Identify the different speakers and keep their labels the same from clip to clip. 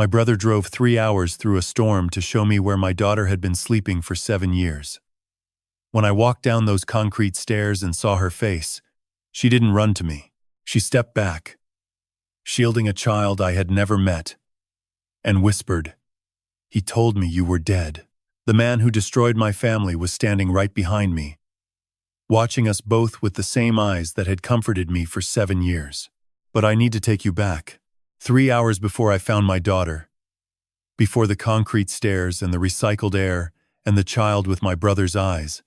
Speaker 1: My brother drove 3 hours through a storm to show me where my daughter had been sleeping for 7 years. When I walked down those concrete stairs and saw her face, she didn't run to me. She stepped back, shielding a child I had never met, and whispered, "He told me you were dead." The man who destroyed my family was standing right behind me, watching us both with the same eyes that had comforted me for 7 years. "But I need to take you back. 3 hours before I found my daughter, before the concrete stairs and the recycled air and the child with my brother's eyes,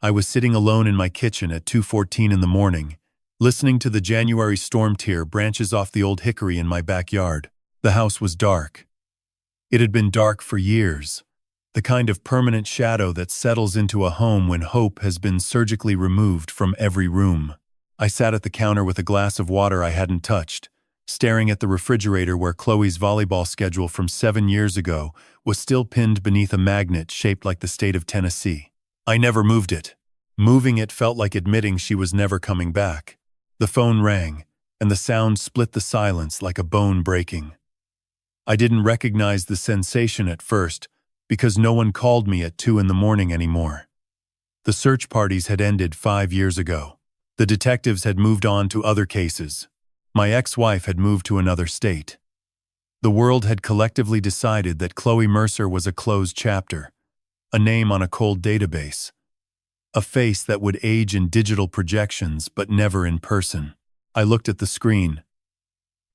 Speaker 1: I was sitting alone in my kitchen at 2:14 in the morning, listening to the January storm tear branches off the old hickory in my backyard. The house was dark. It had been dark for years, the kind of permanent shadow that settles into a home when hope has been surgically removed from every room. I sat at the counter with a glass of water I hadn't touched, staring at the refrigerator where Chloe's volleyball schedule from 7 years ago was still pinned beneath a magnet shaped like the state of Tennessee. I never moved it. Moving it felt like admitting she was never coming back. The phone rang, and the sound split the silence like a bone breaking. I didn't recognize the sensation at first, because no one called me at 2 in the morning anymore. The search parties had ended 5 years ago. The detectives had moved on to other cases. My ex-wife had moved to another state. The world had collectively decided that Chloe Mercer was a closed chapter, a name on a cold database, a face that would age in digital projections but never in person. I looked at the screen.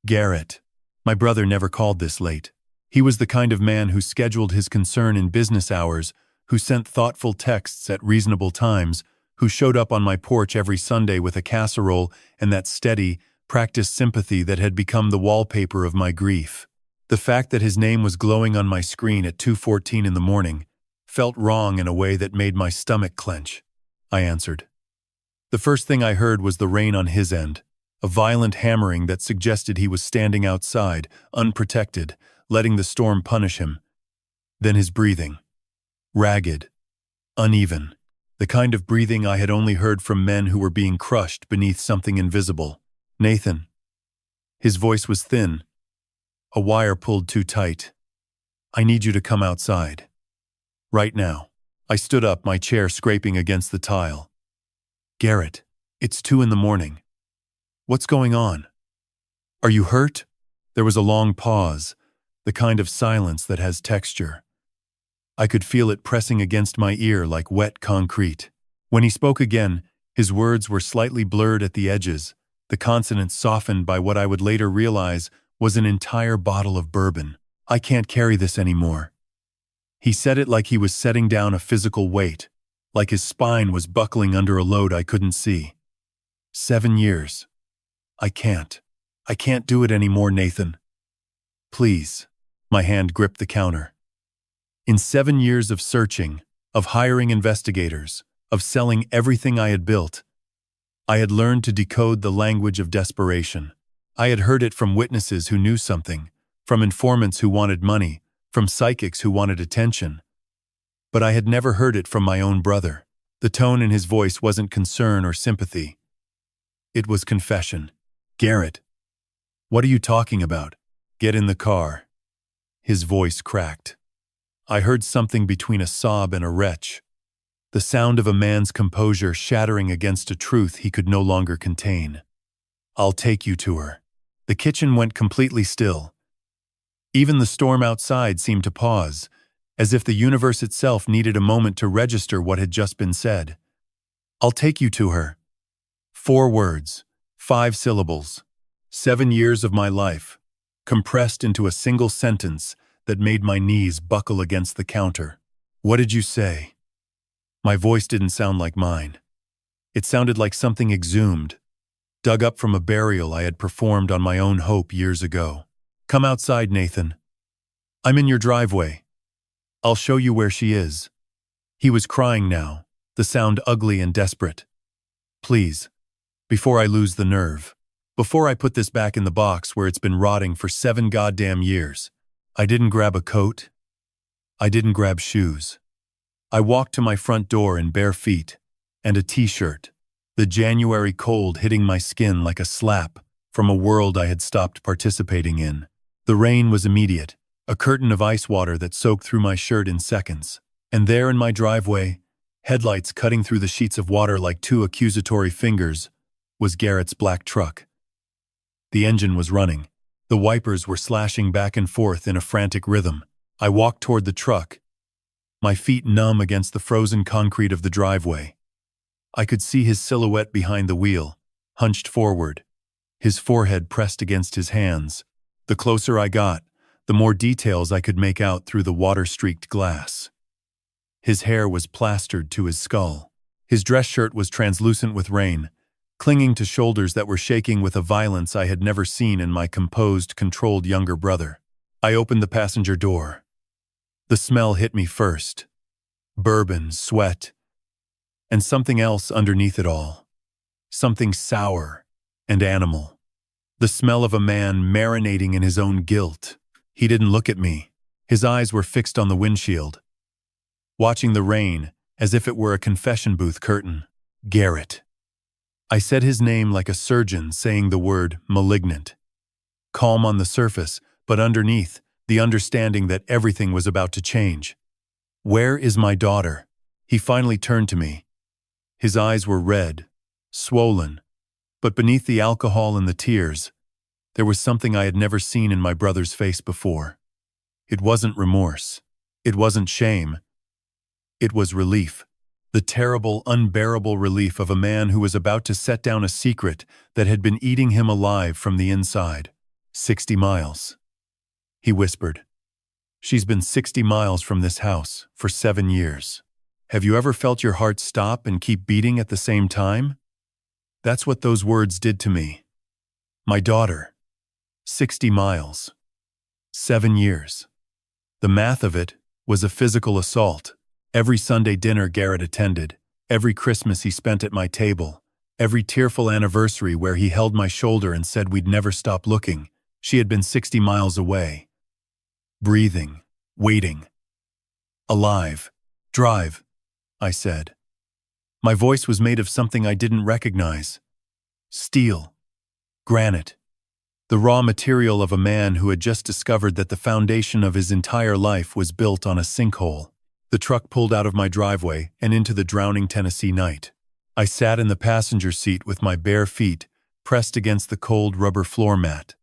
Speaker 1: Garrett. My brother never called this late. He was the kind of man who scheduled his concern in business hours, who sent thoughtful texts at reasonable times, who showed up on my porch every Sunday with a casserole and that steady, practiced sympathy that had become the wallpaper of my grief. The fact that his name was glowing on my screen at 2:14 in the morning felt wrong in a way that made my stomach clench. I answered. The first thing I heard was the rain on his end, a violent hammering that suggested he was standing outside, unprotected, letting the storm punish him. Then his breathing. Ragged, uneven, the kind of breathing I had only heard from men who were being crushed beneath something invisible. "Nathan." His voice was thin, a wire pulled too tight. "I need you to come outside. Right now." I stood up, my chair scraping against the tile. "Garrett, it's 2 in the morning. What's going on? Are you hurt?" There was a long pause, the kind of silence that has texture. I could feel it pressing against my ear like wet concrete. When he spoke again, his words were slightly blurred at the edges, the consonants softened by what I would later realize was an entire bottle of bourbon. "I can't carry this anymore." He said it like he was setting down a physical weight, like his spine was buckling under a load I couldn't see. 7 years. I can't do it anymore, Nathan. Please." My hand gripped the counter. In 7 years of searching, of hiring investigators, of selling everything I had built, I had learned to decode the language of desperation. I had heard it from witnesses who knew something, from informants who wanted money, from psychics who wanted attention. But I had never heard it from my own brother. The tone in his voice wasn't concern or sympathy. It was confession. "Garrett, what are you talking about? Get in the car." His voice cracked. I heard something between a sob and a retch, the sound of a man's composure shattering against a truth he could no longer contain. "I'll take you to her." The kitchen went completely still. Even the storm outside seemed to pause, as if the universe itself needed a moment to register what had just been said. "I'll take you to her." 4 words, 5 syllables, 7 years of my life, compressed into a single sentence that made my knees buckle against the counter. "What did you say?" My voice didn't sound like mine. It sounded like something exhumed, dug up from a burial I had performed on my own hope years ago. "Come outside, Nathan. I'm in your driveway. I'll show you where she is." He was crying now, the sound ugly and desperate. "Please, before I lose the nerve, before I put this back in the box where it's been rotting for 7 goddamn years." I didn't grab a coat. I didn't grab shoes. I walked to my front door in bare feet and a t-shirt, the January cold hitting my skin like a slap from a world I had stopped participating in. The rain was immediate, a curtain of ice water that soaked through my shirt in seconds. And there in my driveway, headlights cutting through the sheets of water like two accusatory fingers, was Garrett's black truck. The engine was running. The wipers were slashing back and forth in a frantic rhythm. I walked toward the truck, my feet numb against the frozen concrete of the driveway. I could see his silhouette behind the wheel, hunched forward, his forehead pressed against his hands. The closer I got, the more details I could make out through the water-streaked glass. His hair was plastered to his skull. His dress shirt was translucent with rain, clinging to shoulders that were shaking with a violence I had never seen in my composed, controlled younger brother. I opened the passenger door. The smell hit me first. Bourbon, sweat, and something else underneath it all. Something sour and animal. The smell of a man marinating in his own guilt. He didn't look at me. His eyes were fixed on the windshield, watching the rain as if it were a confession booth curtain. Garrett. I said his name like a surgeon saying the word malignant. Calm on the surface, but underneath, the understanding that everything was about to change. Where is my daughter? He finally turned to me. His eyes were red, swollen, but beneath the alcohol and the tears, there was something I had never seen in my brother's face before. It wasn't remorse. It wasn't shame. It was relief. The terrible, unbearable relief of a man who was about to set down a secret that had been eating him alive from the inside. 60 miles. He whispered. She's been 60 miles from this house for 7 years. Have you ever felt your heart stop and keep beating at the same time? That's what those words did to me. My daughter. 60 miles. 7 years. The math of it was a physical assault. Every Sunday dinner Garrett attended, every Christmas he spent at my table, every tearful anniversary where he held my shoulder and said we'd never stop looking, she had been 60 miles away. Breathing, waiting. Alive. Drive, I said. My voice was made of something I didn't recognize. Steel. Granite. The raw material of a man who had just discovered that the foundation of his entire life was built on a sinkhole. The truck pulled out of my driveway and into the drowning Tennessee night. I sat in the passenger seat with my bare feet pressed against the cold rubber floor mat,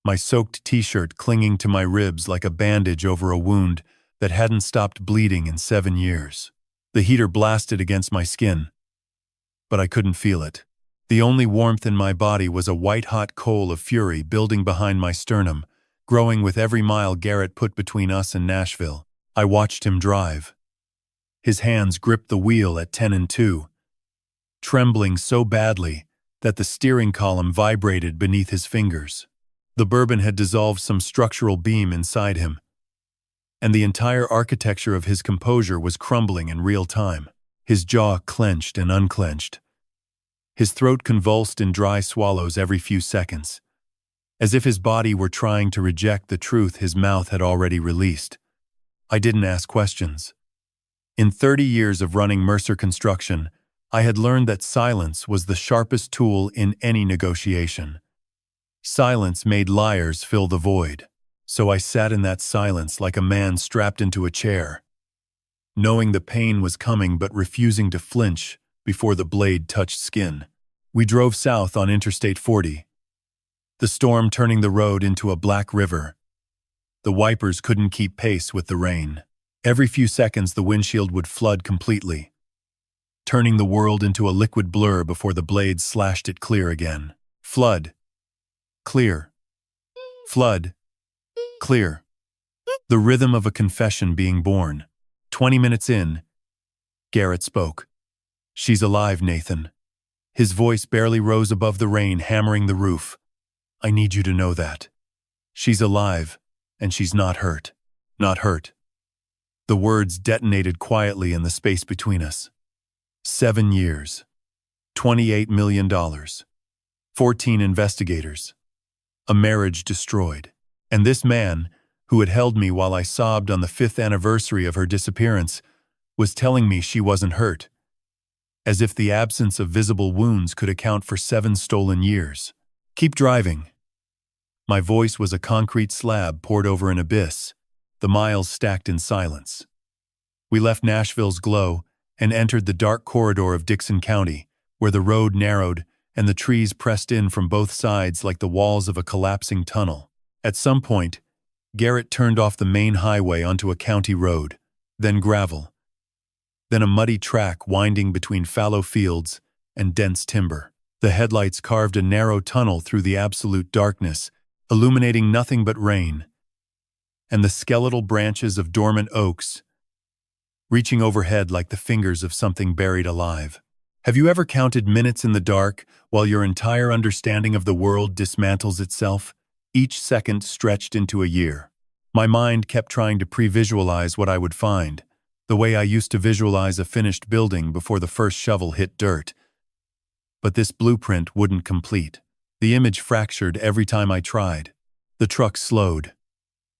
Speaker 1: my soaked t-shirt clinging to my ribs like a bandage over a wound that hadn't stopped bleeding in 7 years. The heater blasted against my skin, but I couldn't feel it. The only warmth in my body was a white-hot coal of fury building behind my sternum, growing with every mile Garrett put between us and Nashville. I watched him drive. His hands gripped the wheel at 10 and 2, trembling so badly that the steering column vibrated beneath his fingers. The bourbon had dissolved some structural beam inside him, and the entire architecture of his composure was crumbling in real time. His jaw clenched and unclenched. His throat convulsed in dry swallows every few seconds, as if his body were trying to reject the truth his mouth had already released. I didn't ask questions. In 30 years of running Mercer Construction, I had learned that silence was the sharpest tool in any negotiation. Silence made liars fill the void, so I sat in that silence like a man strapped into a chair, knowing the pain was coming but refusing to flinch before the blade touched skin. We drove south on Interstate 40, the storm turning the road into a black river. The wipers couldn't keep pace with the rain. Every few seconds the windshield would flood completely, turning the world into a liquid blur before the blades slashed it clear again. Flood. Clear. Flood. Clear. The rhythm of a confession being born. 20 minutes in, Garrett spoke. She's alive, Nathan. His voice barely rose above the rain hammering the roof. I need you to know that. She's alive, and she's not hurt. Not hurt. The words detonated quietly in the space between us. 7 years. $28 million. 14 investigators. A marriage destroyed. And this man, who had held me while I sobbed on the 5th anniversary of her disappearance, was telling me she wasn't hurt, as if the absence of visible wounds could account for 7 stolen years. Keep driving. My voice was a concrete slab poured over an abyss, the miles stacked in silence. We left Nashville's glow and entered the dark corridor of Dixon County, where the road narrowed and the trees pressed in from both sides like the walls of a collapsing tunnel. At some point, Garrett turned off the main highway onto a county road, then gravel, then a muddy track winding between fallow fields and dense timber. The headlights carved a narrow tunnel through the absolute darkness, illuminating nothing but rain, and the skeletal branches of dormant oaks reaching overhead like the fingers of something buried alive. Have you ever counted minutes in the dark while your entire understanding of the world dismantles itself, each second stretched into a year? My mind kept trying to pre-visualize what I would find, the way I used to visualize a finished building before the first shovel hit dirt. But this blueprint wouldn't complete. The image fractured every time I tried. The truck slowed.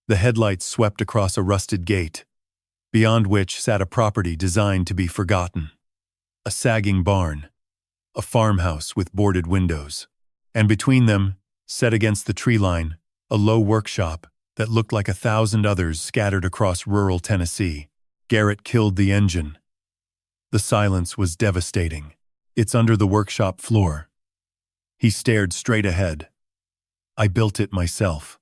Speaker 1: The headlights swept across a rusted gate, beyond which sat a property designed to be forgotten. A sagging barn, a farmhouse with boarded windows, and between them, set against the tree line, a low workshop that looked like 1,000 others scattered across rural Tennessee. Garrett killed the engine. The silence was devastating. It's under the workshop floor. He stared straight ahead. I built it myself.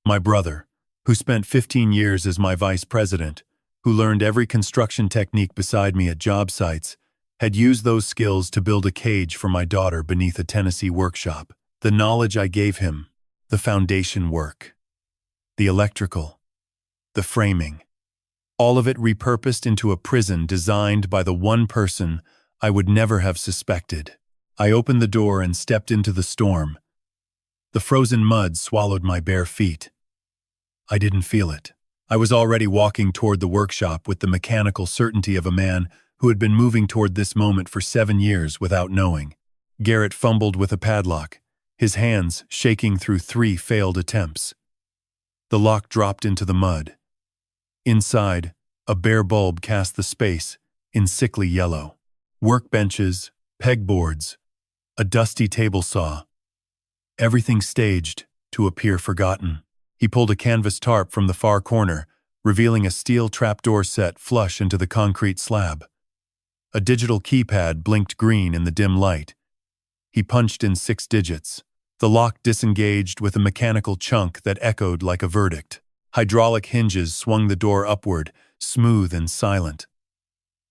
Speaker 1: My brother, who spent 15 years as my vice president, who learned every construction technique beside me at job sites, had used those skills to build a cage for my daughter beneath a Tennessee workshop. The knowledge I gave him, the foundation work, the electrical, the framing, all of it repurposed into a prison designed by the one person I would never have suspected. I opened the door and stepped into the storm. The frozen mud swallowed my bare feet. I didn't feel it. I was already walking toward the workshop with the mechanical certainty of a man who had been moving toward this moment for 7 years without knowing. Garrett fumbled with a padlock, his hands shaking through 3 failed attempts. The lock dropped into the mud. Inside, a bare bulb cast the space in sickly yellow. Workbenches, pegboards, a dusty table saw. Everything staged to appear forgotten. He pulled a canvas tarp from the far corner, revealing a steel trapdoor set flush into the concrete slab. A digital keypad blinked green in the dim light. He punched in 6 digits. The lock disengaged with a mechanical chunk that echoed like a verdict. Hydraulic hinges swung the door upward, smooth and silent.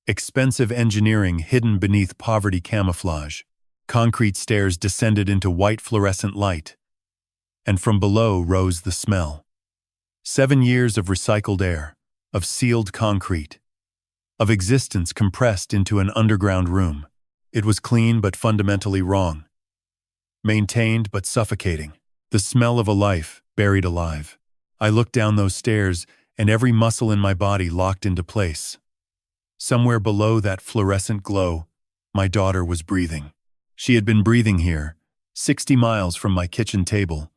Speaker 1: Expensive engineering hidden beneath poverty camouflage. Concrete stairs descended into white fluorescent light, and from below rose the smell. 7 years of recycled air, of sealed concrete, of existence compressed into an underground room. It was clean but fundamentally wrong. Maintained but suffocating. The smell of a life buried alive. I looked down those stairs, and every muscle in my body locked into place. Somewhere below that fluorescent glow, my daughter was breathing. She had been breathing here, 60 miles from my kitchen table,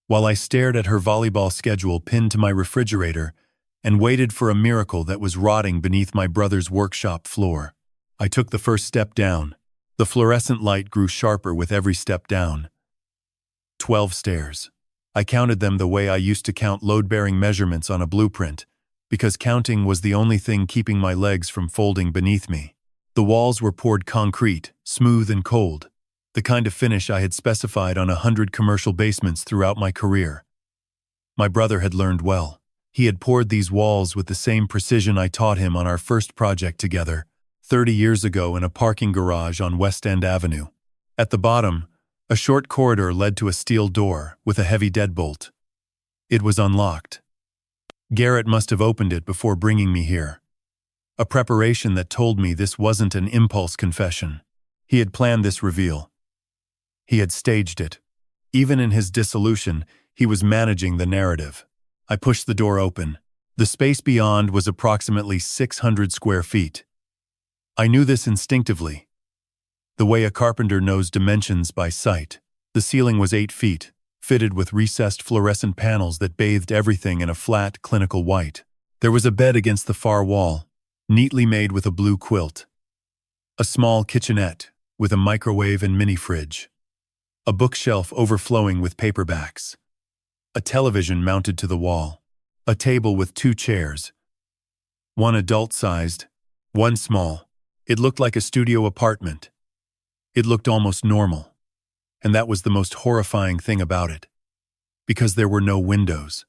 Speaker 1: while I stared at her volleyball schedule pinned to my refrigerator and waited for a miracle that was rotting beneath my brother's workshop floor. I took the first step down. The fluorescent light grew sharper with every step down. 12 stairs. I counted them the way I used to count load-bearing measurements on a blueprint, because counting was the only thing keeping my legs from folding beneath me. The walls were poured concrete, smooth and cold, the kind of finish I had specified on 100 commercial basements throughout my career. My brother had learned well. He had poured these walls with the same precision I taught him on our first project together, 30 years ago in a parking garage on West End Avenue. At the bottom, a short corridor led to a steel door with a heavy deadbolt. It was unlocked. Garrett must have opened it before bringing me here. A preparation that told me this wasn't an impulse confession. He had planned this reveal. He had staged it. Even in his dissolution, he was managing the narrative. I pushed the door open. The space beyond was approximately 600 square feet. I knew this instinctively, the way a carpenter knows dimensions by sight. The ceiling was 8 feet, fitted with recessed fluorescent panels that bathed everything in a flat, clinical white. There was a bed against the far wall, neatly made with a blue quilt. A small kitchenette with a microwave and mini-fridge. a bookshelf overflowing with paperbacks, a television mounted to the wall, a table with 2 chairs, one adult-sized, one small. It looked like a studio apartment. It looked almost normal. And that was the most horrifying thing about it. Because there were no windows,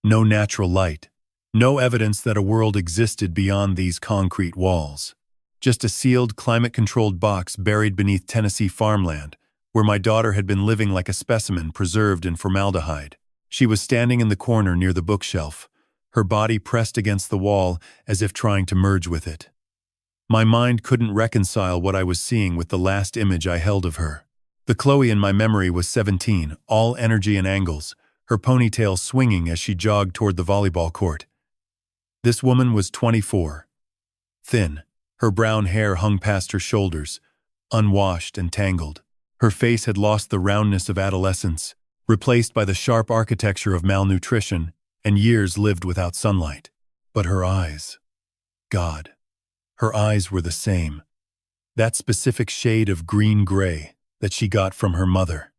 Speaker 1: no natural light, no evidence that a world existed beyond these concrete walls. Just a sealed, climate-controlled box buried beneath Tennessee farmland, where my daughter had been living like a specimen preserved in formaldehyde. She was standing in the corner near the bookshelf, her body pressed against the wall as if trying to merge with it. My mind couldn't reconcile what I was seeing with the last image I held of her. The Chloe in my memory was 17, all energy and angles, her ponytail swinging as she jogged toward the volleyball court. This woman was 24. Thin, her brown hair hung past her shoulders, unwashed and tangled. Her face had lost the roundness of adolescence, replaced by the sharp architecture of malnutrition and years lived without sunlight. But her eyes, God, her eyes were the same. That specific shade of green-gray that she got from her mother.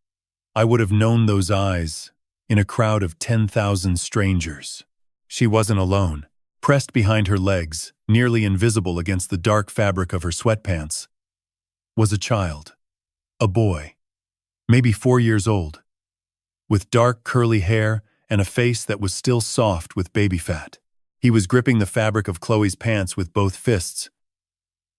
Speaker 1: I would have known those eyes in a crowd of 10,000 strangers. She wasn't alone. Pressed behind her legs, nearly invisible against the dark fabric of her sweatpants, was a child. A boy. Maybe 4 years old. With dark curly hair and a face that was still soft with baby fat. He was gripping the fabric of Chloe's pants with both fists,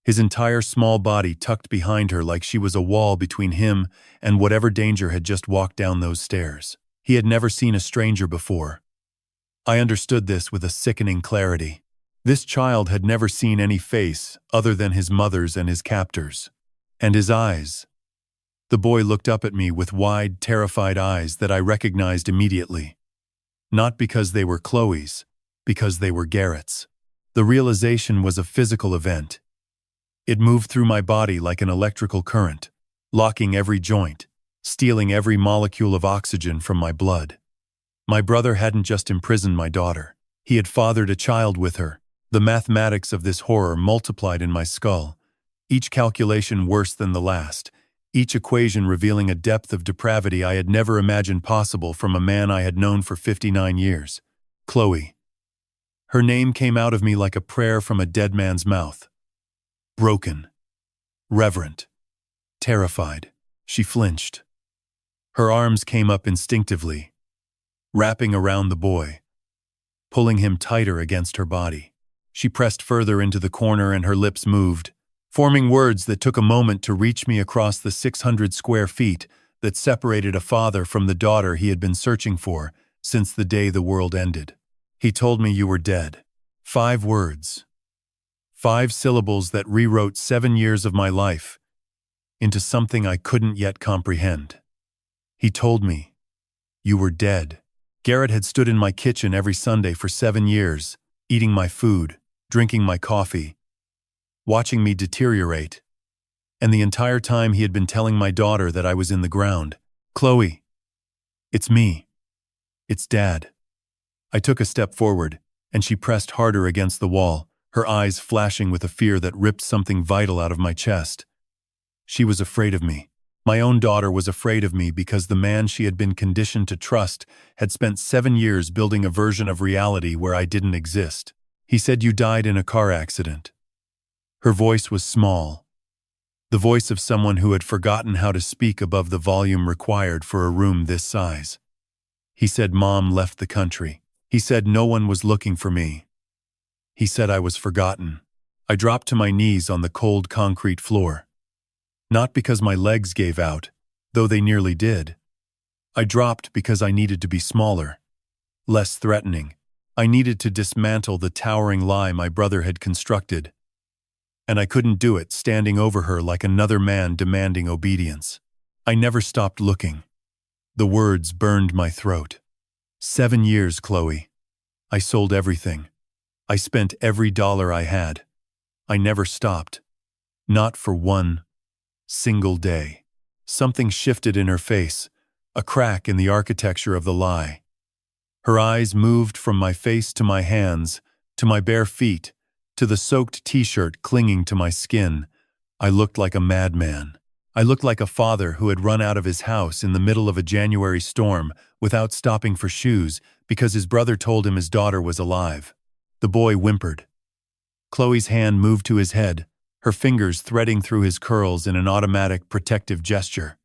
Speaker 1: his entire small body tucked behind her like she was a wall between him and whatever danger had just walked down those stairs. He had never seen a stranger before. I understood this with a sickening clarity. This child had never seen any face other than his mother's and his captor's. And his eyes. The boy looked up at me with wide, terrified eyes that I recognized immediately. Not because they were Chloe's, because they were Garrett's. The realization was a physical event. It moved through my body like an electrical current, locking every joint, stealing every molecule of oxygen from my blood. My brother hadn't just imprisoned my daughter. He had fathered a child with her. The mathematics of this horror multiplied in my skull, each calculation worse than the last, each equation revealing a depth of depravity I had never imagined possible from a man I had known for 59 years. Chloe. Her name came out of me like a prayer from a dead man's mouth. Broken. Reverent. Terrified. She flinched. Her arms came up instinctively, wrapping around the boy, pulling him tighter against her body. She pressed further into the corner and her lips moved, forming words that took a moment to reach me across the 600 square feet that separated a father from the daughter he had been searching for since the day the world ended. He told me you were dead. 5 words. 5 syllables that rewrote 7 years of my life into something I couldn't yet comprehend. He told me, you were dead. Garrett had stood in my kitchen every Sunday for 7 years, eating my food, drinking my coffee, watching me deteriorate. And the entire time he had been telling my daughter that I was in the ground. Chloe, it's me. It's Dad. I took a step forward, and she pressed harder against the wall, her eyes flashing with a fear that ripped something vital out of my chest. She was afraid of me. My own daughter was afraid of me because the man she had been conditioned to trust had spent 7 years building a version of reality where I didn't exist. He said you died in a car accident. Her voice was small, the voice of someone who had forgotten how to speak above the volume required for a room this size. He said Mom left the country. He said no one was looking for me. He said I was forgotten. I dropped to my knees on the cold concrete floor. Not because my legs gave out, though they nearly did. I dropped because I needed to be smaller, less threatening. I needed to dismantle the towering lie my brother had constructed. And I couldn't do it standing over her like another man demanding obedience. I never stopped looking. The words burned my throat. 7 years, Chloe. I sold everything. I spent every dollar I had. I never stopped. Not for one single day. Something shifted in her face, a crack in the architecture of the lie. Her eyes moved from my face to my hands, to my bare feet, to the soaked t-shirt clinging to my skin. I looked like a madman. I looked like a father who had run out of his house in the middle of a January storm without stopping for shoes because his brother told him his daughter was alive. The boy whimpered. Chloe's hand moved to his head, her fingers threading through his curls in an automatic, protective gesture.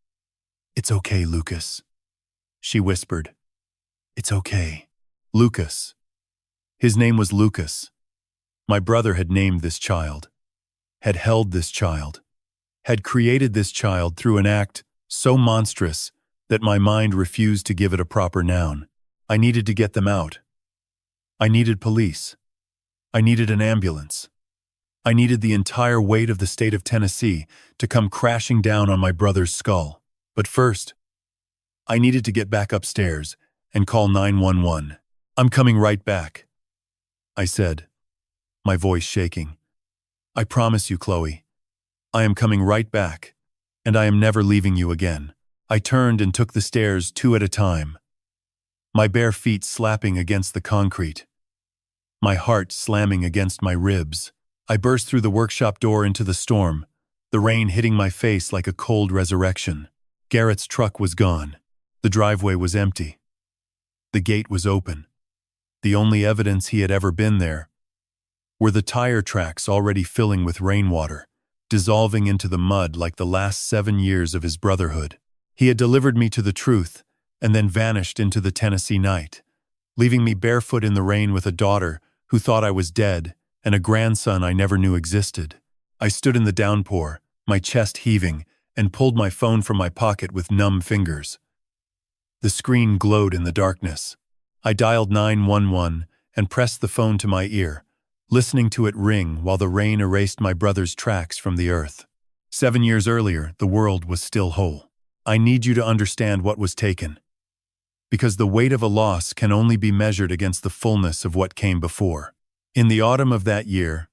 Speaker 1: "It's okay, Lucas," she whispered. "It's okay." Lucas. His name was Lucas. My brother had named this child, had held this child, had created this child through an act so monstrous that my mind refused to give it a proper noun. I needed to get them out. I needed police. I needed an ambulance. I needed the entire weight of the state of Tennessee to come crashing down on my brother's skull. But first, I needed to get back upstairs and call 911. "I'm coming right back," I said, my voice shaking. "I promise you, Chloe. I am coming right back, and I am never leaving you again." I turned and took the stairs 2 at a time, my bare feet slapping against the concrete, my heart slamming against my ribs. I burst through the workshop door into the storm, the rain hitting my face like a cold resurrection. Garrett's truck was gone. The driveway was empty. The gate was open. The only evidence he had ever been there were the tire tracks already filling with rainwater, dissolving into the mud like the last 7 years of his brotherhood. He had delivered me to the truth and then vanished into the Tennessee night, leaving me barefoot in the rain with a daughter who thought I was dead and a grandson I never knew existed. I stood in the downpour, my chest heaving, and pulled my phone from my pocket with numb fingers. The screen glowed in the darkness. I dialed 911 and pressed the phone to my ear, listening to it ring while the rain erased my brother's tracks from the earth. 7 years earlier, the world was still whole. "I need you to understand what was taken, because the weight of a loss can only be measured against the fullness of what came before." In the autumn of that year,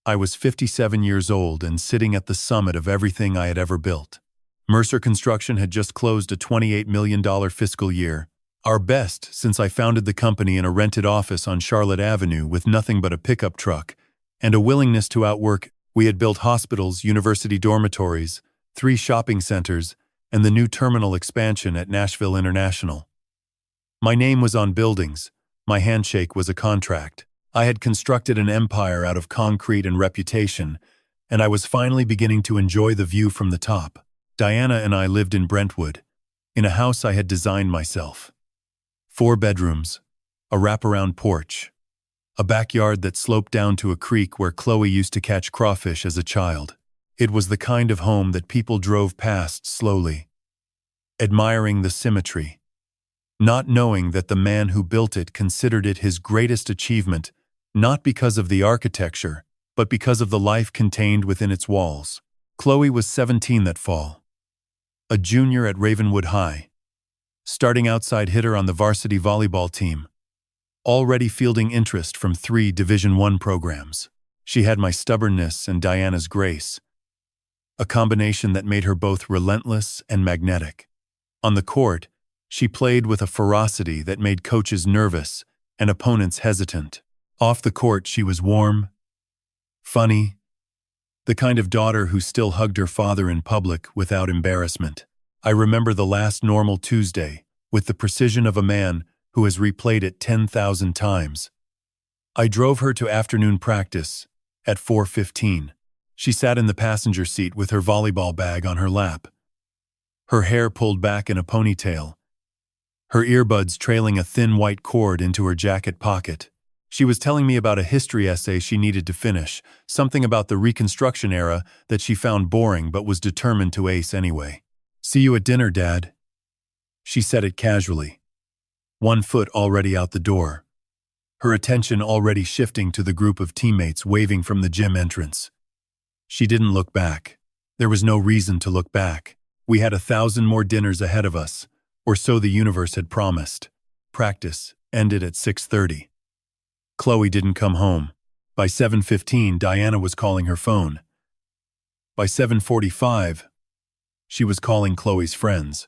Speaker 1: I was 57 years old and sitting at the summit of everything I had ever built. Mercer Construction had just closed a $28 million fiscal year, our best since I founded the company in a rented office on Charlotte Avenue with nothing but a pickup truck and a willingness to outwork. We had built hospitals, university dormitories, 3 shopping centers, and the new terminal expansion at Nashville International. My name was on buildings. My handshake was a contract. I had constructed an empire out of concrete and reputation, and I was finally beginning to enjoy the view from the top. Diana and I lived in Brentwood, in a house I had designed myself. 4 bedrooms, a wraparound porch, a backyard that sloped down to a creek where Chloe used to catch crawfish as a child. It was the kind of home that people drove past slowly, admiring the symmetry, not knowing that the man who built it considered it his greatest achievement, not because of the architecture, but because of the life contained within its walls. Chloe was 17 that fall, a junior at Ravenwood High, starting outside hitter on the varsity volleyball team, already fielding interest from 3 Division I programs. She had my stubbornness and Diana's grace, a combination that made her both relentless and magnetic. On the court, she played with a ferocity that made coaches nervous and opponents hesitant. Off the court, she was warm, funny, the kind of daughter who still hugged her father in public without embarrassment. I remember the last normal Tuesday with the precision of a man who has replayed it 10,000 times. I drove her to afternoon practice at 4:15. She sat in the passenger seat with her volleyball bag on her lap, her hair pulled back in a ponytail, her earbuds trailing a thin white cord into her jacket pocket. She was telling me about a history essay she needed to finish, something about the Reconstruction era that she found boring but was determined to ace anyway. "See you at dinner, Dad." She said it casually, one foot already out the door, her attention already shifting to the group of teammates waving from the gym entrance. She didn't look back. There was no reason to look back. We had 1,000 more dinners ahead of us, or so the universe had promised. Practice ended at 6:30. Chloe didn't come home. By 7:15, Diana was calling her phone. By 7:45, she was calling Chloe's friends.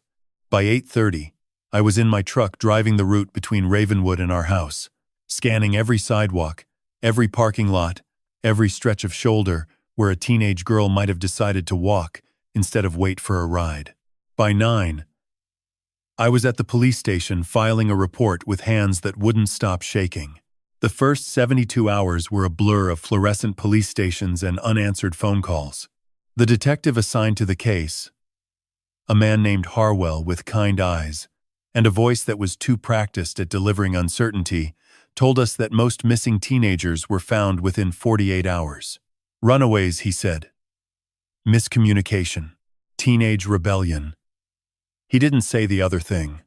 Speaker 1: By 8:30, I was in my truck driving the route between Ravenwood and our house, scanning every sidewalk, every parking lot, every stretch of shoulder where a teenage girl might have decided to walk instead of wait for a ride. By 9, I was at the police station filing a report with hands that wouldn't stop shaking. The first 72 hours were a blur of fluorescent police stations and unanswered phone calls. The detective assigned to the case, a man named Harwell with kind eyes and a voice that was too practiced at delivering uncertainty, told us that most missing teenagers were found within 48 hours. Runaways, he said. Miscommunication. Teenage rebellion. He didn't say the other thing.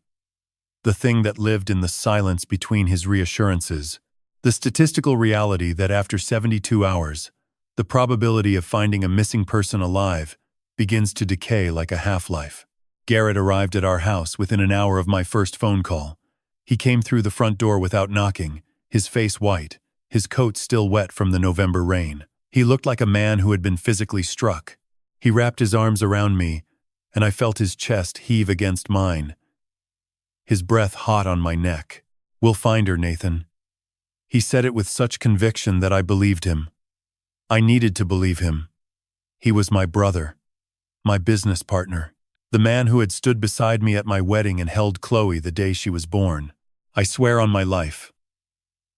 Speaker 1: The thing that lived in the silence between his reassurances. The statistical reality that after 72 hours, the probability of finding a missing person alive begins to decay like a half-life. Garrett arrived at our house within an hour of my first phone call. He came through the front door without knocking, his face white, his coat still wet from the November rain. He looked like a man who had been physically struck. He wrapped his arms around me, and I felt his chest heave against mine, his breath hot on my neck. "We'll find her, Nathan." He said it with such conviction that I believed him. I needed to believe him. He was my brother, my business partner, the man who had stood beside me at my wedding and held Chloe the day she was born. I swear on my life,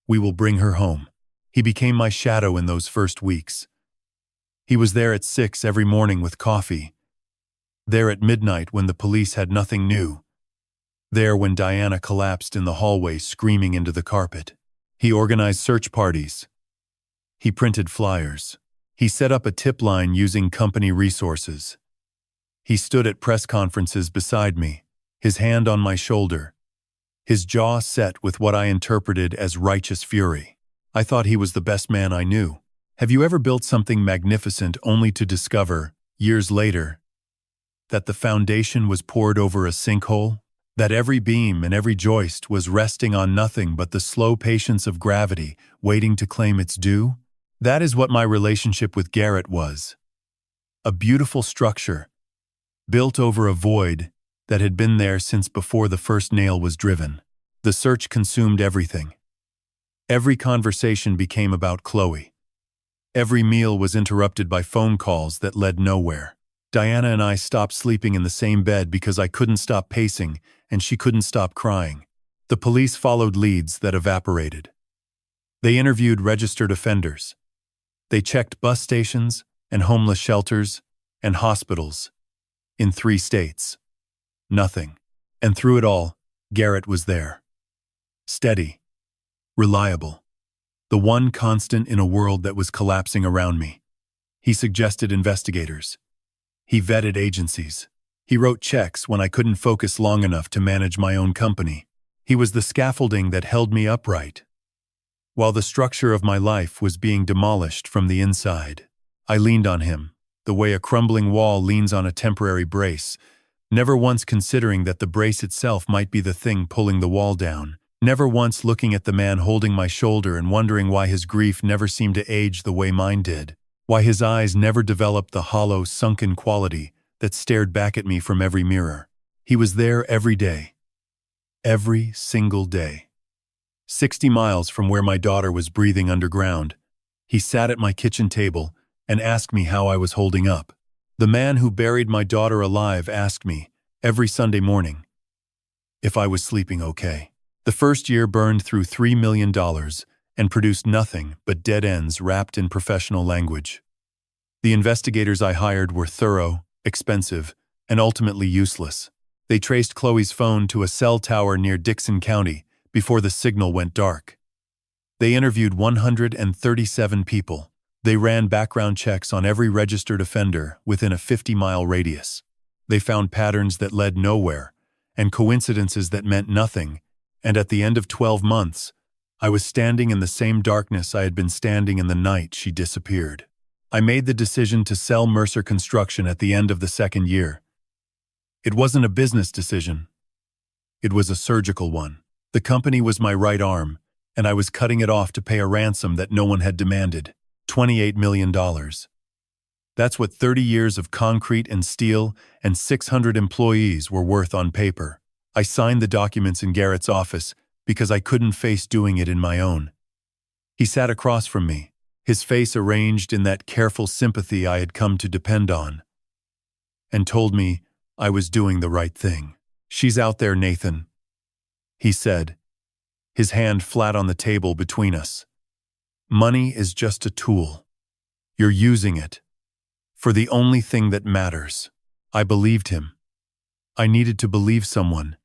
Speaker 1: we will bring her home. He became my shadow in those first weeks. He was there at 6 every morning with coffee, there at midnight when the police had nothing new, there when Diana collapsed in the hallway screaming into the carpet. He organized search parties. He printed flyers. He set up a tip line using company resources. He stood at press conferences beside me, his hand on my shoulder, his jaw set with what I interpreted as righteous fury. I thought he was the best man I knew. Have you ever built something magnificent only to discover, years later, that the foundation was poured over a sinkhole? That every beam and every joist was resting on nothing but the slow patience of gravity waiting to claim its due? That is what my relationship with Garrett was. A beautiful structure, built over a void that had been there since before the first nail was driven. The search consumed everything. Every conversation became about Chloe. Every meal was interrupted by phone calls that led nowhere. Diana and I stopped sleeping in the same bed because I couldn't stop pacing and she couldn't stop crying. The police followed leads that evaporated. They interviewed registered offenders. They checked bus stations and homeless shelters and hospitals in 3 states. Nothing. And through it all, Garrett was there. Steady. Reliable. The one constant in a world that was collapsing around me. He suggested investigators. He vetted agencies. He wrote checks when I couldn't focus long enough to manage my own company. He was the scaffolding that held me upright. While the structure of my life was being demolished from the inside, I leaned on him, the way a crumbling wall leans on a temporary brace, never once considering that the brace itself might be the thing pulling the wall down, never once looking at the man holding my shoulder and wondering why his grief never seemed to age the way mine did, why his eyes never developed the hollow, sunken quality that stared back at me from every mirror. He was there every day. Every single day. 60 miles from where my daughter was breathing underground, he sat at my kitchen table and asked me how I was holding up. The man who buried my daughter alive asked me, every Sunday morning, if I was sleeping okay. The first year burned through $3 million and produced nothing but dead ends wrapped in professional language. The investigators I hired were thorough, expensive, and ultimately useless. They traced Chloe's phone to a cell tower near Dixon County before the signal went dark. They interviewed 137 people. They ran background checks on every registered offender within a 50-mile radius. They found patterns that led nowhere and coincidences that meant nothing, and at the end of 12 months, I was standing in the same darkness I had been standing in the night she disappeared. I made the decision to sell Mercer Construction at the end of the second year. It wasn't a business decision. It was a surgical one. The company was my right arm, and I was cutting it off to pay a ransom that no one had demanded. $28 million. That's what 30 years of concrete and steel and 600 employees were worth on paper. I signed the documents in Garrett's office because I couldn't face doing it in my own. He sat across from me, his face arranged in that careful sympathy I had come to depend on. and told me I was doing the right thing. "She's out there, Nathan," he said, his hand flat on the table between us. "Money is just a tool. You're using it for the only thing that matters." I believed him. I needed to believe someone,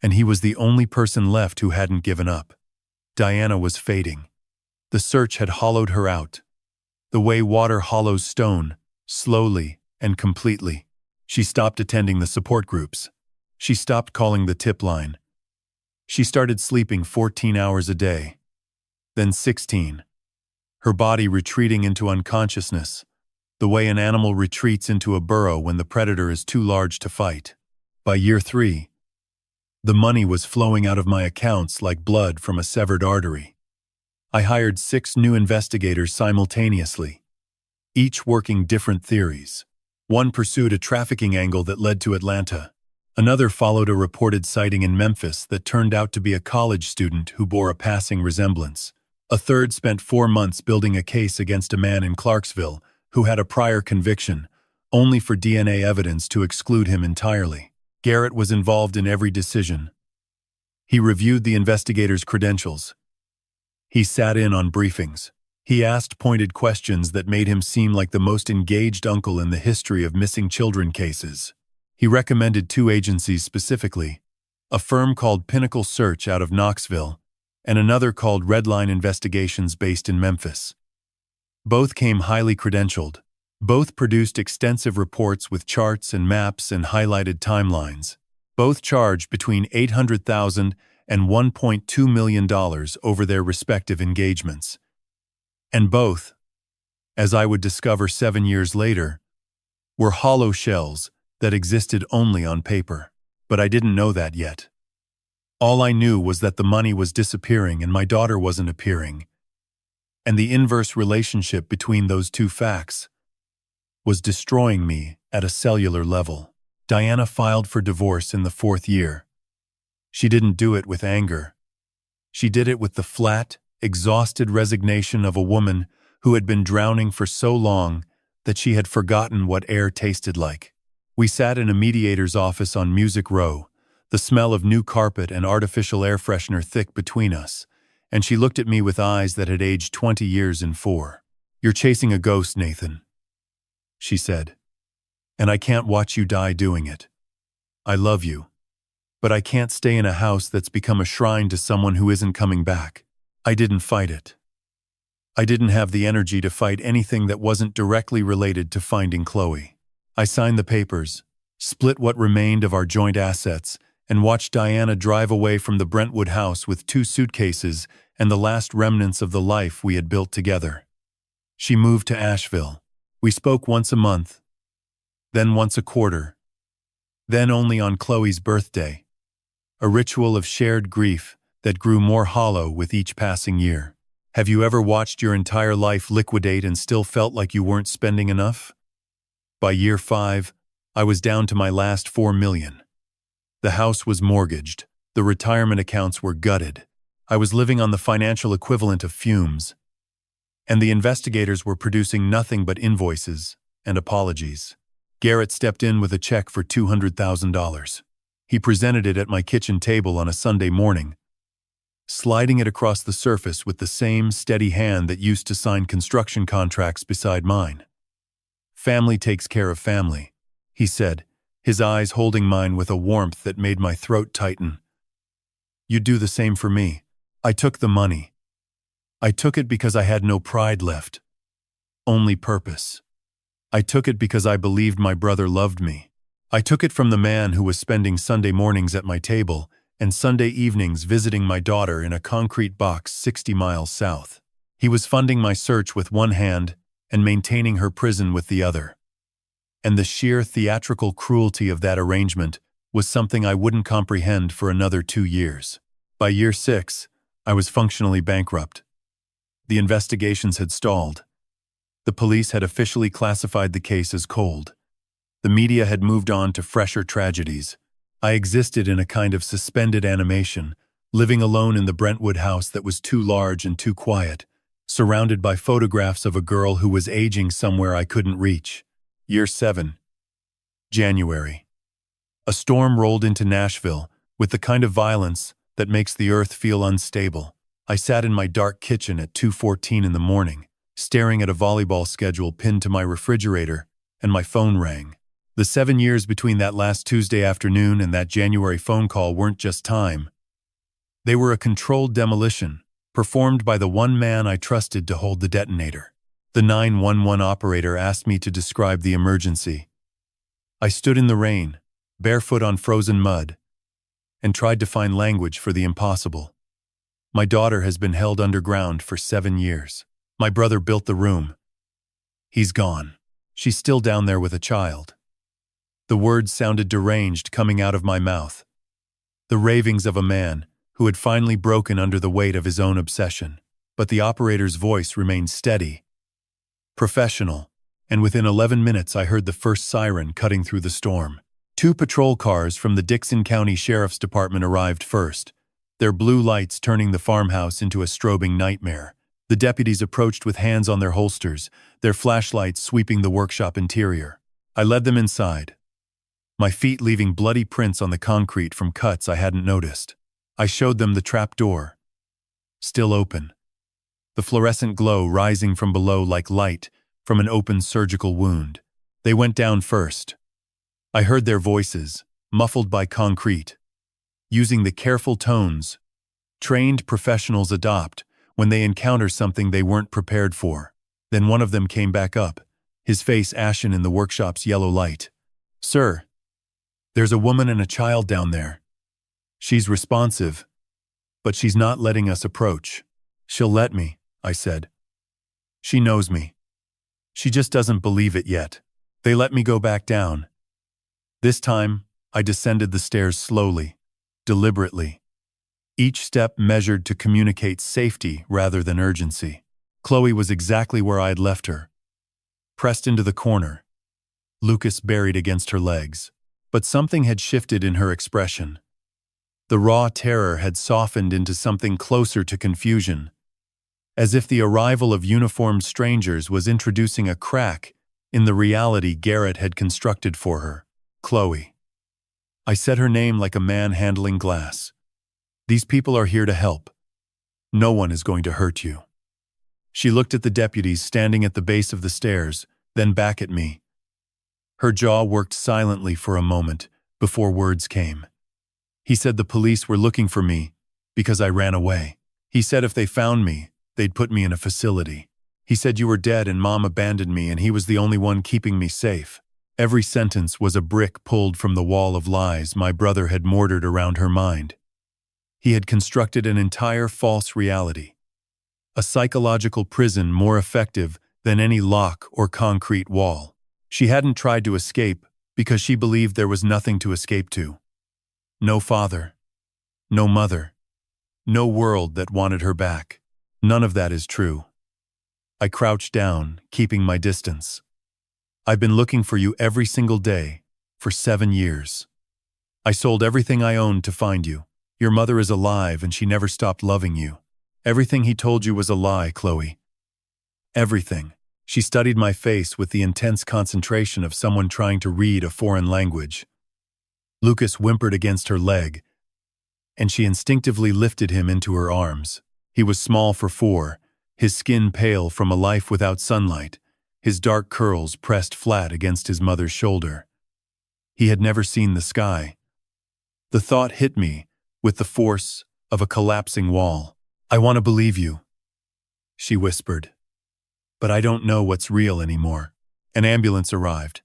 Speaker 1: and he was the only person left who hadn't given up. Diana was fading. The search had hollowed her out, the way water hollows stone, slowly and completely. She stopped attending the support groups. She stopped calling the tip line. She started sleeping 14 hours a day, then 16. Her body retreating into unconsciousness, the way an animal retreats into a burrow when the predator is too large to fight. By year 3, the money was flowing out of my accounts like blood from a severed artery. I hired 6 new investigators simultaneously, each working different theories. One pursued a trafficking angle that led to Atlanta. Another followed a reported sighting in Memphis that turned out to be a college student who bore a passing resemblance. A third spent 4 months building a case against a man in Clarksville who had a prior conviction, only for DNA evidence to exclude him entirely. Garrett was involved in every decision. He reviewed the investigators' credentials. He sat in on briefings. He asked pointed questions that made him seem like the most engaged uncle in the history of missing children cases. He recommended 2 agencies specifically, a firm called Pinnacle Search out of Knoxville and another called Redline Investigations based in Memphis. Both came highly credentialed. Both produced extensive reports with charts and maps and highlighted timelines. Both charged between $800,000 and $1.2 million over their respective engagements. And both, as I would discover 7 years later, were hollow shells that existed only on paper. But I didn't know that yet. All I knew was that the money was disappearing and my daughter wasn't appearing. And the inverse relationship between those two facts was destroying me at a cellular level. Diana filed for divorce in the 4th year. She didn't do it with anger. She did it with the flat, exhausted resignation of a woman who had been drowning for so long that she had forgotten what air tasted like. We sat in a mediator's office on Music Row, the smell of new carpet and artificial air freshener thick between us, and she looked at me with eyes that had aged 20 years in 4. "You're chasing a ghost, Nathan," she said, "and I can't watch you die doing it. I love you, but I can't stay in a house that's become a shrine to someone who isn't coming back." I didn't fight it. I didn't have the energy to fight anything that wasn't directly related to finding Chloe. I signed the papers, split what remained of our joint assets, and watched Diana drive away from the Brentwood house with 2 suitcases and the last remnants of the life we had built together. She moved to Asheville. We spoke once a month, then once a quarter, then only on Chloe's birthday, a ritual of shared grief that grew more hollow with each passing year. Have you ever watched your entire life liquidate and still felt like you weren't spending enough? By year 5, I was down to my last $4 million. The house was mortgaged. The retirement accounts were gutted. I was living on the financial equivalent of fumes. And the investigators were producing nothing but invoices and apologies. Garrett stepped in with a check for $200,000. He presented it at my kitchen table on a Sunday morning, sliding it across the surface with the same steady hand that used to sign construction contracts beside mine. "Family takes care of family," he said, his eyes holding mine with a warmth that made my throat tighten. "You'd do the same for me." I took the money. I took it because I had no pride left, only purpose. I took it because I believed my brother loved me. I took it from the man who was spending Sunday mornings at my table and Sunday evenings visiting my daughter in a concrete box 60 miles south. He was funding my search with one hand and maintaining her prison with the other. And the sheer theatrical cruelty of that arrangement was something I wouldn't comprehend for another 2 years. By year 6, I was functionally bankrupt. The investigations had stalled. The police had officially classified the case as cold. The media had moved on to fresher tragedies. I existed in a kind of suspended animation, living alone in the Brentwood house that was too large and too quiet, surrounded by photographs of a girl who was aging somewhere I couldn't reach. Year 7. January. A storm rolled into Nashville with the kind of violence that makes the earth feel unstable. I sat in my dark kitchen at 2:14 in the morning, staring at a volleyball schedule pinned to my refrigerator, and my phone rang. The 7 years between that last Tuesday afternoon and that January phone call weren't just time. They were a controlled demolition, performed by the one man I trusted to hold the detonator. The 911 operator asked me to describe the emergency. I stood in the rain, barefoot on frozen mud, and tried to find language for the impossible. My daughter has been held underground for 7 years. My brother built the room. He's gone. She's still down there with a child. The words sounded deranged coming out of my mouth. The ravings of a man who had finally broken under the weight of his own obsession. But the operator's voice remained steady, professional, and within 11 minutes I heard the first siren cutting through the storm. 2 patrol cars from the Dixon County Sheriff's Department arrived first, their blue lights turning the farmhouse into a strobing nightmare. The deputies approached with hands on their holsters, their flashlights sweeping the workshop interior. I led them inside, my feet leaving bloody prints on the concrete from cuts I hadn't noticed. I showed them the trap door, still open, the fluorescent glow rising from below like light from an open surgical wound. They went down first. I heard their voices, muffled by concrete, using the careful tones trained professionals adopt when they encounter something they weren't prepared for. Then one of them came back up, his face ashen in the workshop's yellow light. "Sir, there's a woman and a child down there. She's responsive, but she's not letting us approach." "She'll let me," I said. "She knows me. She just doesn't believe it yet." They let me go back down. This time, I descended the stairs slowly, deliberately, each step measured to communicate safety rather than urgency. Chloe was exactly where I had left her, pressed into the corner, Lucas buried against her legs. But something had shifted in her expression. The raw terror had softened into something closer to confusion, as if the arrival of uniformed strangers was introducing a crack in the reality Garrett had constructed for her. "Chloe." I said her name like a man handling glass. "These people are here to help. No one is going to hurt you." She looked at the deputies standing at the base of the stairs, then back at me. Her jaw worked silently for a moment before words came. "He said the police were looking for me because I ran away. He said if they found me, they'd put me in a facility. He said you were dead and Mom abandoned me and he was the only one keeping me safe." Every sentence was a brick pulled from the wall of lies my brother had mortared around her mind. He had constructed an entire false reality, a psychological prison more effective than any lock or concrete wall. She hadn't tried to escape because she believed there was nothing to escape to. No father, no mother, no world that wanted her back. None of that is true. I crouched down, keeping my distance. "I've been looking for you every single day for 7 years. I sold everything I owned to find you. Your mother is alive and she never stopped loving you. Everything he told you was a lie, Chloe. Everything." She studied my face with the intense concentration of someone trying to read a foreign language. Lucas whimpered against her leg, and she instinctively lifted him into her arms. He was small for 4, his skin pale from a life without sunlight, his dark curls pressed flat against his mother's shoulder. He had never seen the sky. The thought hit me with the force of a collapsing wall. "I want to believe you," she whispered. "But I don't know what's real anymore." An ambulance arrived.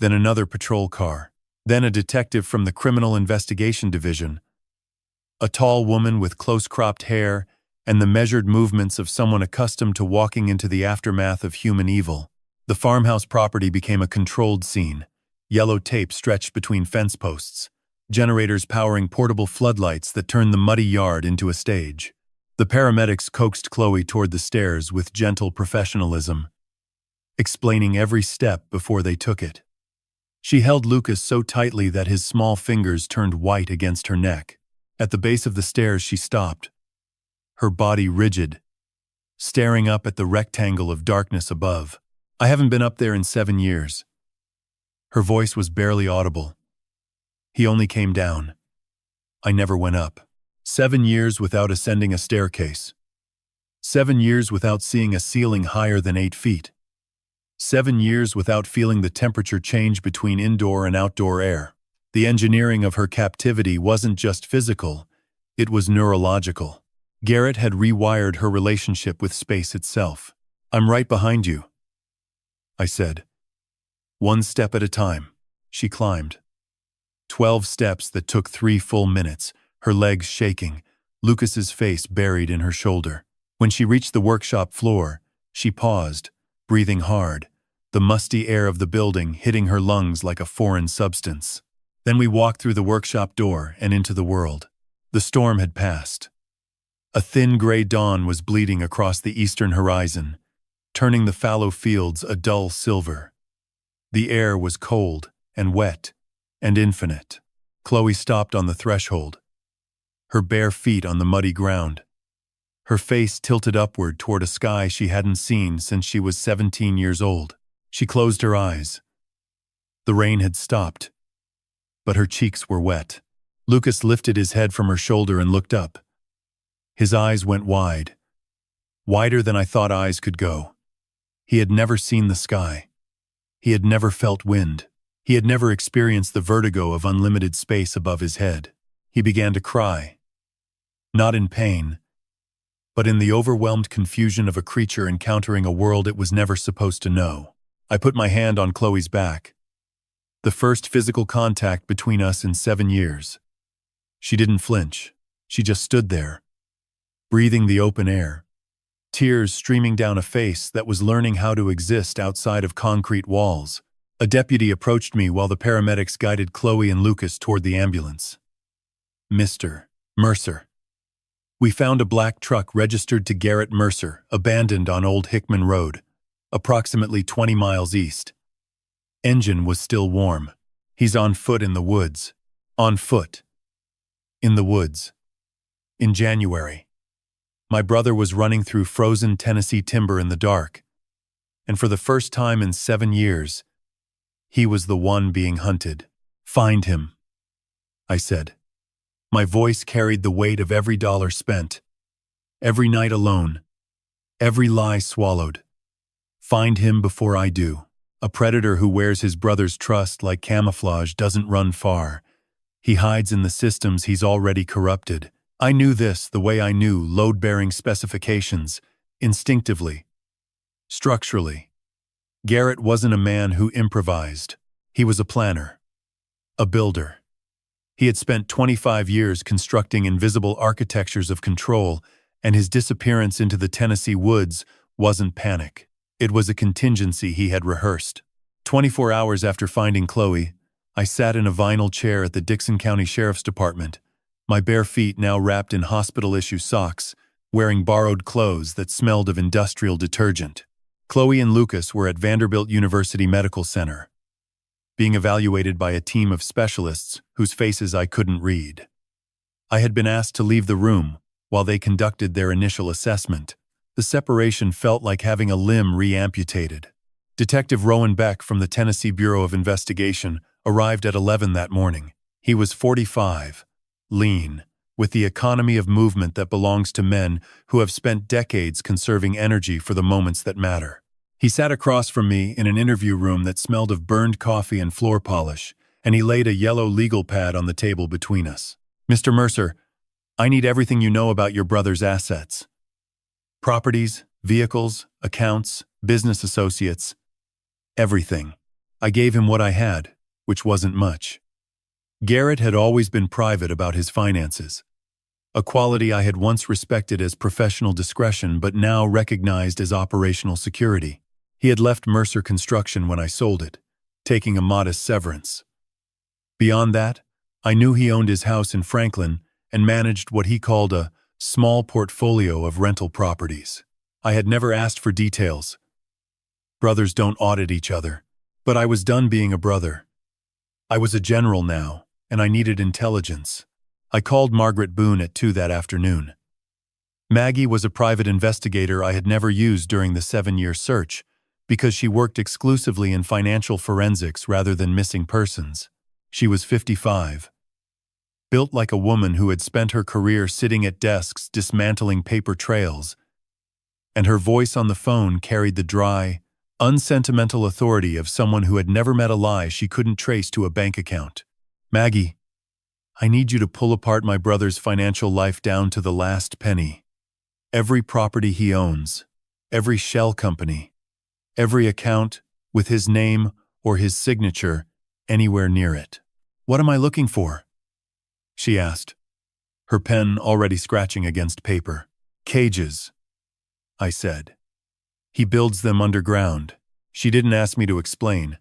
Speaker 1: Then another patrol car. Then a detective from the Criminal Investigation Division. A tall woman with close-cropped hair and the measured movements of someone accustomed to walking into the aftermath of human evil. The farmhouse property became a controlled scene. Yellow tape stretched between fence posts, generators powering portable floodlights that turned the muddy yard into a stage. The paramedics coaxed Chloe toward the stairs with gentle professionalism, explaining every step before they took it. She held Lucas so tightly that his small fingers turned white against her neck. At the base of the stairs she stopped, her body rigid, staring up at the rectangle of darkness above. "I haven't been up there in 7 years. Her voice was barely audible. He only came down. I never went up. 7 years without ascending a staircase. 7 years without seeing a ceiling higher than 8 feet. 7 years without feeling the temperature change between indoor and outdoor air. The engineering of her captivity wasn't just physical, it was neurological. Garrett had rewired her relationship with space itself. "I'm right behind you," I said. 1 step at a time, she climbed. 12 steps that took 3 full minutes, her legs shaking, Lucas's face buried in her shoulder. When she reached the workshop floor, she paused, breathing hard, the musty air of the building hitting her lungs like a foreign substance. Then we walked through the workshop door and into the world. The storm had passed. A thin gray dawn was bleeding across the eastern horizon, turning the fallow fields a dull silver. The air was cold and wet and infinite. Chloe stopped on the threshold, her bare feet on the muddy ground. Her face tilted upward toward a sky she hadn't seen since she was 17 years old. She closed her eyes. The rain had stopped, but her cheeks were wet. Lucas lifted his head from her shoulder and looked up. His eyes went wide, wider than I thought eyes could go. He had never seen the sky. He had never felt wind. He had never experienced the vertigo of unlimited space above his head. He began to cry. Not in pain, but in the overwhelmed confusion of a creature encountering a world it was never supposed to know. I put my hand on Chloe's back. The first physical contact between us in 7 years. She didn't flinch. She just stood there, breathing the open air, tears streaming down a face that was learning how to exist outside of concrete walls. A deputy approached me while the paramedics guided Chloe and Lucas toward the ambulance. "Mr. Mercer." We found a black truck registered to Garrett Mercer, abandoned on Old Hickman Road, approximately 20 miles east. Engine was still warm. "He's on foot in the woods." On foot. In the woods. In January. My brother was running through frozen Tennessee timber in the dark, and for the first time in 7 years, he was the one being hunted. "Find him," I said. My voice carried the weight of every dollar spent, every night alone, every lie swallowed. "Find him before I do." A predator who wears his brother's trust like camouflage doesn't run far. He hides in the systems he's already corrupted. I knew this the way I knew load-bearing specifications, instinctively, structurally. Garrett wasn't a man who improvised. He was a planner, a builder. He had spent 25 years constructing invisible architectures of control, and his disappearance into the Tennessee woods wasn't panic. It was a contingency he had rehearsed. 24 hours after finding Chloe, I sat in a vinyl chair at the Dixon County Sheriff's Department, my bare feet now wrapped in hospital-issue socks, wearing borrowed clothes that smelled of industrial detergent. Chloe and Lucas were at Vanderbilt University Medical Center, being evaluated by a team of specialists whose faces I couldn't read. I had been asked to leave the room while they conducted their initial assessment. The separation felt like having a limb re-amputated. Detective Rowan Beck from the Tennessee Bureau of Investigation arrived at 11 that morning. He was 45, lean, with the economy of movement that belongs to men who have spent decades conserving energy for the moments that matter. He sat across from me in an interview room that smelled of burned coffee and floor polish, and he laid a yellow legal pad on the table between us. "Mr. Mercer, I need everything you know about your brother's assets. Properties, vehicles, accounts, business associates. Everything." I gave him what I had, which wasn't much. Garrett had always been private about his finances, a quality I had once respected as professional discretion but now recognized as operational security. He had left Mercer Construction when I sold it, taking a modest severance. Beyond that, I knew he owned his house in Franklin and managed what he called a small portfolio of rental properties. I had never asked for details. Brothers don't audit each other. But I was done being a brother. I was a general now, and I needed intelligence. I called Margaret Boone at 2 that afternoon. Maggie was a private investigator I had never used during the 7-year search, because she worked exclusively in financial forensics rather than missing persons. She was 55. Built like a woman who had spent her career sitting at desks dismantling paper trails, and her voice on the phone carried the dry, unsentimental authority of someone who had never met a lie she couldn't trace to a bank account. "Maggie, I need you to pull apart my brother's financial life down to the last penny. Every property he owns, every shell company, every account with his name or his signature anywhere near it." "What am I looking for?" she asked, her pen already scratching against paper. "Cages," I said. "He builds them underground." She didn't ask me to explain.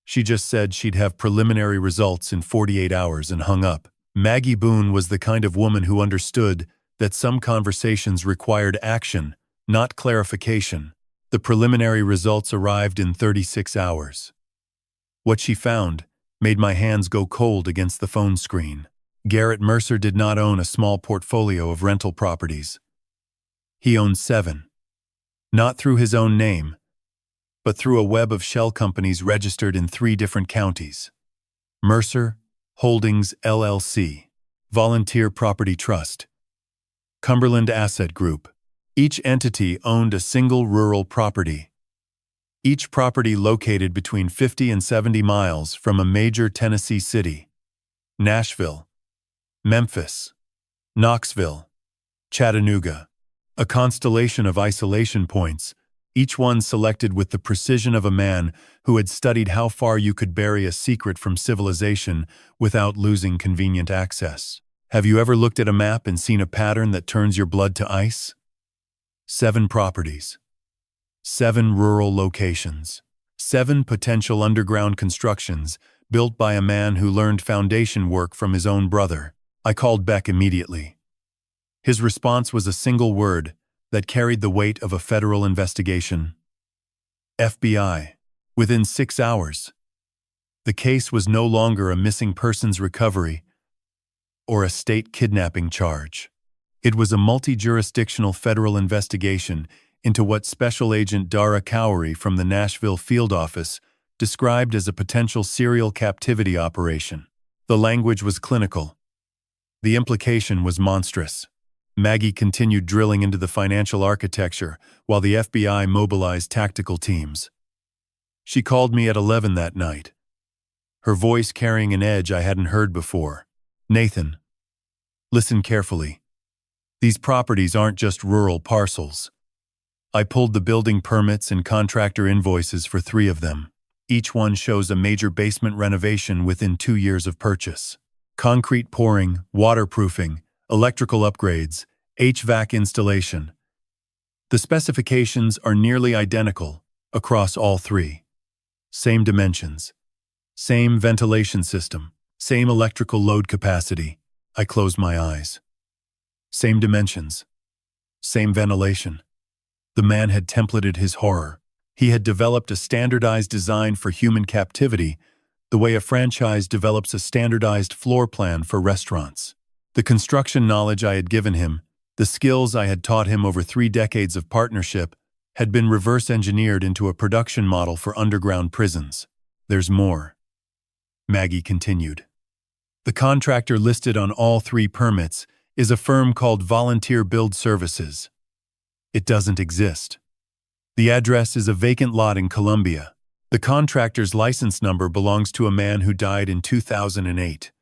Speaker 1: She just said she'd have preliminary results in 48 hours and hung up. Maggie Boone was the kind of woman who understood that some conversations required action, not clarification. The preliminary results arrived in 36 hours. What she found made my hands go cold against the phone screen. Garrett Mercer did not own a small portfolio of rental properties. He owned 7. Not through his own name, but through a web of shell companies registered in 3 different counties. Mercer Holdings LLC, Volunteer Property Trust, Cumberland Asset Group. Each entity owned a single rural property. Each property located between 50 and 70 miles from a major Tennessee city. Nashville, Memphis, Knoxville, Chattanooga. A constellation of isolation points, each one selected with the precision of a man who had studied how far you could bury a secret from civilization without losing convenient access. Have you ever looked at a map and seen a pattern that turns your blood to ice? 7 properties. 7 rural locations. 7 potential underground constructions built by a man who learned foundation work from his own brother. I called Beck immediately. His response was a single word that carried the weight of a federal investigation. FBI. Within 6 hours. The case was no longer a missing persons recovery or a state kidnapping charge. It was a multi-jurisdictional federal investigation into what Special Agent Dara Cowrie from the Nashville field office described as a potential serial captivity operation. The language was clinical. The implication was monstrous. Maggie continued drilling into the financial architecture while the FBI mobilized tactical teams. She called me at 11 that night, her voice carrying an edge I hadn't heard before. "Nathan, listen carefully. These properties aren't just rural parcels. I pulled the building permits and contractor invoices for 3 of them. Each one shows a major basement renovation within 2 years of purchase. Concrete pouring, waterproofing, electrical upgrades, HVAC installation. The specifications are nearly identical across all 3. Same dimensions, same ventilation system, same electrical load capacity." I closed my eyes. Same dimensions, same ventilation. The man had templated his horror. He had developed a standardized design for human captivity, the way a franchise develops a standardized floor plan for restaurants. The construction knowledge I had given him, the skills I had taught him over 3 decades of partnership, had been reverse engineered into a production model for underground prisons. "There's more," Maggie continued. "The contractor listed on all 3 permits is a firm called Volunteer Build Services. It doesn't exist. The address is a vacant lot in Columbia. The contractor's license number belongs to a man who died in 2008.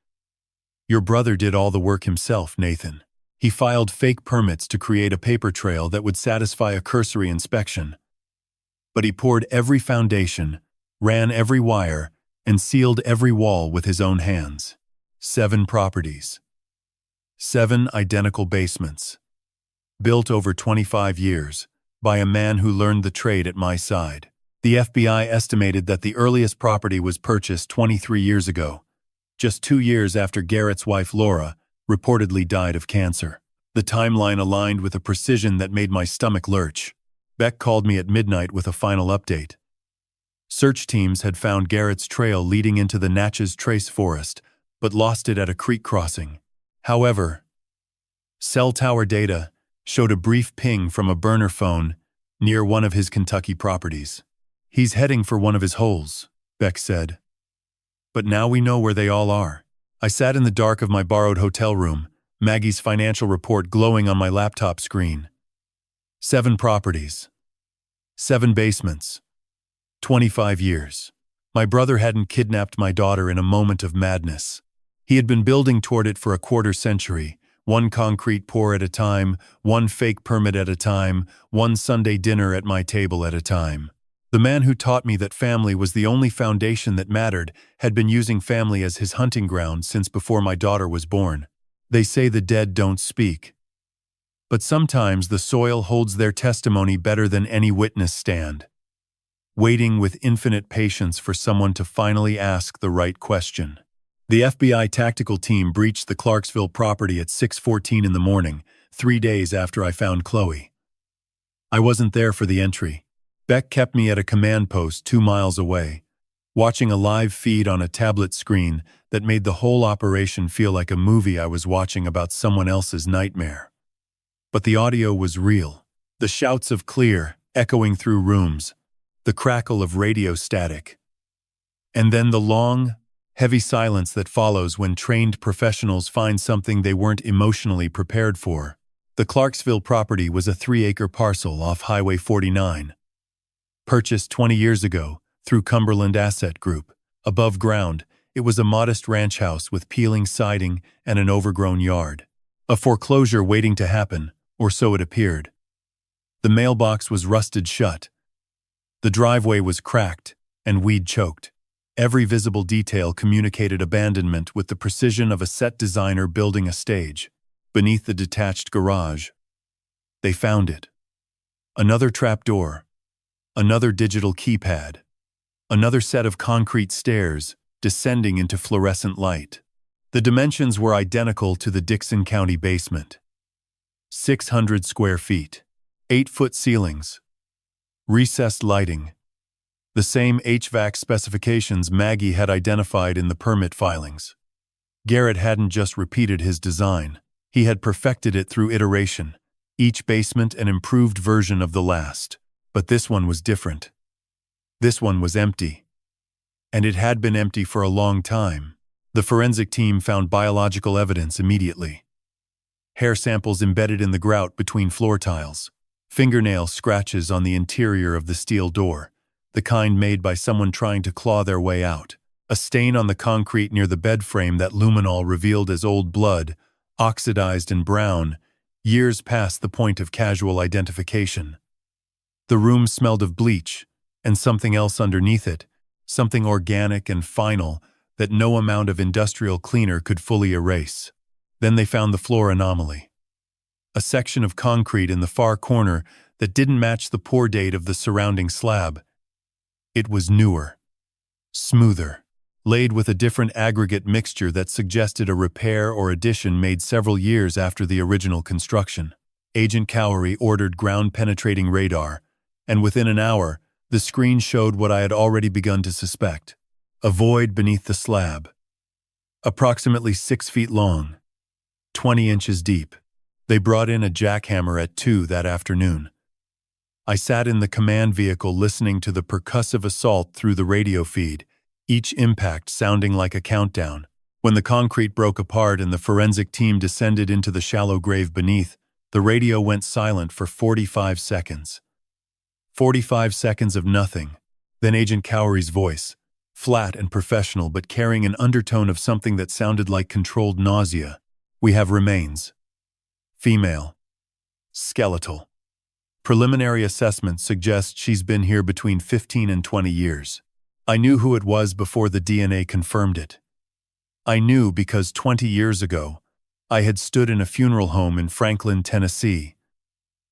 Speaker 1: Your brother did all the work himself, Nathan. He filed fake permits to create a paper trail that would satisfy a cursory inspection. But he poured every foundation, ran every wire, and sealed every wall with his own hands. 7 properties. 7 identical basements. Built over 25 years, by a man who learned the trade at my side. The FBI estimated that the earliest property was purchased 23 years ago, just 2 years after Garrett's wife Laura reportedly died of cancer. The timeline aligned with a precision that made my stomach lurch. Beck called me at midnight with a final update. Search teams had found Garrett's trail leading into the Natchez Trace Forest, but lost it at a creek crossing. However, cell tower data showed a brief ping from a burner phone near one of his Kentucky properties. He's heading for one of his holes, Beck said. But now we know where they all are. I sat in the dark of my borrowed hotel room, Maggie's financial report glowing on my laptop screen. 7 properties. 7 basements. 25 years. My brother hadn't kidnapped my daughter in a moment of madness. He had been building toward it for a quarter century, one concrete pour at a time, one fake permit at a time, one Sunday dinner at my table at a time. The man who taught me that family was the only foundation that mattered had been using family as his hunting ground since before my daughter was born. They say the dead don't speak. But sometimes the soil holds their testimony better than any witness stand, waiting with infinite patience for someone to finally ask the right question. The FBI tactical team breached the Clarksville property at 6:14 in the morning, 3 days after I found Chloe. I wasn't there for the entry. Beck kept me at a command post 2 miles away, watching a live feed on a tablet screen that made the whole operation feel like a movie I was watching about someone else's nightmare. But the audio was real. The shouts of clear, echoing through rooms, the crackle of radio static. And then the long, heavy silence that follows when trained professionals find something they weren't emotionally prepared for. The Clarksville property was a 3-acre parcel off Highway 49. Purchased 20 years ago through Cumberland Asset Group. Above ground, it was a modest ranch house with peeling siding and an overgrown yard. A foreclosure waiting to happen, or so it appeared. The mailbox was rusted shut. The driveway was cracked and weed-choked. Every visible detail communicated abandonment with the precision of a set designer building a stage. Beneath the detached garage, they found it. Another trapdoor. Another digital keypad. Another set of concrete stairs descending into fluorescent light. The dimensions were identical to the Dixon County basement. 600 square feet. 8-foot ceilings. Recessed lighting. The same HVAC specifications Maggie had identified in the permit filings. Garrett hadn't just repeated his design. He had perfected it through iteration, each basement an improved version of the last. But this one was different. This one was empty. And it had been empty for a long time. The forensic team found biological evidence immediately. Hair samples embedded in the grout between floor tiles. Fingernail scratches on the interior of the steel door, the kind made by someone trying to claw their way out. A stain on the concrete near the bed frame that luminol revealed as old blood, oxidized and brown, years past the point of casual identification. The room smelled of bleach, and something else underneath it, something organic and final that no amount of industrial cleaner could fully erase. Then they found the floor anomaly. A section of concrete in the far corner that didn't match the pour date of the surrounding slab. It was newer, smoother, laid with a different aggregate mixture that suggested a repair or addition made several years after the original construction. Agent Cowrie ordered ground-penetrating radar, and within an hour, the screen showed what I had already begun to suspect. A void beneath the slab. Approximately 6 feet long, 20 inches deep. They brought in a jackhammer at 2 that afternoon. I sat in the command vehicle listening to the percussive assault through the radio feed, each impact sounding like a countdown. When the concrete broke apart and the forensic team descended into the shallow grave beneath, the radio went silent for 45 seconds. 45 seconds of nothing. Then Agent Cowarie's voice, flat and professional but carrying an undertone of something that sounded like controlled nausea. We have remains. Female. Skeletal. Preliminary assessment suggests she's been here between 15 and 20 years. I knew who it was before the DNA confirmed it. I knew because 20 years ago, I had stood in a funeral home in Franklin, Tennessee,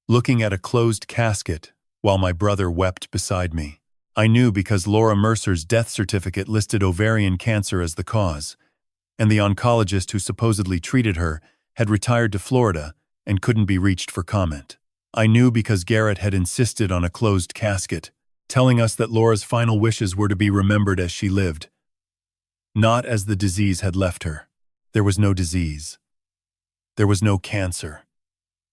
Speaker 1: looking at a closed casket while my brother wept beside me. I knew because Laura Mercer's death certificate listed ovarian cancer as the cause, and the oncologist who supposedly treated her had retired to Florida and couldn't be reached for comment. I knew because Garrett had insisted on a closed casket, telling us that Laura's final wishes were to be remembered as she lived, not as the disease had left her. There was no disease. There was no cancer.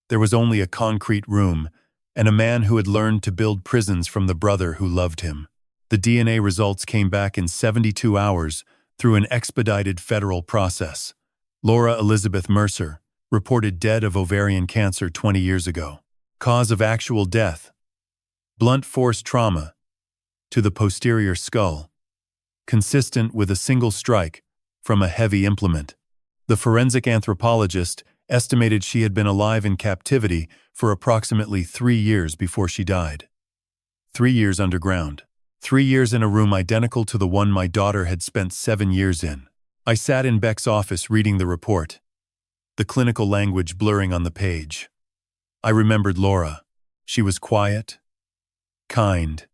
Speaker 1: There was only a concrete room and a man who had learned to build prisons from the brother who loved him. The DNA results came back in 72 hours through an expedited federal process. Laura Elizabeth Mercer, reported dead of ovarian cancer 20 years ago. Cause of actual death: blunt force trauma to the posterior skull, consistent with a single strike from a heavy implement. The forensic anthropologist estimated she had been alive in captivity for approximately 3 years before she died. 3 years underground. 3 years in a room identical to the one my daughter had spent 7 years in. I sat in Beck's office reading the report, the clinical language blurring on the page. I remembered Laura. She was quiet, kind,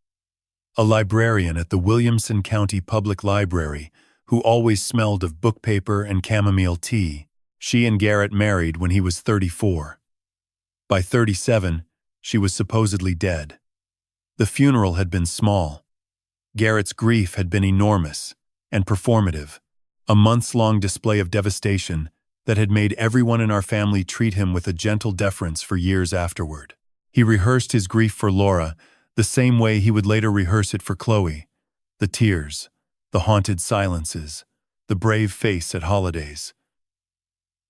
Speaker 1: a librarian at the Williamson County Public Library who always smelled of book paper and chamomile tea. She and Garrett married when he was 34. By 37, she was supposedly dead. The funeral had been small. Garrett's grief had been enormous and performative, a months-long display of devastation that had made everyone in our family treat him with a gentle deference for years afterward. He rehearsed his grief for Laura the same way he would later rehearse it for Chloe: the tears, the haunted silences, the brave face at holidays.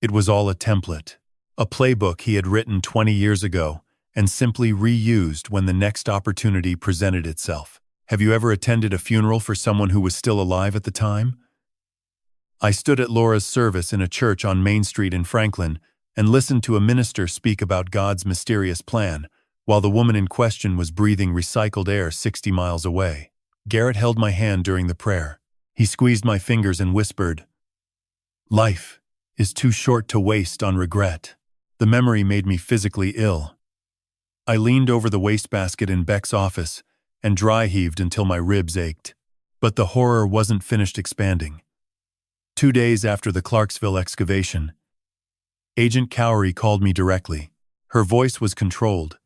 Speaker 1: It was all a template, a playbook he had written 20 years ago and simply reused when the next opportunity presented itself. Have you ever attended a funeral for someone who was still alive at the time? I stood at Laura's service in a church on Main Street in Franklin and listened to a minister speak about God's mysterious plan, while the woman in question was breathing recycled air 60 miles away. Garrett held my hand during the prayer. He squeezed my fingers and whispered, "Life is too short to waste on regret." The memory made me physically ill. I leaned over the wastebasket in Beck's office and dry-heaved until my ribs ached. But the horror wasn't finished expanding. 2 days after the Clarksville excavation, Agent Cowrie called me directly. Her voice was controlled,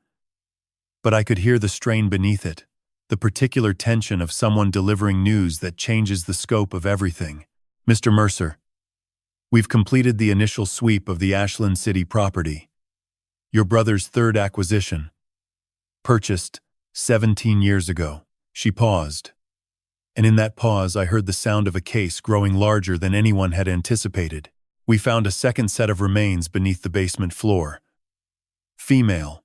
Speaker 1: but I could hear the strain beneath it, the particular tension of someone delivering news that changes the scope of everything. "Mr. Mercer, we've completed the initial sweep of the Ashland City property. Your brother's third acquisition. Purchased 17 years ago." She paused, and in that pause I heard the sound of a case growing larger than anyone had anticipated. We found a second set of remains beneath the basement floor. Female.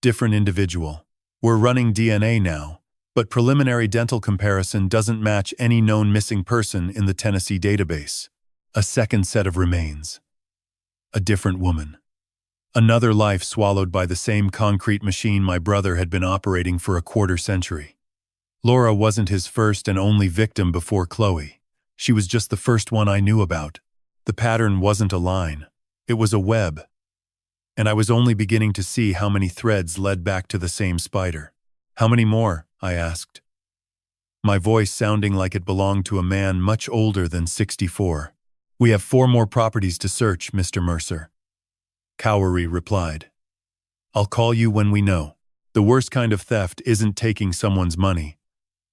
Speaker 1: Different individual. We're running DNA now, but preliminary dental comparison doesn't match any known missing person in the Tennessee database. A second set of remains. A different woman. Another life swallowed by the same concrete machine my brother had been operating for a quarter century. Laura wasn't his first and only victim before Chloe. She was just the first one I knew about. The pattern wasn't a line. It was a web. And I was only beginning to see how many threads led back to the same spider. "How many more?" I asked, my voice sounding like it belonged to a man much older than 64. "We have 4 more properties to search, Mr. Mercer," Cowrie replied. "I'll call you when we know. The worst kind of theft isn't taking someone's money.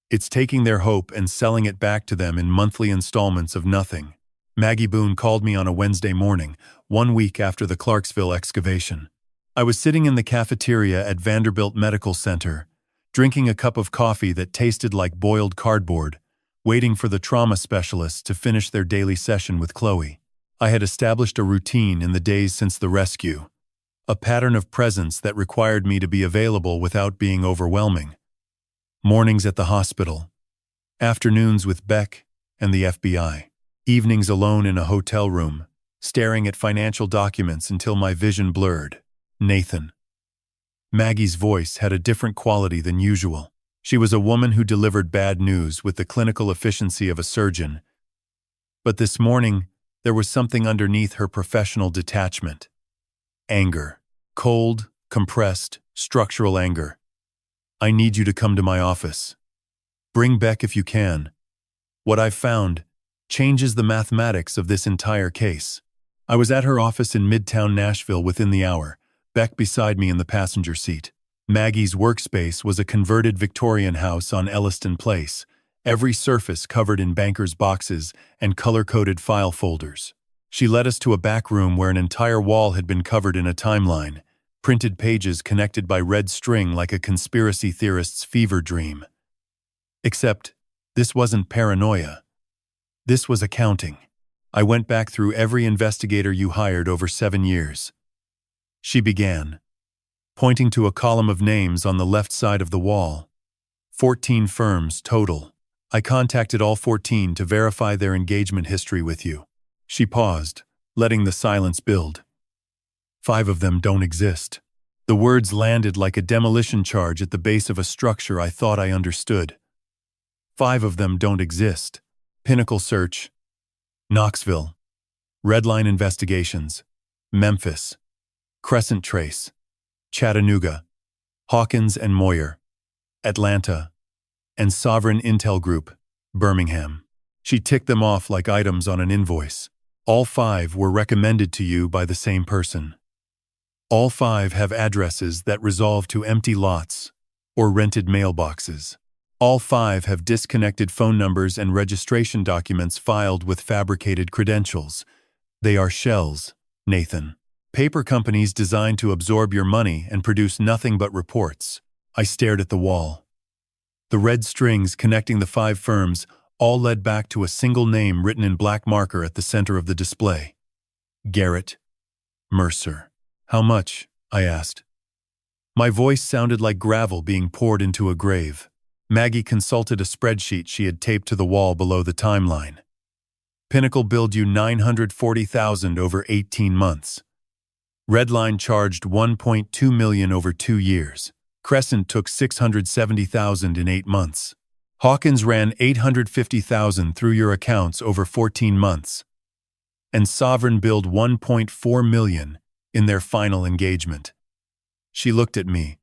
Speaker 1: It's taking their hope and selling it back to them in monthly installments of nothing." Maggie Boone called me on a Wednesday morning, 1 week after the Clarksville excavation. I was sitting in the cafeteria at Vanderbilt Medical Center, drinking a cup of coffee that tasted like boiled cardboard, waiting for the trauma specialists to finish their daily session with Chloe. I had established a routine in the days since the rescue, a pattern of presence that required me to be available without being overwhelming. Mornings at the hospital, afternoons with Beck and the FBI, evenings alone in a hotel room, staring at financial documents until my vision blurred. Nathan. Maggie's voice had a different quality than usual. She was a woman who delivered bad news with the clinical efficiency of a surgeon. But this morning, there was something underneath her professional detachment. Anger. Cold, compressed, structural anger. "I need you to come to my office. Bring Beck if you can. What I've found changes the mathematics of this entire case." I was at her office in Midtown Nashville within the hour, Beck beside me in the passenger seat. Maggie's workspace was a converted Victorian house on Elliston Place, every surface covered in banker's boxes and color-coded file folders. She led us to a back room where an entire wall had been covered in a timeline, Printed pages connected by red string like a conspiracy theorist's fever dream. Except, this wasn't paranoia. This was accounting. I went back through every investigator you hired over 7 years. She began, pointing to a column of names on the left side of the wall. 14 firms total. I contacted all 14 to verify their engagement history with you. She paused, letting the silence build. 5 of them don't exist. The words landed like a demolition charge at the base of a structure I thought I understood. 5 of them don't exist. Pinnacle Search, Knoxville, Redline Investigations, Memphis, Crescent Trace, Chattanooga, Hawkins and Moyer, Atlanta, and Sovereign Intel Group, Birmingham. She ticked them off like items on an invoice. All 5 were recommended to you by the same person. All 5 have addresses that resolve to empty lots or rented mailboxes. All 5 have disconnected phone numbers and registration documents filed with fabricated credentials. They are shells, Nathan. Paper companies designed to absorb your money and produce nothing but reports. I stared at the wall. The red strings connecting the 5 firms all led back to a single name written in black marker at the center of the display. Garrett Mercer. How much? I asked. My voice sounded like gravel being poured into a grave. Maggie consulted a spreadsheet she had taped to the wall below the timeline. Pinnacle billed you $940,000 over 18 months. Redline charged $1.2 million over 2 years. Crescent took $670,000 in 8 months. Hawkins ran $850,000 through your accounts over 14 months. And Sovereign billed $1.4 million in their final engagement. She looked at me.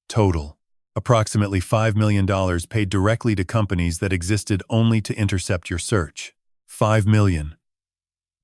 Speaker 1: Total. Approximately $5 million paid directly to companies that existed only to intercept your search. $5 million.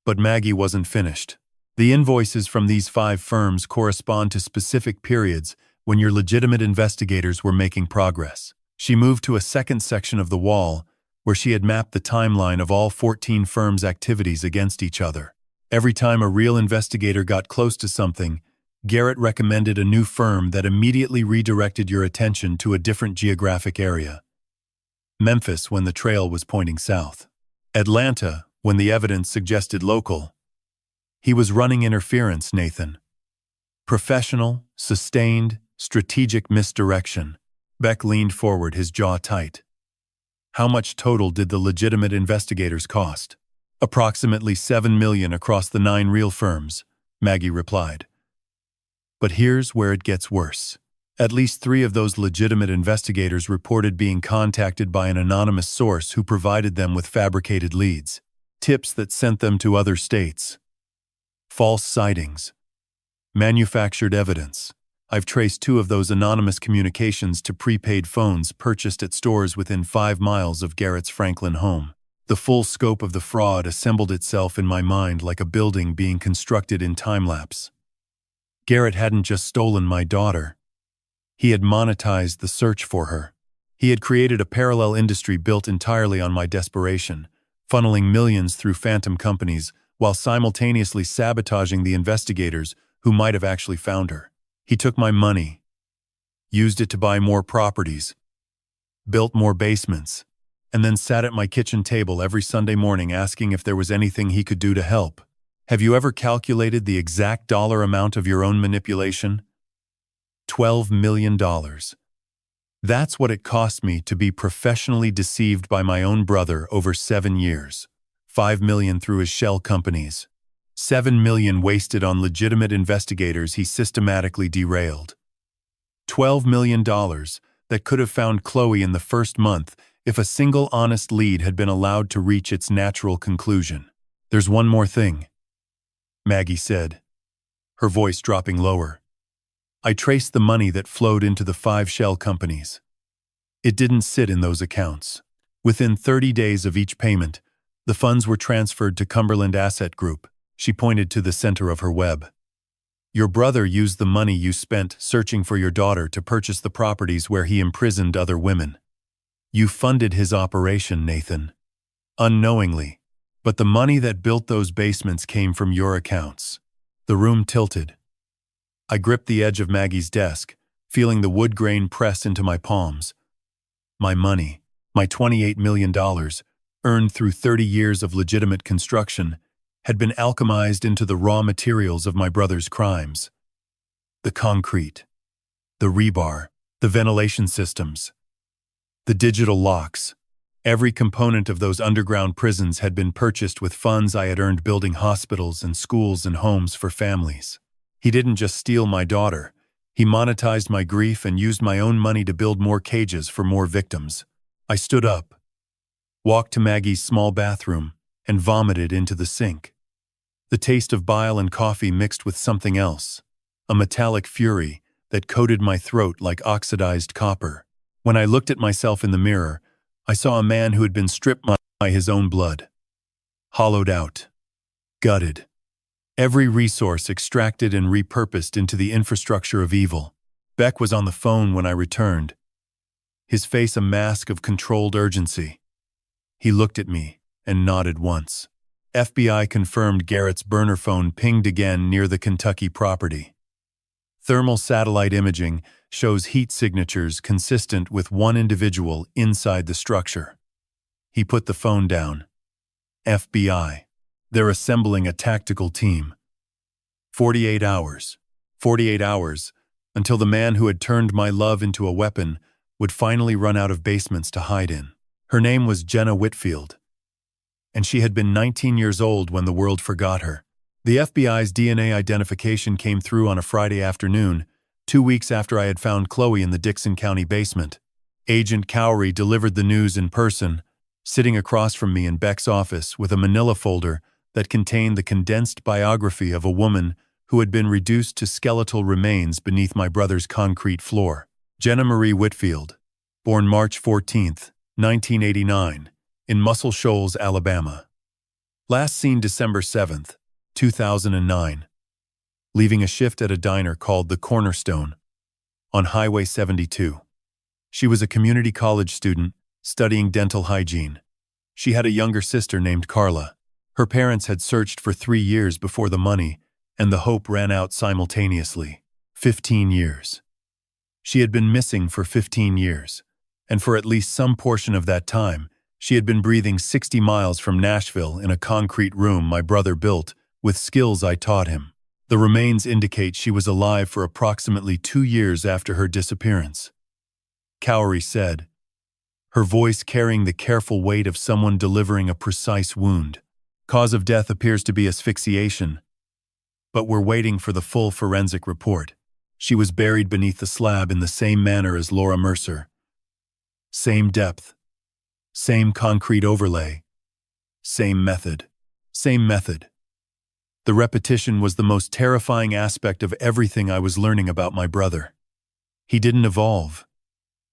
Speaker 1: But Maggie wasn't finished. The invoices from these 5 firms correspond to specific periods when your legitimate investigators were making progress. She moved to a second section of the wall where she had mapped the timeline of all 14 firms' activities against each other. Every time a real investigator got close to something, Garrett recommended a new firm that immediately redirected your attention to a different geographic area. Memphis when the trail was pointing south. Atlanta when the evidence suggested local. He was running interference, Nathan. Professional, sustained, strategic misdirection. Beck leaned forward, his jaw tight. How much total did the legitimate investigators cost? Approximately $7 million across the 9 real firms, Maggie replied. But here's where it gets worse. At least 3 of those legitimate investigators reported being contacted by an anonymous source who provided them with fabricated leads, tips that sent them to other states. False sightings. Manufactured evidence. I've traced 2 of those anonymous communications to prepaid phones purchased at stores within 5 miles of Garrett's Franklin home. The full scope of the fraud assembled itself in my mind like a building being constructed in time-lapse. Garrett hadn't just stolen my daughter. He had monetized the search for her. He had created a parallel industry built entirely on my desperation, funneling millions through phantom companies while simultaneously sabotaging the investigators who might have actually found her. He took my money, used it to buy more properties, built more basements, and then sat at my kitchen table every Sunday morning asking if there was anything he could do to help. Have you ever calculated the exact dollar amount of your own manipulation? $12 million. That's what it cost me to be professionally deceived by my own brother over 7 years. $5 million through his shell companies. $7 million wasted on legitimate investigators he systematically derailed. $12 million that could have found Chloe in the first month if a single honest lead had been allowed to reach its natural conclusion. There's one more thing, Maggie said, her voice dropping lower. I traced the money that flowed into the 5 shell companies. It didn't sit in those accounts. Within 30 days of each payment, the funds were transferred to Cumberland Asset Group. She pointed to the center of her web. Your brother used the money you spent searching for your daughter to purchase the properties where he imprisoned other women. You funded his operation, Nathan. Unknowingly. But the money that built those basements came from your accounts. The room tilted. I gripped the edge of Maggie's desk, feeling the wood grain press into my palms. My money, my $28 million, earned through 30 years of legitimate construction, had been alchemized into the raw materials of my brother's crimes. The concrete, the rebar, the ventilation systems, the digital locks. Every component of those underground prisons had been purchased with funds I had earned building hospitals and schools and homes for families. He didn't just steal my daughter. He monetized my grief and used my own money to build more cages for more victims. I stood up, walked to Maggie's small bathroom, and vomited into the sink. The taste of bile and coffee mixed with something else, a metallic fury that coated my throat like oxidized copper. When I looked at myself in the mirror, I saw a man who had been stripped by his own blood. Hollowed out. Gutted. Every resource extracted and repurposed into the infrastructure of evil. Beck was on the phone when I returned, his face a mask of controlled urgency. He looked at me and nodded once. FBI confirmed Garrett's burner phone pinged again near the Kentucky property. Thermal satellite imaging shows heat signatures consistent with one individual inside the structure. He put the phone down. FBI. They're assembling a tactical team. 48 hours. 48 hours until the man who had turned my love into a weapon would finally run out of basements to hide in. Her name was Jenna Whitfield, and she had been 19 years old when the world forgot her. The FBI's DNA identification came through on a Friday afternoon, 2 weeks after I had found Chloe in the Dixon County basement. Agent Cowrie delivered the news in person, sitting across from me in Beck's office with a manila folder that contained the condensed biography of a woman who had been reduced to skeletal remains beneath my brother's concrete floor. Jenna Marie Whitfield, born March 14, 1989, in Muscle Shoals, Alabama. Last seen December 7, 2009, leaving a shift at a diner called The Cornerstone on Highway 72. She was a community college student studying dental hygiene. She had a younger sister named Carla. Her parents had searched for 3 years before the money and the hope ran out simultaneously. 15 years. She had been missing for 15 years, and for at least some portion of that time, she had been breathing 60 miles from Nashville in a concrete room my brother built with skills I taught him. The remains indicate she was alive for approximately 2 years after her disappearance. Cowrie said, her voice carrying the careful weight of someone delivering a precise wound. Cause of death appears to be asphyxiation, but we're waiting for the full forensic report. She was buried beneath the slab in the same manner as Laura Mercer. Same depth. Same concrete overlay. Same method. Same method. The repetition was the most terrifying aspect of everything I was learning about my brother. He didn't evolve.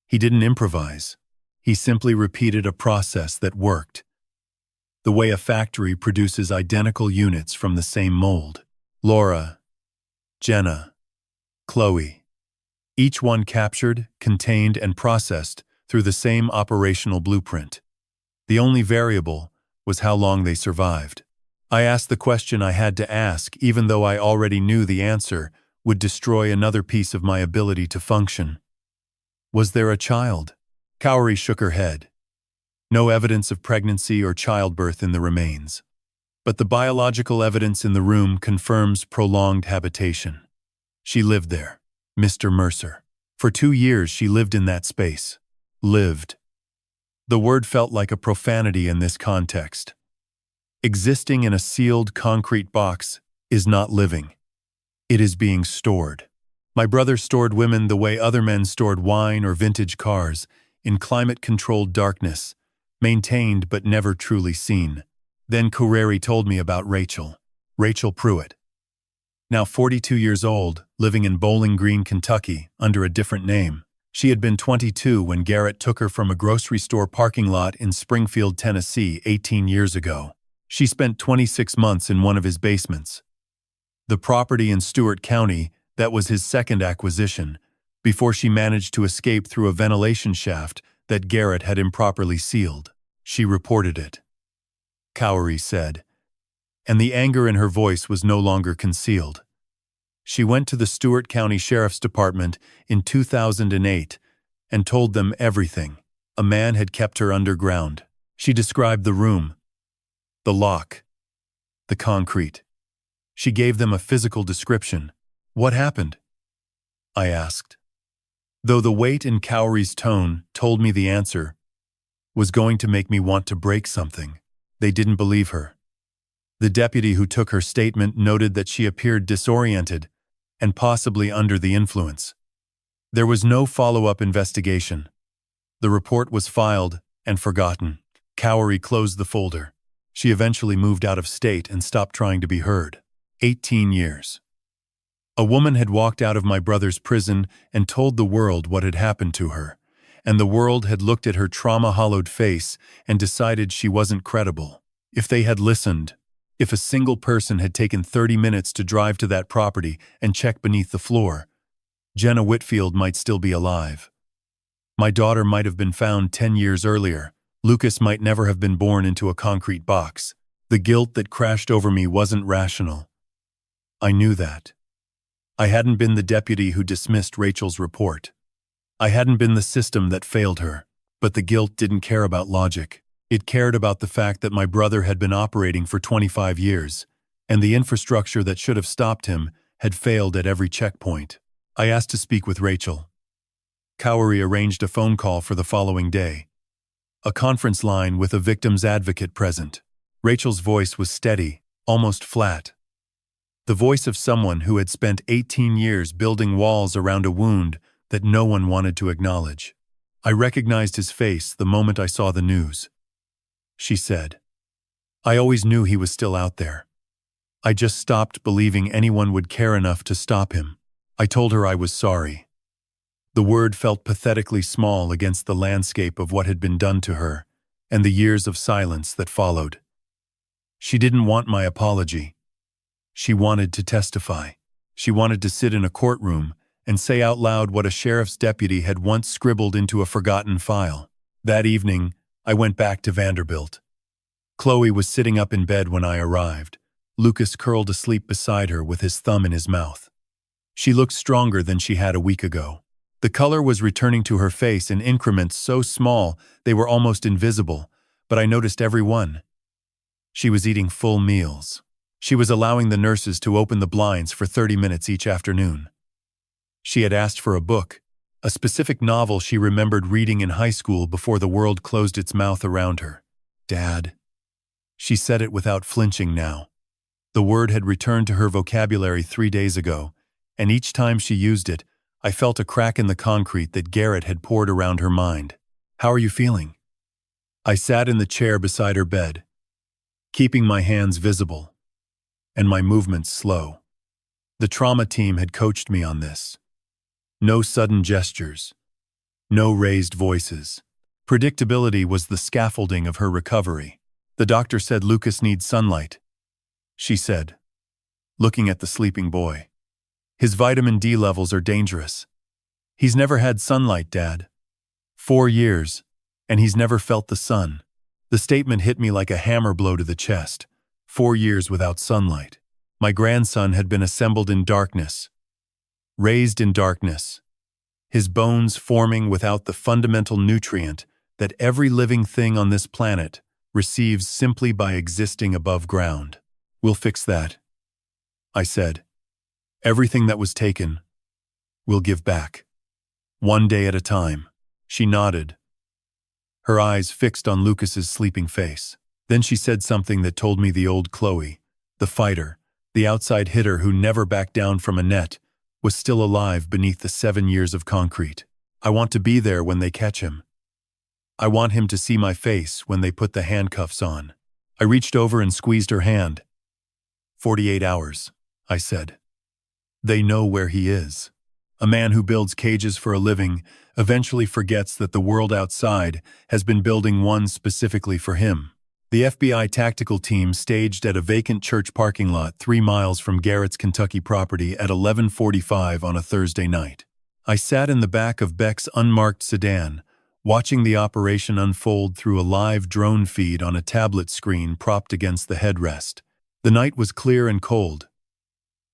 Speaker 1: He didn't improvise. He simply repeated a process that worked. The way a factory produces identical units from the same mold. Laura, Jenna, Chloe. Each one captured, contained, and processed through the same operational blueprint. The only variable was how long they survived. I asked the question I had to ask, even though I already knew the answer would destroy another piece of my ability to function. Was there a child? Cowrie shook her head. No evidence of pregnancy or childbirth in the remains. But the biological evidence in the room confirms prolonged habitation. She lived there, Mr. Mercer. For 2 years she lived in that space. Lived. The word felt like a profanity in this context. Existing in a sealed concrete box is not living. It is being stored. My brother stored women the way other men stored wine or vintage cars, in climate-controlled darkness, maintained but never truly seen. Then Cowrie told me about Rachel Pruitt. Now 42 years old, living in Bowling Green, Kentucky, under a different name. She had been 22 when Garrett took her from a grocery store parking lot in Springfield, Tennessee, 18 years ago. She spent 26 months in one of his basements. The property in Stewart County that was his second acquisition, before she managed to escape through a ventilation shaft that Garrett had improperly sealed. She reported it. Cowrie said, and the anger in her voice was no longer concealed. She went to the Stewart County Sheriff's Department in 2008 and told them everything. A man had kept her underground. She described the room, the lock, the concrete. She gave them a physical description. What happened? I asked. Though the weight in Cowrie's tone told me the answer was going to make me want to break something, they didn't believe her. The deputy who took her statement noted that she appeared disoriented and possibly under the influence. There was no follow-up investigation. The report was filed and forgotten. Cowrie closed the folder. She eventually moved out of state and stopped trying to be heard. 18 years. A woman had walked out of my brother's prison and told the world what had happened to her, and the world had looked at her trauma-hollowed face and decided she wasn't credible. If they had listened, if a single person had taken 30 minutes to drive to that property and check beneath the floor, Jenna Whitfield might still be alive. My daughter might have been found 10 years earlier. Lucas might never have been born into a concrete box. The guilt that crashed over me wasn't rational. I knew that. I hadn't been the deputy who dismissed Rachel's report. I hadn't been the system that failed her. But the guilt didn't care about logic. It cared about the fact that my brother had been operating for 25 years, and the infrastructure that should have stopped him had failed at every checkpoint. I asked to speak with Rachel. Cowrie arranged a phone call for the following day. A conference line with a victim's advocate present. Rachel's voice was steady, almost flat. The voice of someone who had spent 18 years building walls around a wound that no one wanted to acknowledge. I recognized his face the moment I saw the news. She said, "I always knew he was still out there. I just stopped believing anyone would care enough to stop him." I told her I was sorry. The word felt pathetically small against the landscape of what had been done to her, and the years of silence that followed. She didn't want my apology. She wanted to testify. She wanted to sit in a courtroom and say out loud what a sheriff's deputy had once scribbled into a forgotten file. That evening, I went back to Vanderbilt. Chloe was sitting up in bed when I arrived. Lucas curled asleep beside her with his thumb in his mouth. She looked stronger than she had a week ago. The color was returning to her face in increments so small they were almost invisible, but I noticed every one. She was eating full meals. She was allowing the nurses to open the blinds for 30 minutes each afternoon. She had asked for a book, a specific novel she remembered reading in high school before the world closed its mouth around her. "Dad." She said it without flinching now. The word had returned to her vocabulary 3 days ago, and each time she used it, I felt a crack in the concrete that Garrett had poured around her mind. "How are you feeling?" I sat in the chair beside her bed, keeping my hands visible and my movements slow. The trauma team had coached me on this. No sudden gestures, no raised voices. Predictability was the scaffolding of her recovery. "The doctor said Lucas needs sunlight," she said, looking at the sleeping boy. "His vitamin D levels are dangerous. He's never had sunlight, Dad. 4 years, and he's never felt the sun." The statement hit me like a hammer blow to the chest. 4 years without sunlight. My grandson had been assembled in darkness, raised in darkness, his bones forming without the fundamental nutrient that every living thing on this planet receives simply by existing above ground. "We'll fix that," I said. "Everything that was taken, we'll give back. One day at a time." She nodded, her eyes fixed on Lucas's sleeping face. Then she said something that told me the old Chloe, the fighter, the outside hitter who never backed down from a net, was still alive beneath the 7 years of concrete. "I want to be there when they catch him. I want him to see my face when they put the handcuffs on." I reached over and squeezed her hand. 48 hours, I said. "They know where he is." A man who builds cages for a living eventually forgets that the world outside has been building one specifically for him. The FBI tactical team staged at a vacant church parking lot 3 miles from Garrett's Kentucky property at 11:45 on a Thursday night. I sat in the back of Beck's unmarked sedan, watching the operation unfold through a live drone feed on a tablet screen propped against the headrest. The night was clear and cold.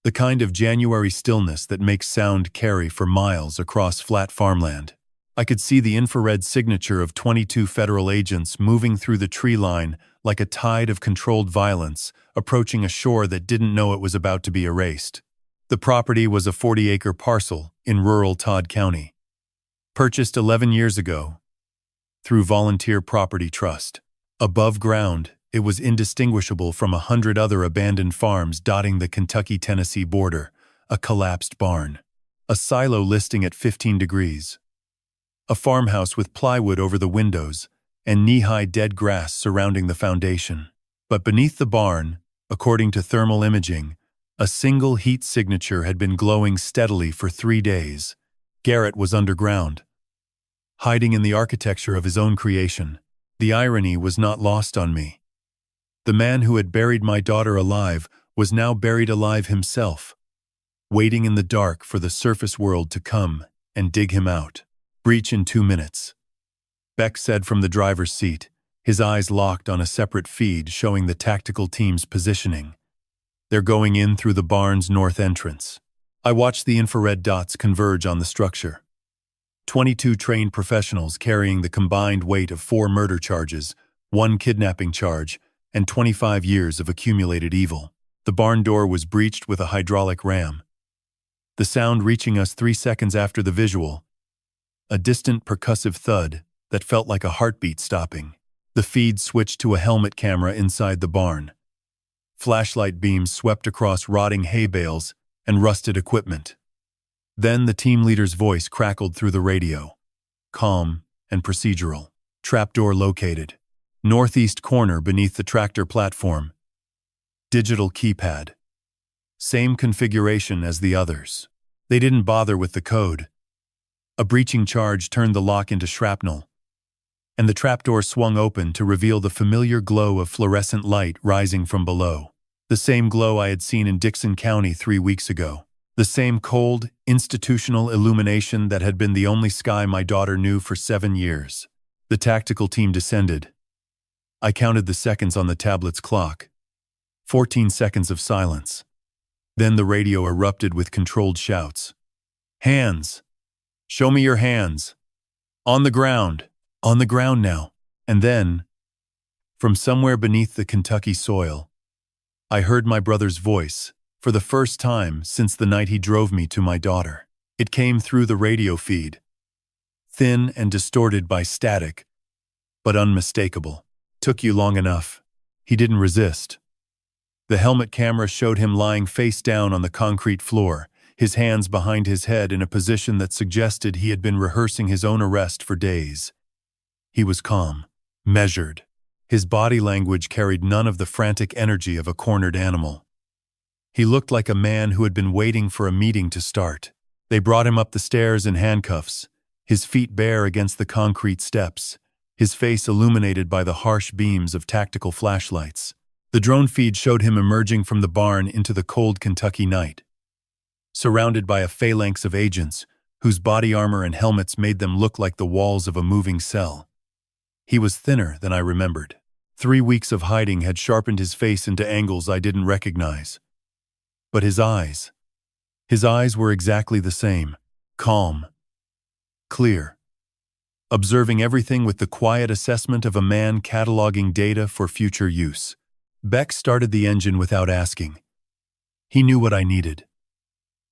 Speaker 1: The kind of January stillness that makes sound carry for miles across flat farmland. I could see the infrared signature of 22 federal agents moving through the tree line like a tide of controlled violence, approaching a shore that didn't know it was about to be erased. The property was a 40-acre parcel in rural Todd County, purchased 11 years ago through Volunteer Property Trust. Above ground, it was indistinguishable from 100 other abandoned farms dotting the Kentucky-Tennessee border, a collapsed barn, a silo listing at 15 degrees, a farmhouse with plywood over the windows, and knee-high dead grass surrounding the foundation. But beneath the barn, according to thermal imaging, a single heat signature had been glowing steadily for 3 days. Garrett was underground, hiding in the architecture of his own creation. The irony was not lost on me. The man who had buried my daughter alive was now buried alive himself, waiting in the dark for the surface world to come and dig him out. Breach in 2 minutes, Beck said from the driver's seat, his eyes locked on a separate feed showing the tactical team's positioning. They're going in through the barn's north entrance. I watched the infrared dots converge on the structure. 22 trained professionals carrying the combined weight of 4 murder charges, 1 kidnapping charge, and 25 years of accumulated evil. The barn door was breached with a hydraulic ram. The sound reaching us 3 seconds after the visual, a distant percussive thud that felt like a heartbeat stopping. The feed switched to a helmet camera inside the barn. Flashlight beams swept across rotting hay bales and rusted equipment. Then the team leader's voice crackled through the radio. Calm and procedural. Trapdoor located. Northeast corner beneath the tractor platform. Digital keypad. Same configuration as the others. They didn't bother with the code. A breaching charge turned the lock into shrapnel, and the trapdoor swung open to reveal the familiar glow of fluorescent light rising from below. The same glow I had seen in Dixon County 3 weeks ago. The same cold, institutional illumination that had been the only sky my daughter knew for 7 years. The tactical team descended. I counted the seconds on the tablet's clock. 14 seconds of silence. Then the radio erupted with controlled shouts. Hands! Show me your hands! On the ground! On the ground now! And then, from somewhere beneath the Kentucky soil, I heard my brother's voice, for the first time since the night he drove me to my daughter. It came through the radio feed, thin and distorted by static, but unmistakable. Took you long enough. He didn't resist. The helmet camera showed him lying face down on the concrete floor, his hands behind his head in a position that suggested he had been rehearsing his own arrest for days. He was calm, measured. His body language carried none of the frantic energy of a cornered animal. He looked like a man who had been waiting for a meeting to start. They brought him up the stairs in handcuffs, his feet bare against the concrete steps, his face illuminated by the harsh beams of tactical flashlights. The drone feed showed him emerging from the barn into the cold Kentucky night, surrounded by a phalanx of agents whose body armor and helmets made them look like the walls of a moving cell. He was thinner than I remembered. 3 weeks of hiding had sharpened his face into angles I didn't recognize. But his eyes were exactly the same, calm, clear, observing everything with the quiet assessment of a man cataloging data for future use. Beck started the engine without asking. He knew what I needed.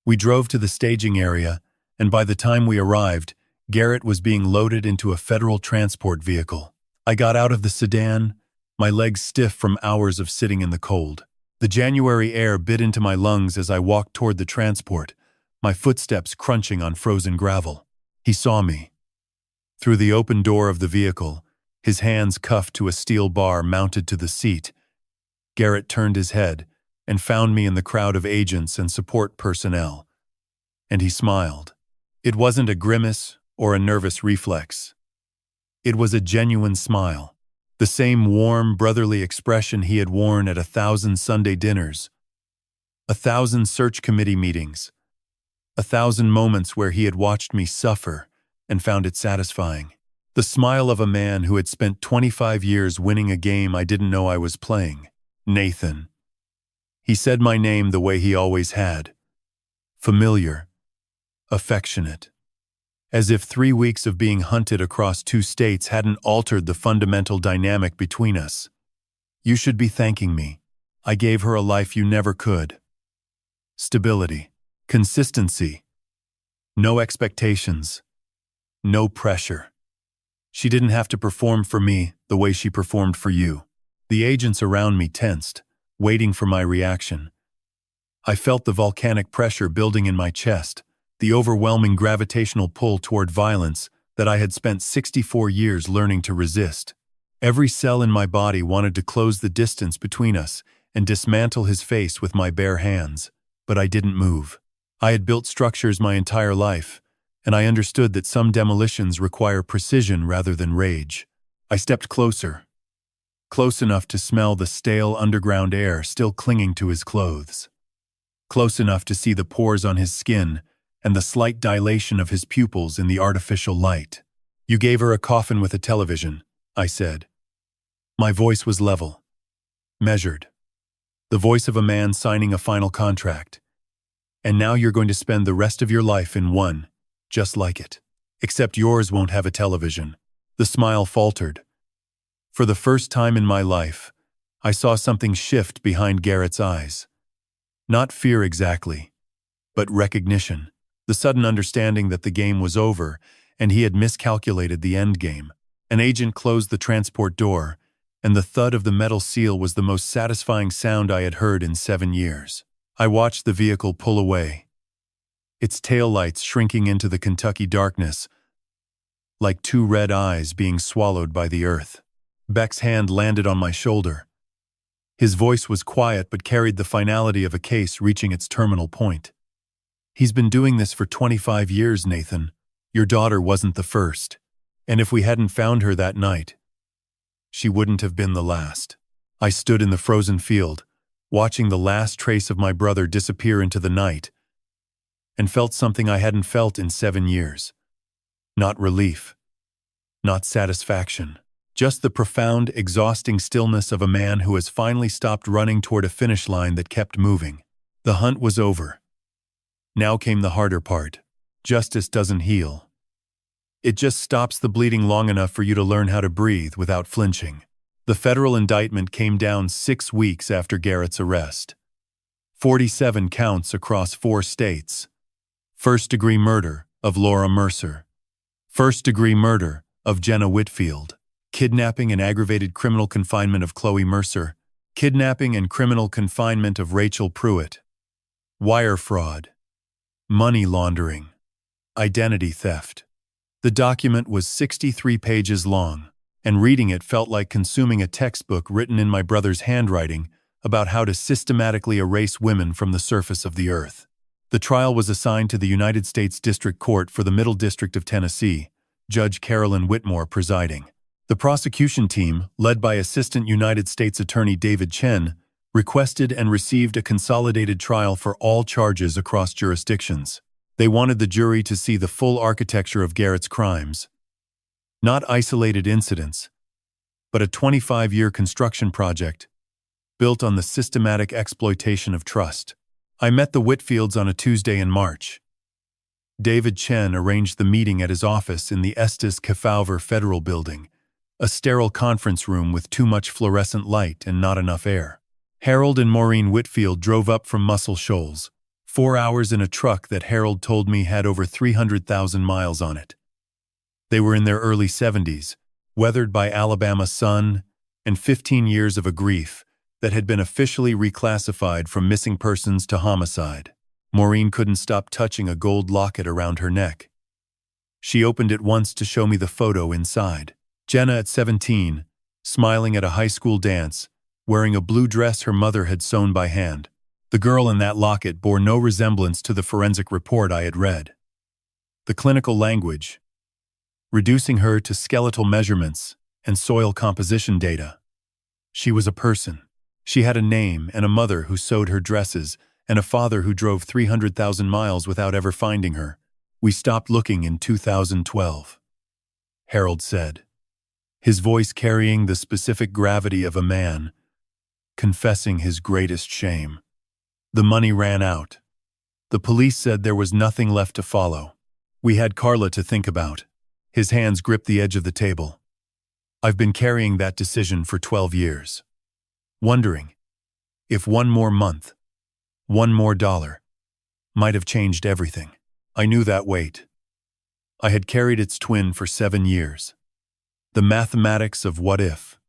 Speaker 1: We drove to the staging area, and by the time we arrived, Garrett was being loaded into a federal transport vehicle. I got out of the sedan, my legs stiff from hours of sitting in the cold. The January air bit into my lungs as I walked toward the transport, my footsteps crunching on frozen gravel. He saw me. Through the open door of the vehicle, his hands cuffed to a steel bar mounted to the seat, Garrett turned his head and found me in the crowd of agents and support personnel. And he smiled. It wasn't a grimace or a nervous reflex. It was a genuine smile. The same warm, brotherly expression he had worn at 1,000 Sunday dinners, 1,000 search committee meetings, 1,000 moments where he had watched me suffer and found it satisfying. The smile of a man who had spent 25 years winning a game I didn't know I was playing. Nathan, He said my name the way he always had. Familiar, affectionate. As if 3 weeks of being hunted across 2 states hadn't altered the fundamental dynamic between us. You should be thanking me. I gave her a life you never could. Stability, consistency, no expectations, no pressure. She didn't have to perform for me the way she performed for you. The agents around me tensed, waiting for my reaction. I felt the volcanic pressure building in my chest, the overwhelming gravitational pull toward violence that I had spent 64 years learning to resist. Every cell in my body wanted to close the distance between us and dismantle his face with my bare hands, but I didn't move. I had built structures my entire life, and I understood that some demolitions require precision rather than rage. I stepped closer, close enough to smell the stale underground air still clinging to his clothes, close enough to see the pores on his skin and the slight dilation of his pupils in the artificial light. You gave her a coffin with a television, I said. My voice was level, measured, the voice of a man signing a final contract. And now you're going to spend the rest of your life in one, just like it. Except yours won't have a television. The smile faltered. For the first time in my life, I saw something shift behind Garrett's eyes. Not fear exactly, but recognition. The sudden understanding that the game was over and he had miscalculated the end game. An agent closed the transport door, and the thud of the metal seal was the most satisfying sound I had heard in 7 years. I watched the vehicle pull away, its taillights shrinking into the Kentucky darkness, like 2 red eyes being swallowed by the earth. Beck's hand landed on my shoulder. His voice was quiet but carried the finality of a case reaching its terminal point. He's been doing this for 25 years, Nathan. Your daughter wasn't the first. And if we hadn't found her that night, she wouldn't have been the last. I stood in the frozen field, watching the last trace of my brother disappear into the night, and felt something I hadn't felt in 7 years. Not relief, not satisfaction, just the profound, exhausting stillness of a man who has finally stopped running toward a finish line that kept moving. The hunt was over. Now came the harder part. Justice doesn't heal. It just stops the bleeding long enough for you to learn how to breathe without flinching. The federal indictment came down 6 weeks after Garrett's arrest. 47 counts across 4 states. First-degree murder of Laura Mercer. First-degree murder of Jenna Whitfield. Kidnapping and aggravated criminal confinement of Chloe Mercer. Kidnapping and criminal confinement of Rachel Pruitt. Wire fraud. Money laundering. Identity theft. The document was 63 pages long, and reading it felt like consuming a textbook written in my brother's handwriting about how to systematically erase women from the surface of the earth. The trial was assigned to the United States District Court for the Middle District of Tennessee, Judge Carolyn Whitmore presiding. The prosecution team, led by Assistant United States Attorney David Chen, requested and received a consolidated trial for all charges across jurisdictions. They wanted the jury to see the full architecture of Garrett's crimes. Not isolated incidents, but a 25-year construction project built on the systematic exploitation of trust. I met the Whitfields on a Tuesday in March. David Chen arranged the meeting at his office in the Estes Kefauver Federal Building, a sterile conference room with too much fluorescent light and not enough air. Harold and Maureen Whitfield drove up from Muscle Shoals, 4 hours in a truck that Harold told me had over 300,000 miles on it. They were in their early 70s, weathered by Alabama sun and 15 years of a grief that had been officially reclassified from missing persons to homicide. Maureen couldn't stop touching a gold locket around her neck. She opened it once to show me the photo inside. Jenna at 17, smiling at a high school dance, wearing a blue dress her mother had sewn by hand. The girl in that locket bore no resemblance to the forensic report I had read. The clinical language, reducing her to skeletal measurements and soil composition data. She was a person. She had a name and a mother who sewed her dresses and a father who drove 300,000 miles without ever finding her. We stopped looking in 2012, Harold said, his voice carrying the specific gravity of a man confessing his greatest shame. The money ran out. The police said there was nothing left to follow. We had Carla to think about. His hands gripped the edge of the table. I've been carrying that decision for 12 years. Wondering if one more month, one more dollar, might have changed everything. I knew that weight. I had carried its twin for 7 years. The mathematics of what if.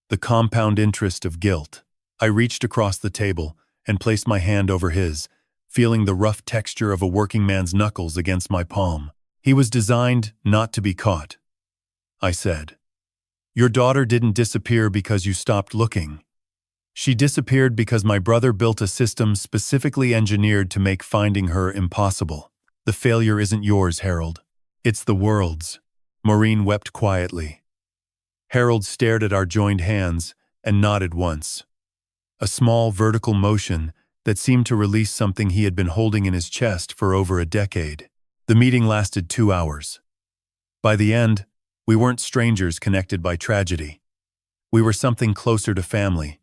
Speaker 1: The compound interest of guilt. I reached across the table and placed my hand over his, feeling the rough texture of a working man's knuckles against my palm. He was designed not to be caught. I said, "Your daughter didn't disappear because you stopped looking. She disappeared because my brother built a system specifically engineered to make finding her impossible. The failure isn't yours, Harold. It's the world's." Maureen wept quietly. Harold stared at our joined hands and nodded once. A small vertical motion that seemed to release something he had been holding in his chest for over a decade. The meeting lasted 2 hours. By the end, we weren't strangers connected by tragedy. We were something closer to family,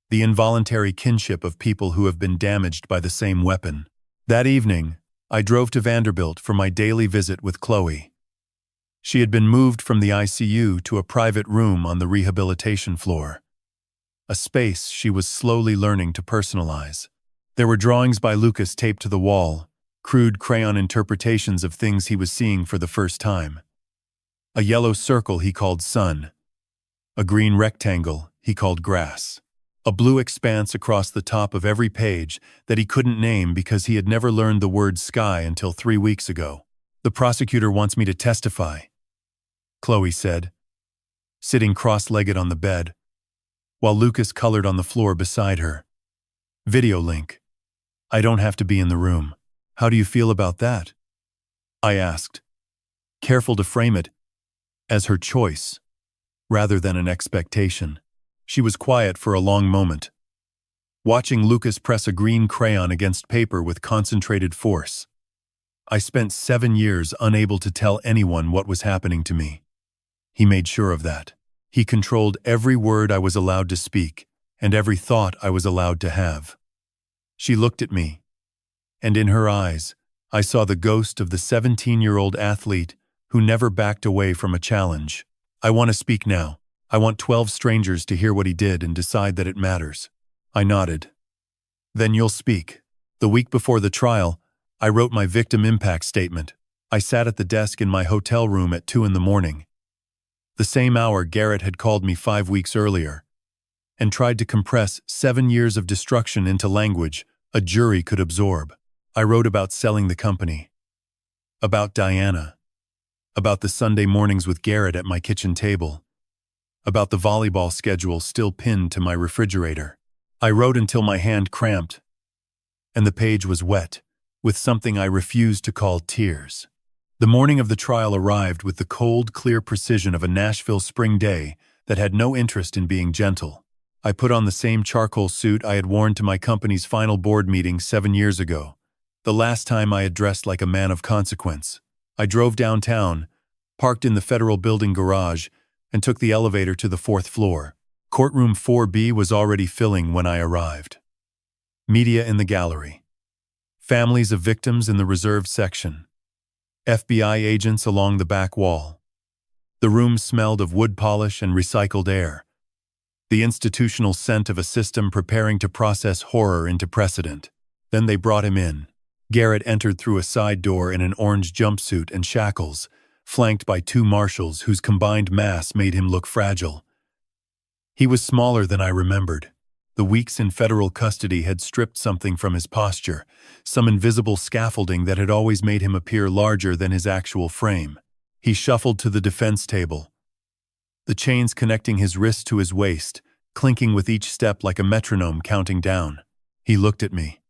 Speaker 1: the involuntary kinship of people who have been damaged by the same weapon. That evening, I drove to Vanderbilt for my daily visit with Chloe. She had been moved from the ICU to a private room on the rehabilitation floor, a space she was slowly learning to personalize. There were drawings by Lucas taped to the wall, crude crayon interpretations of things he was seeing for the first time. A yellow circle he called sun, a green rectangle he called grass, a blue expanse across the top of every page that he couldn't name because he had never learned the word sky until 3 weeks ago. "The prosecutor wants me to testify," Chloe said, sitting cross-legged on the bed, while Lucas colored on the floor beside her. "Video link. I don't have to be in the room. How do you feel about that?" I asked, careful to frame it as her choice, rather than an expectation. She was quiet for a long moment, watching Lucas press a green crayon against paper with concentrated force. I spent 7 years unable to tell anyone what was happening to me. He made sure of that. He controlled every word I was allowed to speak, and every thought I was allowed to have. She looked at me, and in her eyes, I saw the ghost of the 17-year-old athlete who never backed away from a challenge. "I want to speak now. I want 12 strangers to hear what he did and decide that it matters." I nodded. "Then you'll speak." The week before the trial, I wrote my victim impact statement. I sat at the desk in my hotel room at 2 in the morning. The same hour Garrett had called me 5 weeks earlier, and tried to compress 7 years of destruction into language a jury could absorb. I wrote about selling the company, about Diana, about the Sunday mornings with Garrett at my kitchen table, about the volleyball schedule still pinned to my refrigerator. I wrote until my hand cramped, and the page was wet with something I refused to call tears. The morning of the trial arrived with the cold, clear precision of a Nashville spring day that had no interest in being gentle. I put on the same charcoal suit I had worn to my company's final board meeting 7 years ago, the last time I had dressed like a man of consequence. I drove downtown, parked in the Federal Building garage, and took the elevator to the 4th floor. Courtroom 4B was already filling when I arrived. Media in the gallery. Families of victims in the reserved section. FBI agents along the back wall. The room smelled of wood polish and recycled air, the institutional scent of a system preparing to process horror into precedent. Then they brought him in. Garrett entered through a side door in an orange jumpsuit and shackles, flanked by 2 marshals whose combined mass made him look fragile. He was smaller than I remembered. The weeks in federal custody had stripped something from his posture, some invisible scaffolding that had always made him appear larger than his actual frame. He shuffled to the defense table, the chains connecting his wrist to his waist, clinking with each step like a metronome counting down. He looked at me.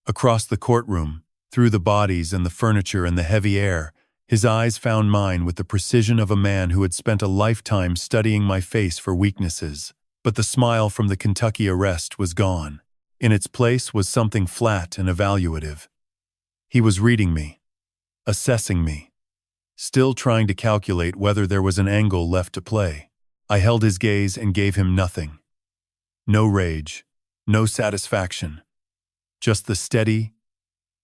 Speaker 1: Across the courtroom, through the bodies and the furniture and the heavy air, his eyes found mine with the precision of a man who had spent a lifetime studying my face for weaknesses. But the smile from the Kentucky arrest was gone. In its place was something flat and evaluative. He was reading me, assessing me, still trying to calculate whether there was an angle left to play. I held his gaze and gave him nothing. No rage, no satisfaction, just the steady,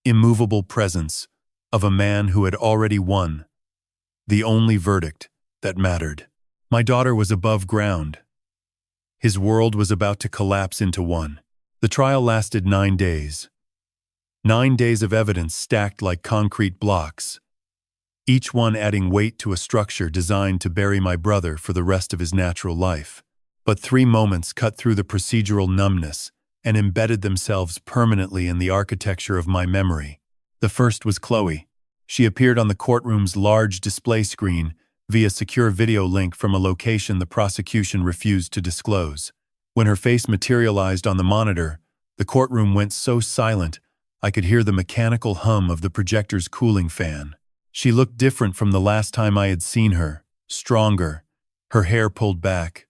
Speaker 1: immovable presence of a man who had already won the only verdict that mattered. My daughter was above ground. His world was about to collapse into one. The trial lasted 9 days. 9 days of evidence stacked like concrete blocks, each one adding weight to a structure designed to bury my brother for the rest of his natural life. But 3 moments cut through the procedural numbness and embedded themselves permanently in the architecture of my memory. The first was Chloe. She appeared on the courtroom's large display screen via secure video link from a location the prosecution refused to disclose. When her face materialized on the monitor, the courtroom went so silent I could hear the mechanical hum of the projector's cooling fan. She looked different from the last time I had seen her, stronger, her hair pulled back,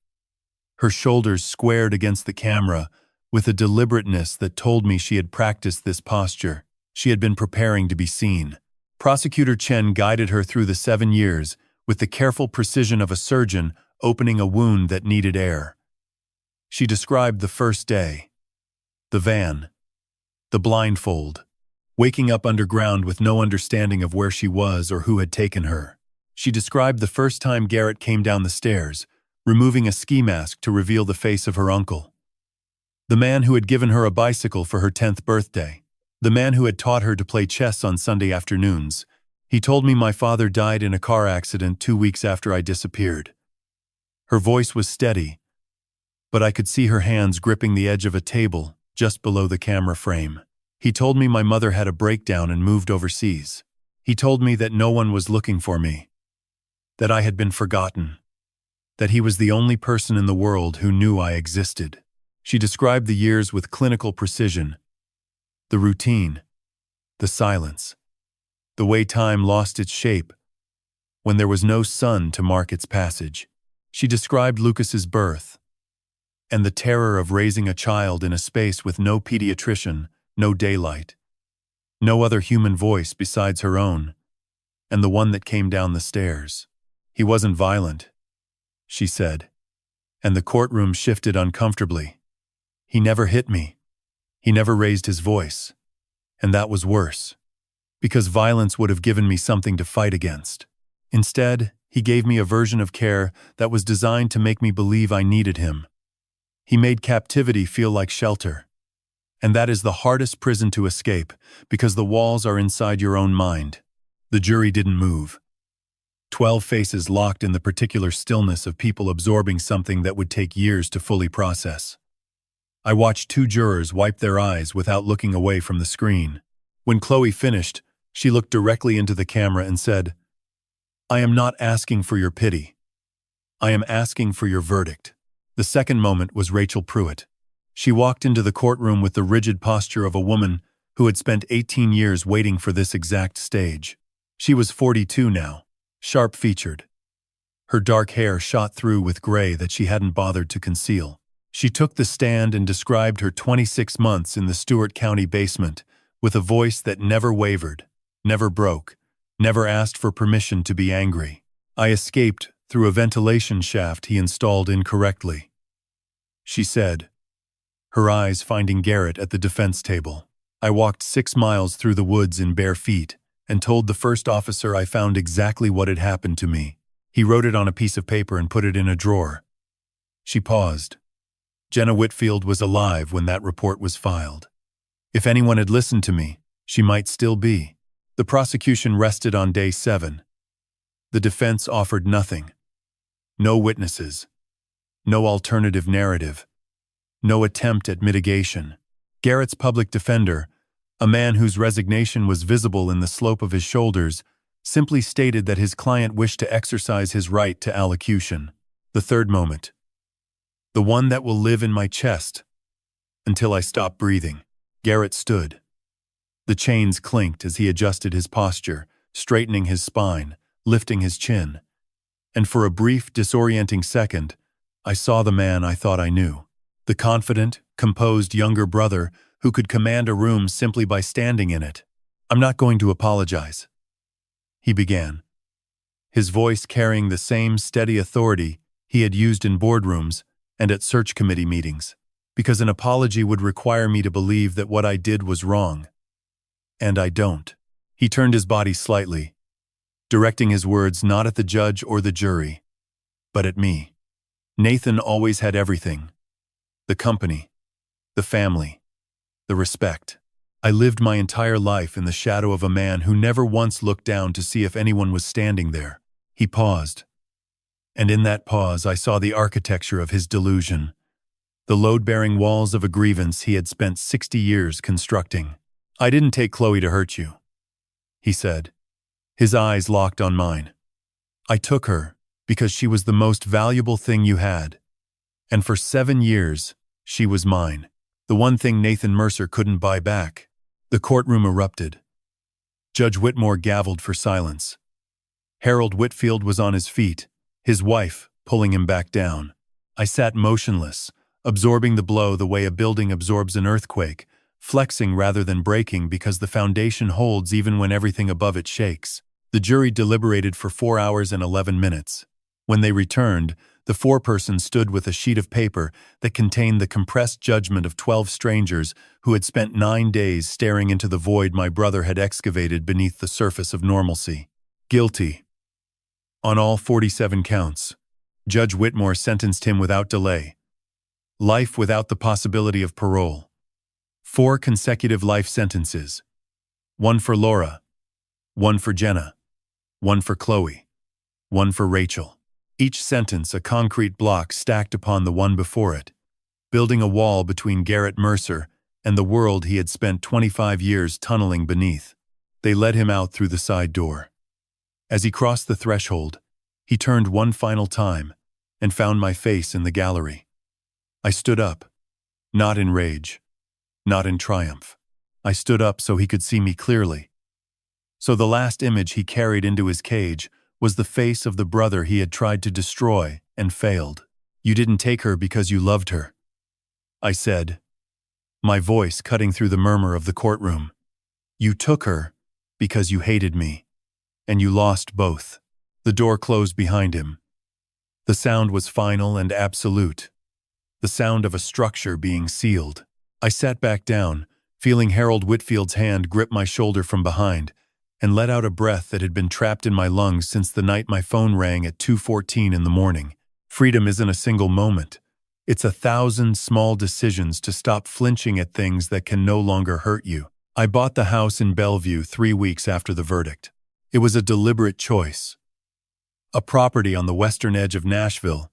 Speaker 1: her shoulders squared against the camera with a deliberateness that told me she had practiced this posture. She had been preparing to be seen. Prosecutor Chen guided her through the 7 years with the careful precision of a surgeon opening a wound that needed air. She described the first day, the van, the blindfold, waking up underground with no understanding of where she was or who had taken her. She described the first time Garrett came down the stairs, removing a ski mask to reveal the face of her uncle. The man who had given her a bicycle for her 10th birthday. The man who had taught her to play chess on Sunday afternoons. He told me my father died in a car accident 2 weeks after I disappeared. Her voice was steady, but I could see her hands gripping the edge of a table just below the camera frame. He told me my mother had a breakdown and moved overseas. He told me that no one was looking for me, that I had been forgotten, that he was the only person in the world who knew I existed. She described the years with clinical precision, the routine, the silence, the way time lost its shape when there was no sun to mark its passage. She described Lucas's birth and the terror of raising a child in a space with no pediatrician, no daylight, no other human voice besides her own, and the one that came down the stairs. He wasn't violent, she said, and the courtroom shifted uncomfortably. He never hit me. He never raised his voice. And that was worse, because violence would have given me something to fight against. Instead, he gave me a version of care that was designed to make me believe I needed him. He made captivity feel like shelter. And that is the hardest prison to escape, because the walls are inside your own mind. The jury didn't move. 12 faces locked in the particular stillness of people absorbing something that would take years to fully process. I watched 2 jurors wipe their eyes without looking away from the screen. When Chloe finished, she looked directly into the camera and said, "I am not asking for your pity. I am asking for your verdict." The second moment was Rachel Pruitt. She walked into the courtroom with the rigid posture of a woman who had spent 18 years waiting for this exact stage. She was 42 now, sharp-featured. Her dark hair shot through with gray that she hadn't bothered to conceal. She took the stand and described her 26 months in the Stewart County basement with a voice that never wavered, never broke, never asked for permission to be angry. "I escaped through a ventilation shaft he installed incorrectly," she said, her eyes finding Garrett at the defense table. "I walked 6 miles through the woods in bare feet and told the first officer I found exactly what had happened to me. He wrote it on a piece of paper and put it in a drawer." She paused. Jenna Whitfield was alive when that report was filed. If anyone had listened to me, she might still be. The prosecution rested on day 7. The defense offered nothing. No witnesses. No alternative narrative. No attempt at mitigation. Garrett's public defender, a man whose resignation was visible in the slope of his shoulders, simply stated that his client wished to exercise his right to allocution. The third moment. The one that will live in my chest until I stop breathing. Garrett stood. The chains clinked as he adjusted his posture, straightening his spine, lifting his chin. And for a brief, disorienting second, I saw the man I thought I knew. The confident, composed younger brother who could command a room simply by standing in it. "I'm not going to apologize," he began, his voice carrying the same steady authority he had used in boardrooms and at search committee meetings. because an apology would require me to believe that what I did was wrong. And I don't. He turned his body slightly, directing his words not at the judge or the jury, but at me. Nathan always had everything. The company, the family, the respect. I lived my entire life in the shadow of a man who never once looked down to see if anyone was standing there. He paused. And in that pause I saw the architecture of his delusion, the load-bearing walls of a grievance he had spent 60 years constructing. "I didn't take Chloe to hurt you," he said. His eyes locked on mine. "I took her because she was the most valuable thing you had. And for 7 years, she was mine. The one thing Nathan Mercer couldn't buy back." The courtroom erupted. Judge Whitmore gavelled for silence. Harold Whitfield was on his feet, his wife pulling him back down. I sat motionless, absorbing the blow the way a building absorbs an earthquake, flexing rather than breaking because the foundation holds even when everything above it shakes. The jury deliberated for 4 hours and 11 minutes. When they returned, the foreperson stood with a sheet of paper that contained the compressed judgment of 12 strangers who had spent 9 days staring into the void my brother had excavated beneath the surface of normalcy. Guilty. On all 47 counts, Judge Whitmore sentenced him without delay. Life without the possibility of parole. 4 consecutive life sentences. 1 for Laura, 1 for Jenna, 1 for Chloe, 1 for Rachel. Each sentence a concrete block stacked upon the one before it, building a wall between Garrett Mercer and the world he had spent 25 years tunneling beneath. They led him out through the side door. As he crossed the threshold, he turned one final time and found my face in the gallery. I stood up, not in rage, not in triumph. I stood up so he could see me clearly. So the last image he carried into his cage was the face of the brother he had tried to destroy and failed. "You didn't take her because you loved her," I said, my voice cutting through the murmur of the courtroom. "You took her because you hated me, and you lost both." The door closed behind him. The sound was final and absolute, the sound of a structure being sealed. I sat back down, feeling Harold Whitfield's hand grip my shoulder from behind, and let out a breath that had been trapped in my lungs since the night my phone rang at 2:14 in the morning. Freedom isn't a single moment. It's 1,000 small decisions to stop flinching at things that can no longer hurt you. I bought the house in Bellevue 3 weeks after the verdict. It was a deliberate choice. A property on the western edge of Nashville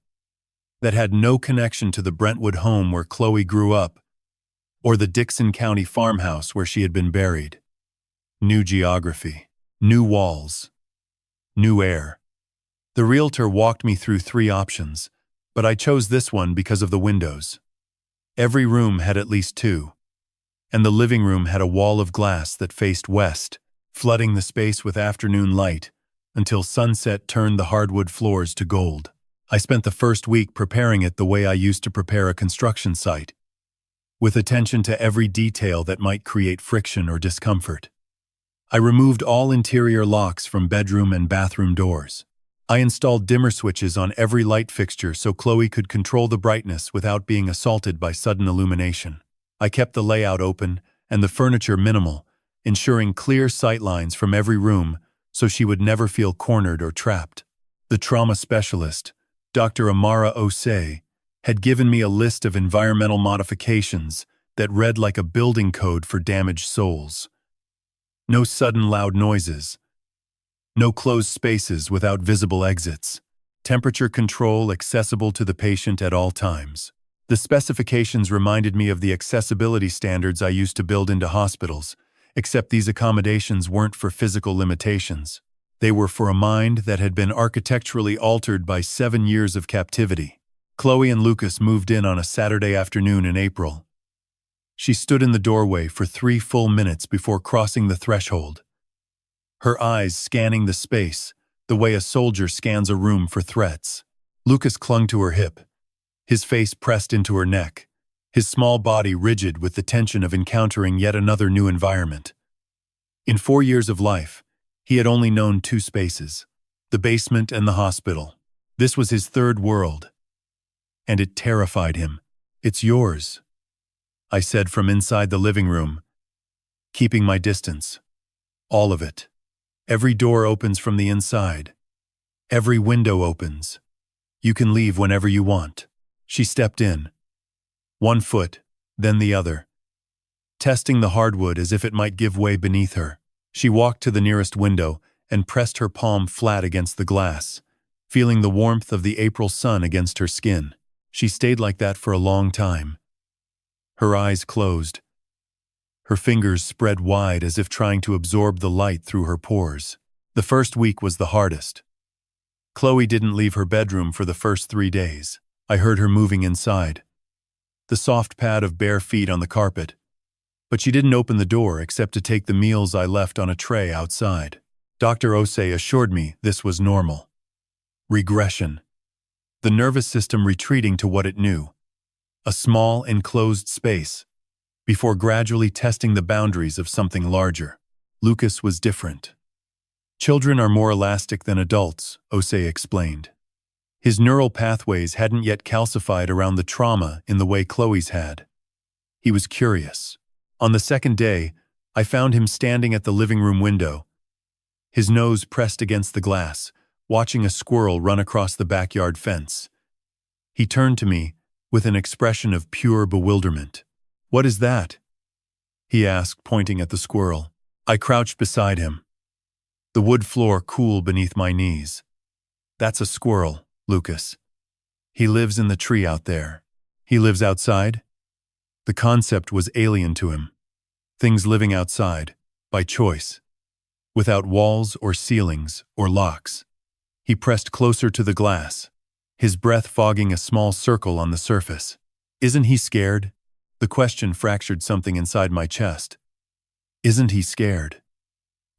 Speaker 1: that had no connection to the Brentwood home where Chloe grew up or the Dixon County farmhouse where she had been buried. New geography, new walls, new air. The realtor walked me through 3 options, but I chose this one because of the windows. Every room had at least 2, and the living room had a wall of glass that faced west, flooding the space with afternoon light until sunset turned the hardwood floors to gold. I spent the first week preparing it the way I used to prepare a construction site, with attention to every detail that might create friction or discomfort. I removed all interior locks from bedroom and bathroom doors. I installed dimmer switches on every light fixture so Chloe could control the brightness without being assaulted by sudden illumination. I kept the layout open and the furniture minimal, ensuring clear sightlines from every room so she would never feel cornered or trapped. The trauma specialist, Dr. Amara Osei, had given me a list of environmental modifications that read like a building code for damaged souls. No sudden loud noises. No closed spaces without visible exits. Temperature control accessible to the patient at all times. The specifications reminded me of the accessibility standards I used to build into hospitals, except these accommodations weren't for physical limitations. They were for a mind that had been architecturally altered by 7 years of captivity. Chloe and Lucas moved in on a Saturday afternoon in April. She stood in the doorway for 3 full minutes before crossing the threshold, her eyes scanning the space the way a soldier scans a room for threats. Lucas clung to her hip, his face pressed into her neck, his small body rigid with the tension of encountering yet another new environment. In 4 years of life, he had only known 2 spaces, the basement and the hospital. This was his third world, and it terrified him. "It's yours," I said from inside the living room, keeping my distance. All of it. Every door opens from the inside. Every window opens. You can leave whenever you want. She stepped in. One foot, then the other, testing the hardwood as if it might give way beneath her. She walked to the nearest window and pressed her palm flat against the glass, feeling the warmth of the April sun against her skin. She stayed like that for a long time. Her eyes closed. Her fingers spread wide as if trying to absorb the light through her pores. The first week was the hardest. Chloe didn't leave her bedroom for the first 3 days. I heard her moving inside. The soft pad of bare feet on the carpet. But she didn't open the door except to take the meals I left on a tray outside. Dr. Osei assured me this was normal. Regression. The nervous system retreating to what it knew. A small, enclosed space, before gradually testing the boundaries of something larger. Lucas was different. Children are more elastic than adults, Osei explained. His neural pathways hadn't yet calcified around the trauma in the way Chloe's had. He was curious. On the second day, I found him standing at the living room window, his nose pressed against the glass, watching a squirrel run across the backyard fence. He turned to me with an expression of pure bewilderment. "What is that?" he asked, pointing at the squirrel. I crouched beside him, the wood floor cool beneath my knees. "That's a squirrel, Lucas. He lives in the tree out there." "He lives outside?" The concept was alien to him. Things living outside, by choice, without walls or ceilings or locks. He pressed closer to the glass, his breath fogging a small circle on the surface. "Isn't he scared?" The question fractured something inside my chest. Isn't he scared?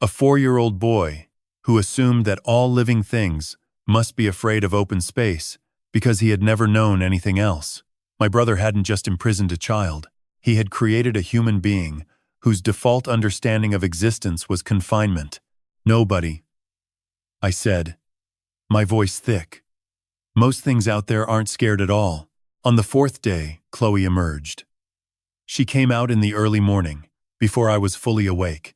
Speaker 1: A 4-year-old boy who assumed that all living things must be afraid of open space because he had never known anything else. My brother hadn't just imprisoned a child. He had created a human being whose default understanding of existence was confinement. "Nobody," I said, my voice thick. "Most things out there aren't scared at all." On the 4th day, Chloe emerged. She came out in the early morning, before I was fully awake,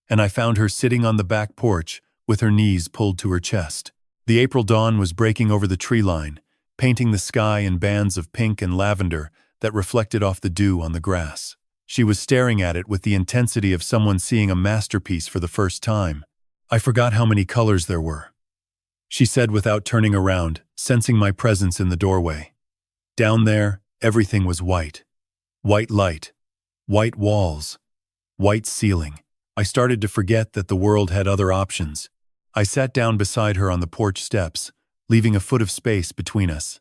Speaker 1: and I found her sitting on the back porch with her knees pulled to her chest. The April dawn was breaking over the tree line, painting the sky in bands of pink and lavender that reflected off the dew on the grass. She was staring at it with the intensity of someone seeing a masterpiece for the first time. "I forgot how many colors there were," she said without turning around, sensing my presence in the doorway. Down there, everything was white. White light, white walls, white ceiling. I started to forget that the world had other options. I sat down beside her on the porch steps, leaving a foot of space between us.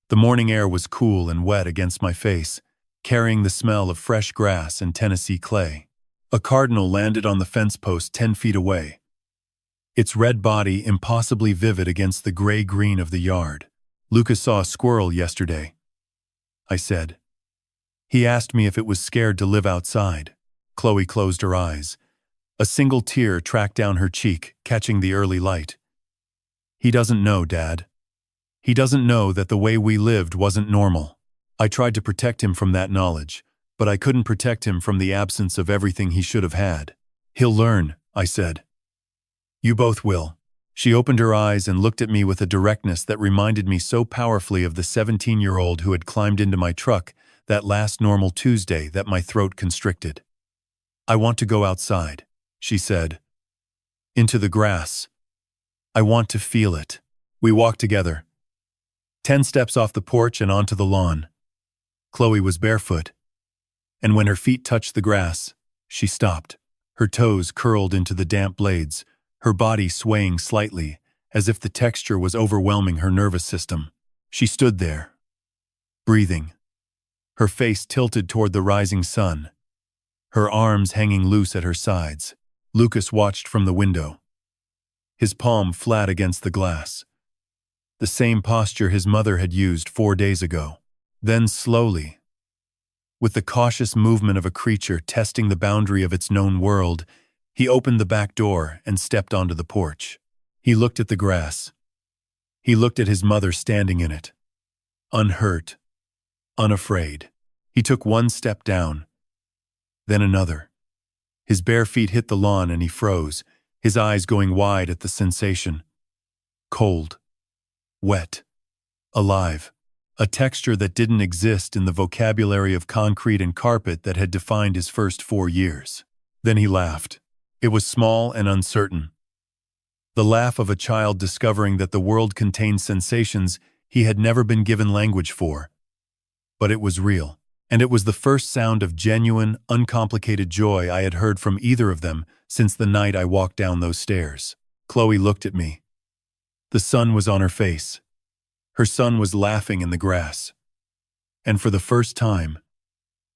Speaker 1: The morning air was cool and wet against my face, carrying the smell of fresh grass and Tennessee clay. A cardinal landed on the fence post 10 feet away, its red body impossibly vivid against the gray-green of the yard. "Lucas saw a squirrel yesterday," I said. "He asked me if it was scared to live outside." Chloe closed her eyes. A single tear tracked down her cheek, catching the early light. "He doesn't know, Dad. He doesn't know that the way we lived wasn't normal." I tried to protect him from that knowledge, but I couldn't protect him from the absence of everything he should have had. "He'll learn," I said. "You both will." She opened her eyes and looked at me with a directness that reminded me so powerfully of the 17-year-old who had climbed into my truck that last normal Tuesday that my throat constricted. "I want to go outside," she said. "Into the grass. I want to feel it." We walked together. 10 steps off the porch and onto the lawn. Chloe was barefoot, and when her feet touched the grass, she stopped. Her toes curled into the damp blades, her body swaying slightly, as if the texture was overwhelming her nervous system. She stood there, breathing, her face tilted toward the rising sun, her arms hanging loose at her sides. Lucas watched from the window, his palm flat against the glass, the same posture his mother had used 4 days ago. Then slowly, with the cautious movement of a creature testing the boundary of its known world, he opened the back door and stepped onto the porch. He looked at the grass. He looked at his mother standing in it, unhurt, unafraid. He took one step down, then another. His bare feet hit the lawn and he froze, his eyes going wide at the sensation. Cold. Wet. Alive. A texture that didn't exist in the vocabulary of concrete and carpet that had defined his first 4 years. Then he laughed. It was small and uncertain. The laugh of a child discovering that the world contained sensations he had never been given language for. But it was real, and it was the first sound of genuine, uncomplicated joy I had heard from either of them since the night I walked down those stairs. Chloe looked at me. The sun was on her face. Her son was laughing in the grass. And for the first time,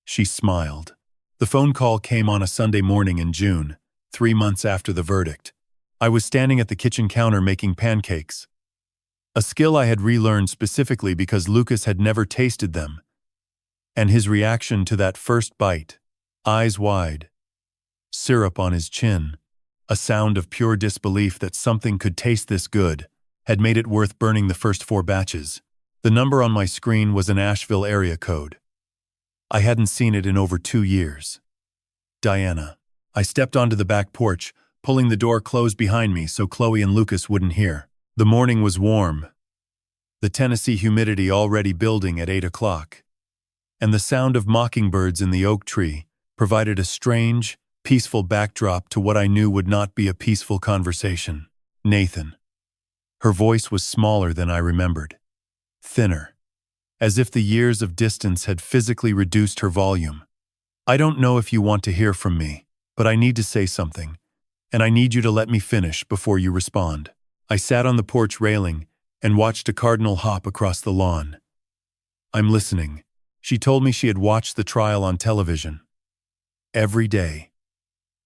Speaker 1: she smiled. The phone call came on a Sunday morning in June, 3 months after the verdict. I was standing at the kitchen counter making pancakes. A skill I had relearned specifically because Lucas had never tasted them. And his reaction to that first bite, eyes wide, syrup on his chin, a sound of pure disbelief that something could taste this good, had made it worth burning the first 4 batches. The number on my screen was an Asheville area code. I hadn't seen it in over 2 years. Diana. I stepped onto the back porch, pulling the door closed behind me so Chloe and Lucas wouldn't hear. The morning was warm, the Tennessee humidity already building at 8 o'clock, and the sound of mockingbirds in the oak tree provided a strange, peaceful backdrop to what I knew would not be a peaceful conversation. Nathan. Her voice was smaller than I remembered, thinner, as if the years of distance had physically reduced her volume. I don't know if you want to hear from me, but I need to say something, and I need you to let me finish before you respond. I sat on the porch railing and watched a cardinal hop across the lawn. I'm listening. She told me she had watched the trial on television. Every day.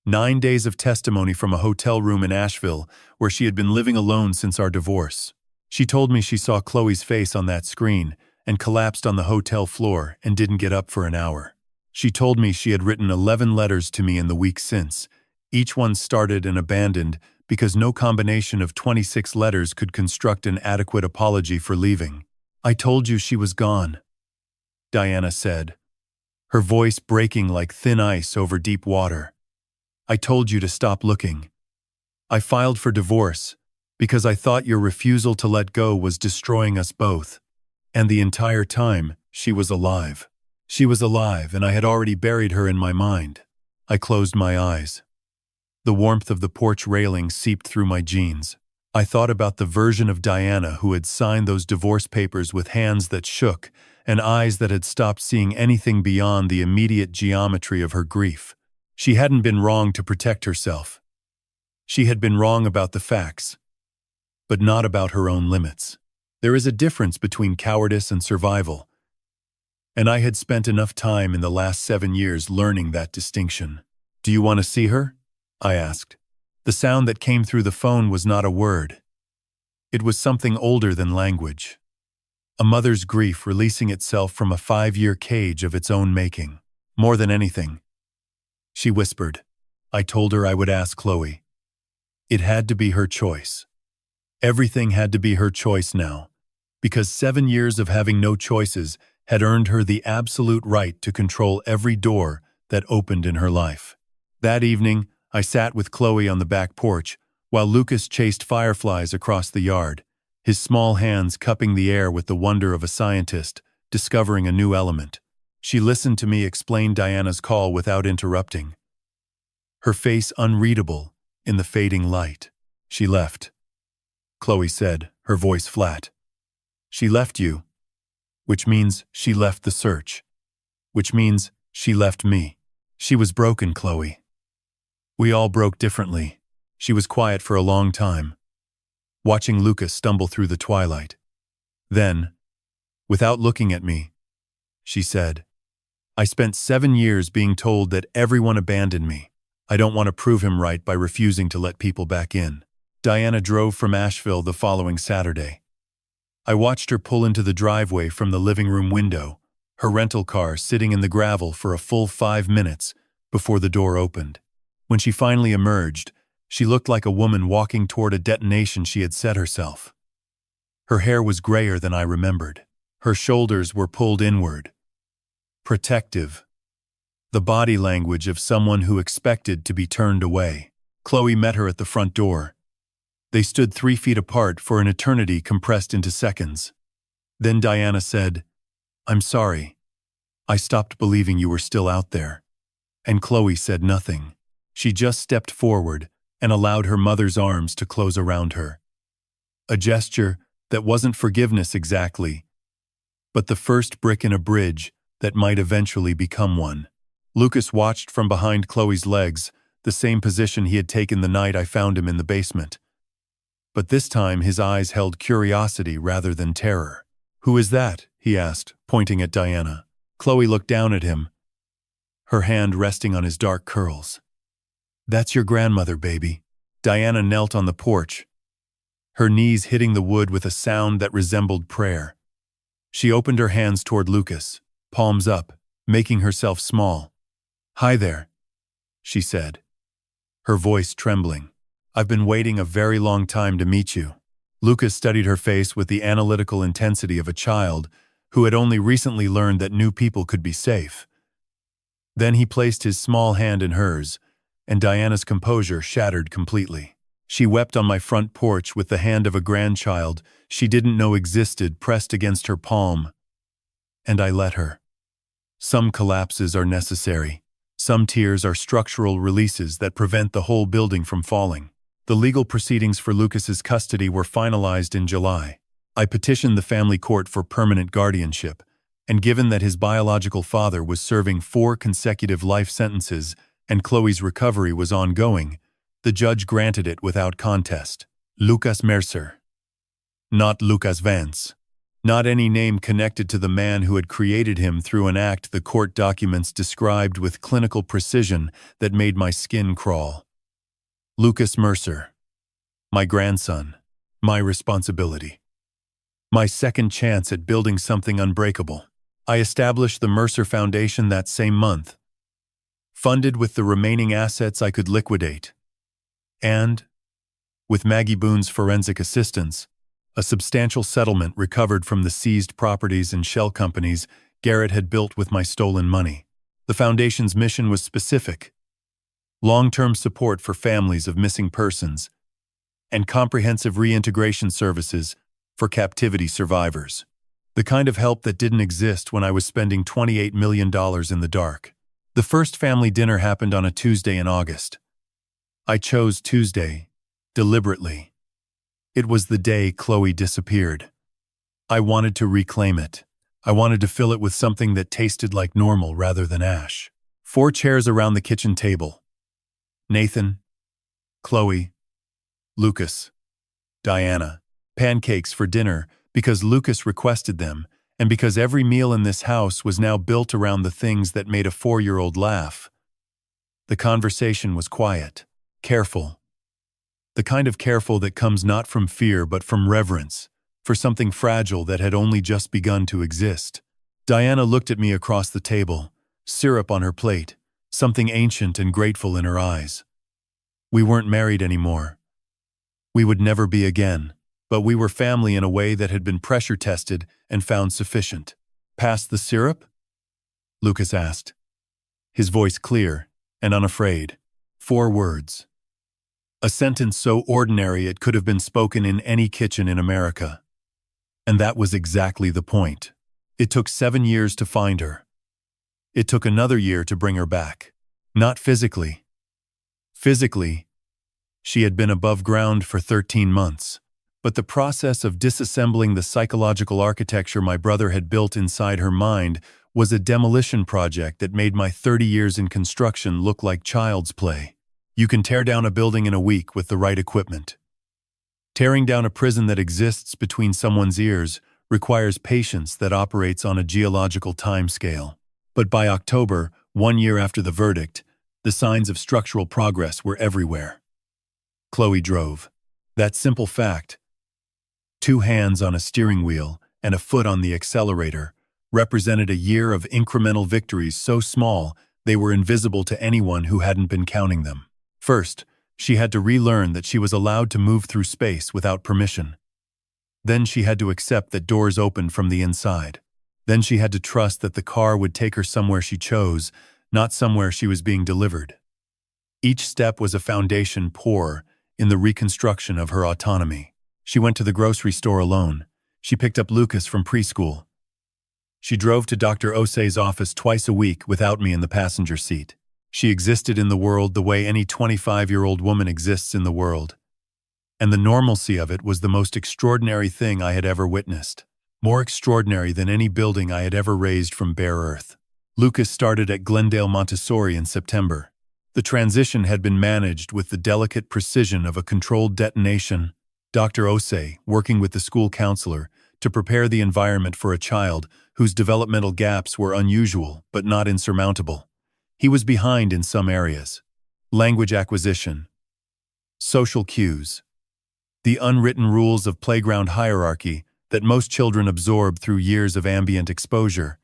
Speaker 1: 9 days of testimony from a hotel room in Asheville where she had been living alone since our divorce. She told me she saw Chloe's face on that screen and collapsed on the hotel floor and didn't get up for an hour. She told me she had written 11 letters to me in the week since, each one started and abandoned because no combination of 26 letters could construct an adequate apology for leaving. I told you she was gone, Diana said, her voice breaking like thin ice over deep water. I told you to stop looking. I filed for divorce because I thought your refusal to let go was destroying us both. And the entire time, she was alive. She was alive, and I had already buried her in my mind. I closed my eyes. The warmth of the porch railing seeped through my jeans. I thought about the version of Diana who had signed those divorce papers with hands that shook and eyes that had stopped seeing anything beyond the immediate geometry of her grief. She hadn't been wrong to protect herself. She had been wrong about the facts, but not about her own limits. There is a difference between cowardice and survival, and I had spent enough time in the last 7 years learning that distinction. Do you want to see her? I asked. The sound that came through the phone was not a word. It was something older than language. A mother's grief releasing itself from a 5-year cage of its own making. More than anything, she whispered. I told her I would ask Chloe. It had to be her choice. Everything had to be her choice now, because 7 years of having no choices had earned her the absolute right to control every door that opened in her life. That evening, I sat with Chloe on the back porch while Lucas chased fireflies across the yard, his small hands cupping the air with the wonder of a scientist discovering a new element. She listened to me explain Diana's call without interrupting, her face unreadable in the fading light. She left, Chloe said, her voice flat. She left you, which means she left the search, which means she left me. She was broken, Chloe. We all broke differently. She was quiet for a long time, watching Lucas stumble through the twilight. Then, without looking at me, she said, I spent 7 years being told that everyone abandoned me. I don't want to prove him right by refusing to let people back in. Diana drove from Asheville the following Saturday. I watched her pull into the driveway from the living room window, her rental car sitting in the gravel for a full 5 minutes before the door opened. When she finally emerged, she looked like a woman walking toward a detonation she had set herself. Her hair was grayer than I remembered. Her shoulders were pulled inward, protective. The body language of someone who expected to be turned away. Chloe met her at the front door. They stood 3 feet apart for an eternity compressed into seconds. Then Diana said, "I'm sorry. I stopped believing you were still out there." And Chloe said nothing. She just stepped forward and allowed her mother's arms to close around her. A gesture that wasn't forgiveness exactly, but the first brick in a bridge that might eventually become one. Lucas watched from behind Chloe's legs, the same position he had taken the night I found him in the basement. But this time his eyes held curiosity rather than terror. "Who is that?" he asked, pointing at Diana. Chloe looked down at him, her hand resting on his dark curls. "That's your grandmother, baby." Diana knelt on the porch, her knees hitting the wood with a sound that resembled prayer. She opened her hands toward Lucas, palms up, making herself small. "Hi there," she said, her voice trembling. "I've been waiting a very long time to meet you." Lucas studied her face with the analytical intensity of a child who had only recently learned that new people could be safe. Then he placed his small hand in hers, and Diana's composure shattered completely. She wept on my front porch with the hand of a grandchild she didn't know existed pressed against her palm, and I let her. Some collapses are necessary. Some tears are structural releases that prevent the whole building from falling. The legal proceedings for Lucas's custody were finalized in July. I petitioned the family court for permanent guardianship, and given that his biological father was serving 4 consecutive life sentences and Chloe's recovery was ongoing, the judge granted it without contest. Lucas Mercer. Not Lucas Vance. Not any name connected to the man who had created him through an act the court documents described with clinical precision that made my skin crawl. Lucas Mercer. My grandson. My responsibility. My second chance at building something unbreakable. I established the Mercer Foundation that same month, funded with the remaining assets I could liquidate. And, with Maggie Boone's forensic assistance, a substantial settlement recovered from the seized properties and shell companies Garrett had built with my stolen money. The Foundation's mission was specific: long-term support for families of missing persons and comprehensive reintegration services for captivity survivors. The kind of help that didn't exist when I was spending $28 million in the dark. The first family dinner happened on a Tuesday in August. I chose Tuesday, deliberately. It was the day Chloe disappeared. I wanted to reclaim it. I wanted to fill it with something that tasted like normal rather than ash. 4 chairs around the kitchen table. Nathan, Chloe, Lucas, Diana. Pancakes for dinner because Lucas requested them, and because every meal in this house was now built around the things that made a 4-year-old laugh. The conversation was quiet, careful. The kind of careful that comes not from fear but from reverence, for something fragile that had only just begun to exist. Diana looked at me across the table, syrup on her plate, something ancient and grateful in her eyes. We weren't married anymore. We would never be again. But we were family in a way that had been pressure-tested and found sufficient. "Past the syrup?" Lucas asked, his voice clear and unafraid. 4 words. A sentence so ordinary it could have been spoken in any kitchen in America. And that was exactly the point. It took 7 years to find her. It took another year to bring her back. Not physically. Physically, she had been above ground for 13 months. But the process of disassembling the psychological architecture my brother had built inside her mind was a demolition project that made my 30 years in construction look like child's play. You can tear down a building in a week with the right equipment. Tearing down a prison that exists between someone's ears requires patience that operates on a geological timescale. But by October, 1 year after the verdict, the signs of structural progress were everywhere. Chloe drove. That simple fact, 2 hands on a steering wheel and a foot on the accelerator, represented a year of incremental victories so small they were invisible to anyone who hadn't been counting them. First, she had to relearn that she was allowed to move through space without permission. Then she had to accept that doors opened from the inside. Then she had to trust that the car would take her somewhere she chose, not somewhere she was being delivered. Each step was a foundation pour in the reconstruction of her autonomy. She went to the grocery store alone. She picked up Lucas from preschool. She drove to Dr. Osei's office twice a week without me in the passenger seat. She existed in the world the way any 25-year-old woman exists in the world. And the normalcy of it was the most extraordinary thing I had ever witnessed. More extraordinary than any building I had ever raised from bare earth. Lucas started at Glendale Montessori in September. The transition had been managed with the delicate precision of a controlled detonation. Dr. Osei, working with the school counselor, to prepare the environment for a child whose developmental gaps were unusual but not insurmountable. He was behind in some areas. Language acquisition. Social cues. The unwritten rules of playground hierarchy that most children absorb through years of ambient exposure.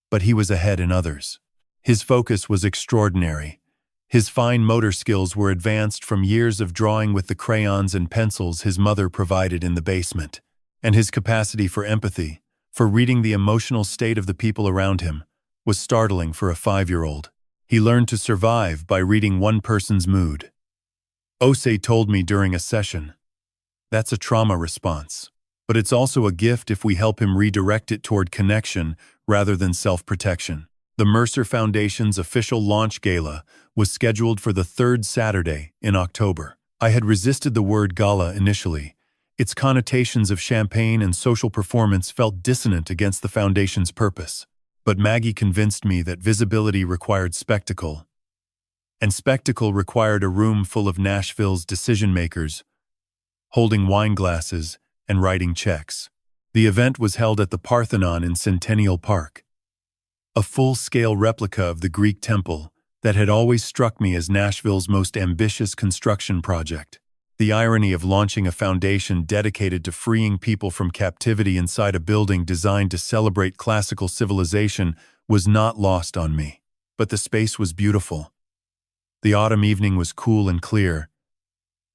Speaker 1: But he was ahead in others. His focus was extraordinary. His fine motor skills were advanced from years of drawing with the crayons and pencils his mother provided in the basement. And his capacity for empathy, for reading the emotional state of the people around him, was startling for a 5-year-old. He learned to survive by reading one person's mood. Osei told me during a session, "That's a trauma response. But it's also a gift if we help him redirect it toward connection rather than self-protection." The Mercer Foundation's official launch gala was scheduled for the third Saturday in October. I had resisted the word gala initially. Its connotations of champagne and social performance felt dissonant against the foundation's purpose. But Maggie convinced me that visibility required spectacle. And spectacle required a room full of Nashville's decision-makers, holding wine glasses and writing checks. The event was held at the Parthenon in Centennial Park. A full-scale replica of the Greek temple that had always struck me as Nashville's most ambitious construction project. The irony of launching a foundation dedicated to freeing people from captivity inside a building designed to celebrate classical civilization was not lost on me. But the space was beautiful. The autumn evening was cool and clear,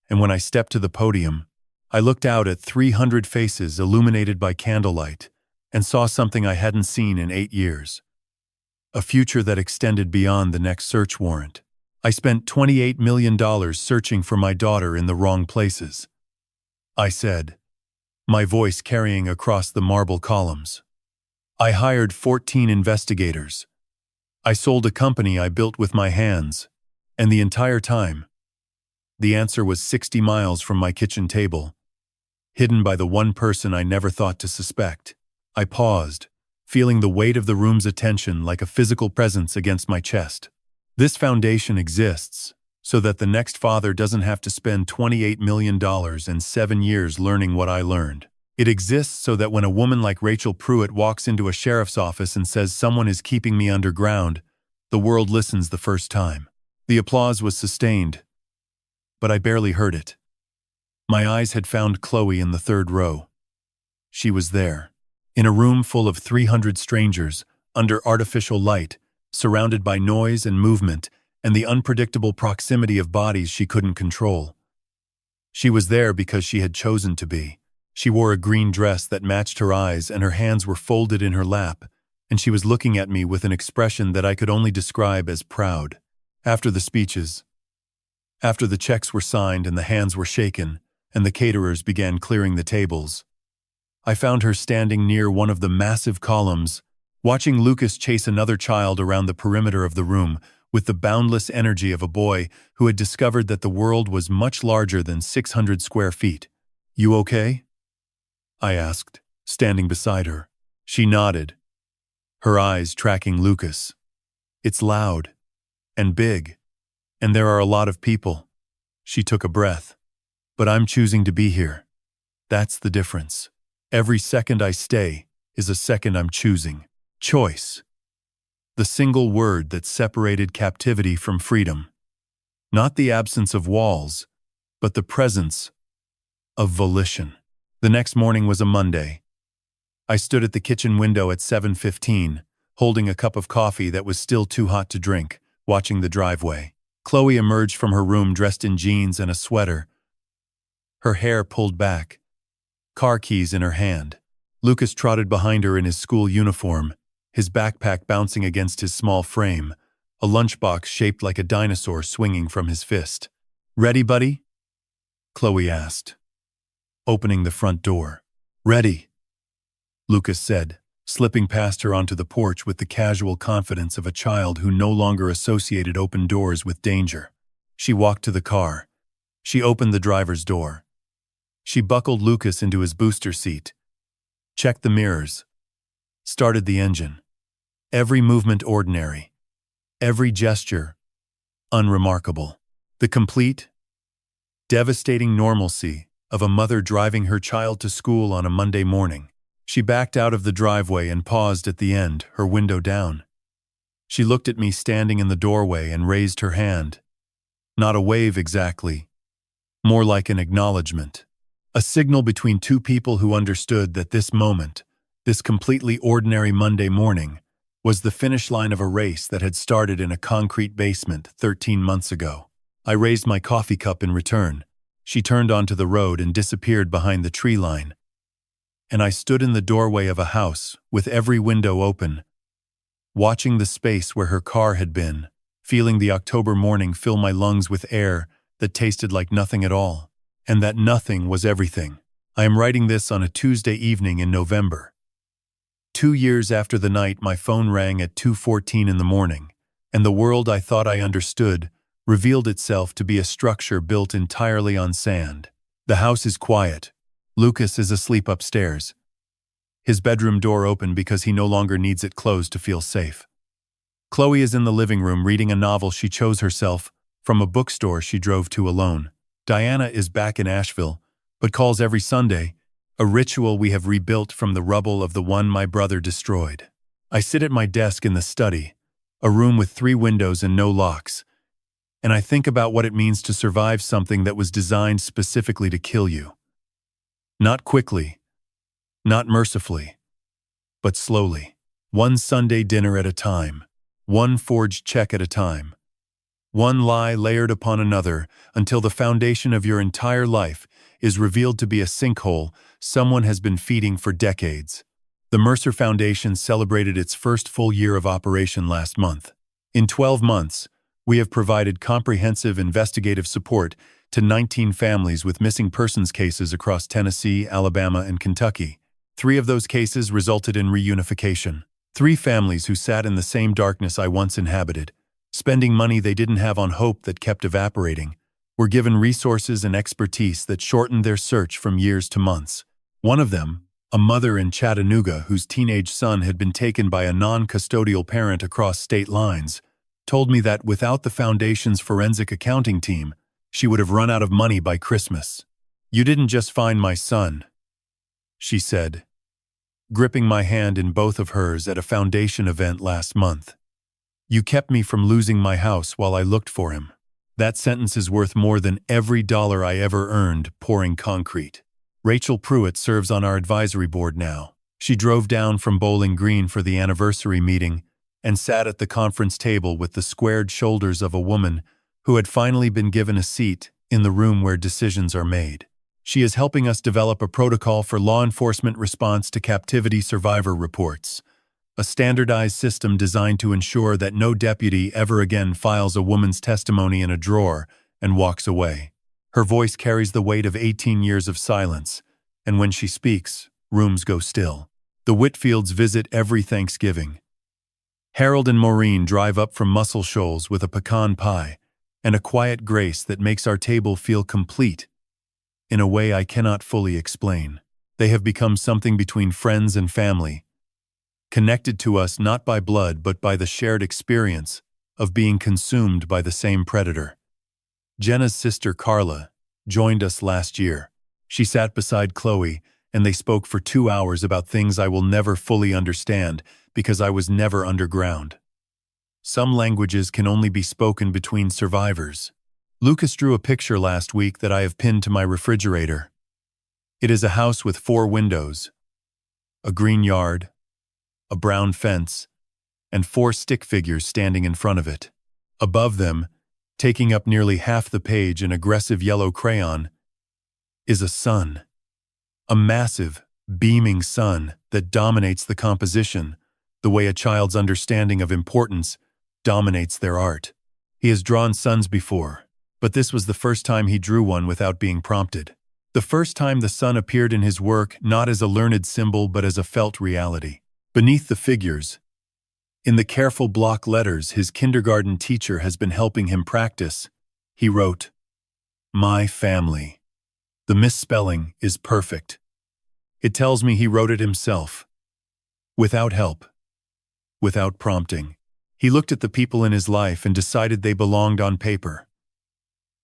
Speaker 1: and when I stepped to the podium, I looked out at 300 faces illuminated by candlelight and saw something I hadn't seen in 8 years. A future that extended beyond the next search warrant. I spent $28 million searching for my daughter in the wrong places, I said, my voice carrying across the marble columns. I hired 14 investigators. I sold a company I built with my hands, and the entire time, the answer was 60 miles from my kitchen table, hidden by the one person I never thought to suspect. I paused, feeling the weight of the room's attention like a physical presence against my chest. This foundation exists so that the next father doesn't have to spend $28 million and 7 years learning what I learned. It exists so that when a woman like Rachel Pruitt walks into a sheriff's office and says someone is keeping me underground, the world listens the first time. The applause was sustained, but I barely heard it. My eyes had found Chloe in the third row. She was there, in a room full of 300 strangers, under artificial light, surrounded by noise and movement and the unpredictable proximity of bodies she couldn't control. She was there because she had chosen to be. She wore a green dress that matched her eyes and her hands were folded in her lap, and she was looking at me with an expression that I could only describe as proud. After the speeches, after the checks were signed and the hands were shaken, and the caterers began clearing the tables, I found her standing near one of the massive columns, watching Lucas chase another child around the perimeter of the room with the boundless energy of a boy who had discovered that the world was much larger than 600 square feet. "You okay?" I asked, standing beside her. She nodded, her eyes tracking Lucas. "It's loud and big, and there are a lot of people." She took a breath. "But I'm choosing to be here. That's the difference. Every second I stay is a second I'm choosing. Choice. The single word that separated captivity from freedom. Not the absence of walls, but the presence of volition." The next morning was a Monday. I stood at the kitchen window at 7:15, holding a cup of coffee that was still too hot to drink, watching the driveway. Chloe emerged from her room dressed in jeans and a sweater, her hair pulled back, car keys in her hand. Lucas trotted behind her in his school uniform, his backpack bouncing against his small frame, a lunchbox shaped like a dinosaur swinging from his fist. "Ready, buddy?" Chloe asked, opening the front door. "Ready," Lucas said, slipping past her onto the porch with the casual confidence of a child who no longer associated open doors with danger. She walked to the car. She opened the driver's door. She buckled Lucas into his booster seat, checked the mirrors, started the engine. Every movement ordinary, every gesture unremarkable. The complete, devastating normalcy of a mother driving her child to school on a Monday morning. She backed out of the driveway and paused at the end, her window down. She looked at me standing in the doorway and raised her hand. Not a wave exactly, more like an acknowledgement. A signal between two people who understood that this moment, this completely ordinary Monday morning, was the finish line of a race that had started in a concrete basement 13 months ago. I raised my coffee cup in return. She turned onto the road and disappeared behind the tree line. And I stood in the doorway of a house, with every window open, watching the space where her car had been, feeling the October morning fill my lungs with air that tasted like nothing at all. And that nothing was everything. I am writing this on a Tuesday evening in November. 2 years after the night my phone rang at 2:14 in the morning, and the world I thought I understood revealed itself to be a structure built entirely on sand. The house is quiet. Lucas is asleep upstairs. His bedroom door open because he no longer needs it closed to feel safe. Chloe is in the living room reading a novel she chose herself from a bookstore she drove to alone. Diana is back in Asheville, but calls every Sunday, a ritual we have rebuilt from the rubble of the one my brother destroyed. I sit at my desk in the study, a room with 3 windows and no locks, and I think about what it means to survive something that was designed specifically to kill you. Not quickly, not mercifully, but slowly. One Sunday dinner at a time, one forged check at a time. One lie layered upon another until the foundation of your entire life is revealed to be a sinkhole someone has been feeding for decades. The Mercer Foundation celebrated its first full year of operation last month. In 12 months, we have provided comprehensive investigative support to 19 families with missing persons cases across Tennessee, Alabama, and Kentucky. 3 of those cases resulted in reunification. 3 families who sat in the same darkness I once inhabited, spending money they didn't have on hope that kept evaporating, were given resources and expertise that shortened their search from years to months. One of them, a mother in Chattanooga whose teenage son had been taken by a non-custodial parent across state lines, told me that without the Foundation's forensic accounting team, she would have run out of money by Christmas. "You didn't just find my son," she said, gripping my hand in both of hers at a Foundation event last month. "You kept me from losing my house while I looked for him." That sentence is worth more than every dollar I ever earned pouring concrete. Rachel Pruitt serves on our advisory board now. She drove down from Bowling Green for the anniversary meeting and sat at the conference table with the squared shoulders of a woman who had finally been given a seat in the room where decisions are made. She is helping us develop a protocol for law enforcement response to captivity survivor reports, a standardized system designed to ensure that no deputy ever again files a woman's testimony in a drawer and walks away. Her voice carries the weight of 18 years of silence, and when she speaks, rooms go still. The Whitfields visit every Thanksgiving. Harold and Maureen drive up from Muscle Shoals with a pecan pie and a quiet grace that makes our table feel complete in a way I cannot fully explain. They have become something between friends and family, connected to us not by blood but by the shared experience of being consumed by the same predator. Jenna's sister Carla joined us last year. She sat beside Chloe, and they spoke for 2 hours about things I will never fully understand because I was never underground. Some languages can only be spoken between survivors. Lucas drew a picture last week that I have pinned to my refrigerator. It is a house with 4 windows, a green yard, a brown fence, and 4 stick figures standing in front of it. Above them, taking up nearly half the page in aggressive yellow crayon, is a sun. A massive, beaming sun that dominates the composition, the way a child's understanding of importance dominates their art. He has drawn suns before, but this was the first time he drew one without being prompted. The first time the sun appeared in his work not as a learned symbol but as a felt reality. Beneath the figures, in the careful block letters his kindergarten teacher has been helping him practice, he wrote, "My family." The misspelling is perfect. It tells me he wrote it himself, without help, without prompting. He looked at the people in his life and decided they belonged on paper.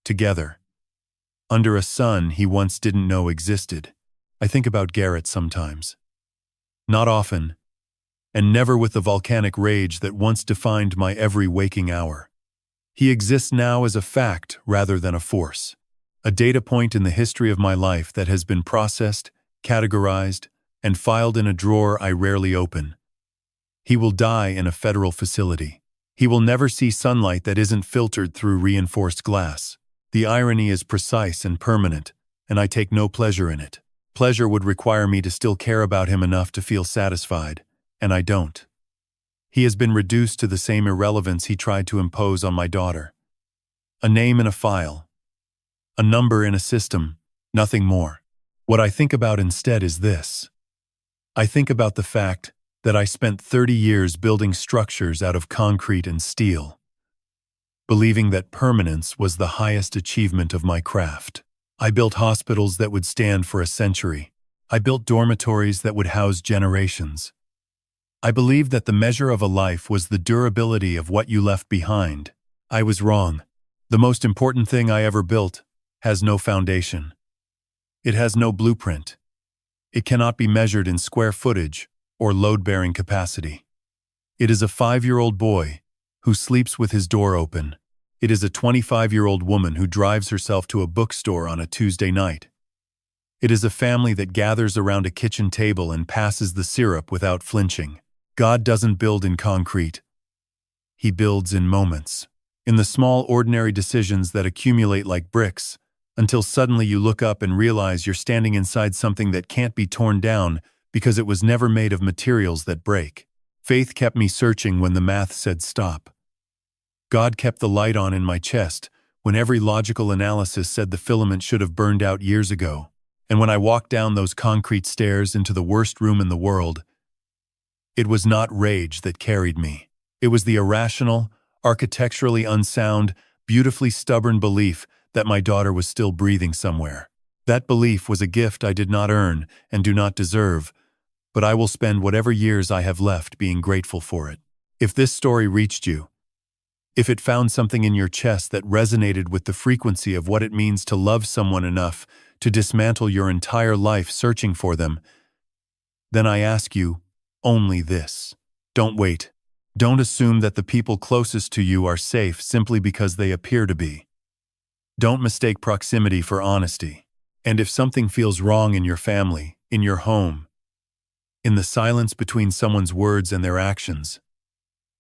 Speaker 1: Together. Under a sun he once didn't know existed. I think about Garrett sometimes. Not often, and never with the volcanic rage that once defined my every waking hour. He exists now as a fact rather than a force, a data point in the history of my life that has been processed, categorized, and filed in a drawer I rarely open. He will die in a federal facility. He will never see sunlight that isn't filtered through reinforced glass. The irony is precise and permanent, and I take no pleasure in it. Pleasure would require me to still care about him enough to feel satisfied, and I don't. He has been reduced to the same irrelevance he tried to impose on my daughter. A name in a file. A number in a system. Nothing more. What I think about instead is this. I think about the fact that I spent 30 years building structures out of concrete and steel, believing that permanence was the highest achievement of my craft. I built hospitals that would stand for a century. I built dormitories that would house generations. I believed that the measure of a life was the durability of what you left behind. I was wrong. The most important thing I ever built has no foundation. It has no blueprint. It cannot be measured in square footage or load-bearing capacity. It is a 5-year-old boy who sleeps with his door open. It is a 25-year-old woman who drives herself to a bookstore on a Tuesday night. It is a family that gathers around a kitchen table and passes the syrup without flinching. God doesn't build in concrete. He builds in moments, in the small ordinary decisions that accumulate like bricks, until suddenly you look up and realize you're standing inside something that can't be torn down because it was never made of materials that break. Faith kept me searching when the math said stop. God kept the light on in my chest when every logical analysis said the filament should have burned out years ago. And when I walked down those concrete stairs into the worst room in the world, it was not rage that carried me. It was the irrational, architecturally unsound, beautifully stubborn belief that my daughter was still breathing somewhere. That belief was a gift I did not earn and do not deserve, but I will spend whatever years I have left being grateful for it. If this story reached you, if it found something in your chest that resonated with the frequency of what it means to love someone enough to dismantle your entire life searching for them, then I ask you only this. Don't wait. Don't assume that the people closest to you are safe simply because they appear to be. Don't mistake proximity for honesty. And if something feels wrong in your family, in your home, in the silence between someone's words and their actions,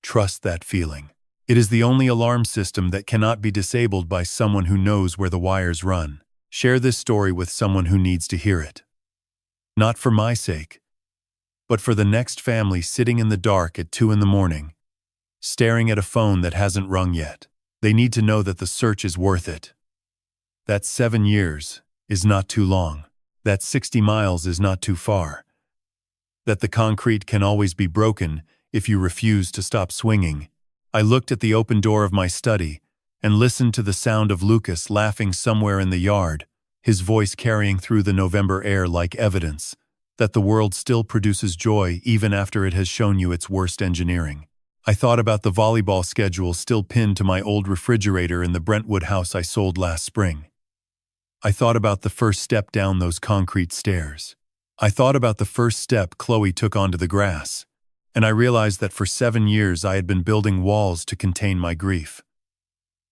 Speaker 1: trust that feeling. It is the only alarm system that cannot be disabled by someone who knows where the wires run. Share this story with someone who needs to hear it. Not for my sake, but for the next family sitting in the dark at 2 a.m, staring at a phone that hasn't rung yet. They need to know that the search is worth it. That 7 years is not too long. That 60 miles is not too far. That the concrete can always be broken if you refuse to stop swinging. I looked at the open door of my study and listened to the sound of Lucas laughing somewhere in the yard, his voice carrying through the November air like evidence that the world still produces joy even after it has shown you its worst engineering. I thought about the volleyball schedule still pinned to my old refrigerator in the Brentwood house I sold last spring. I thought about the first step down those concrete stairs. I thought about the first step Chloe took onto the grass, and I realized that for 7 years I had been building walls to contain my grief.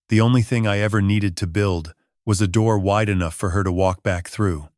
Speaker 1: The only thing I ever needed to build was a door wide enough for her to walk back through.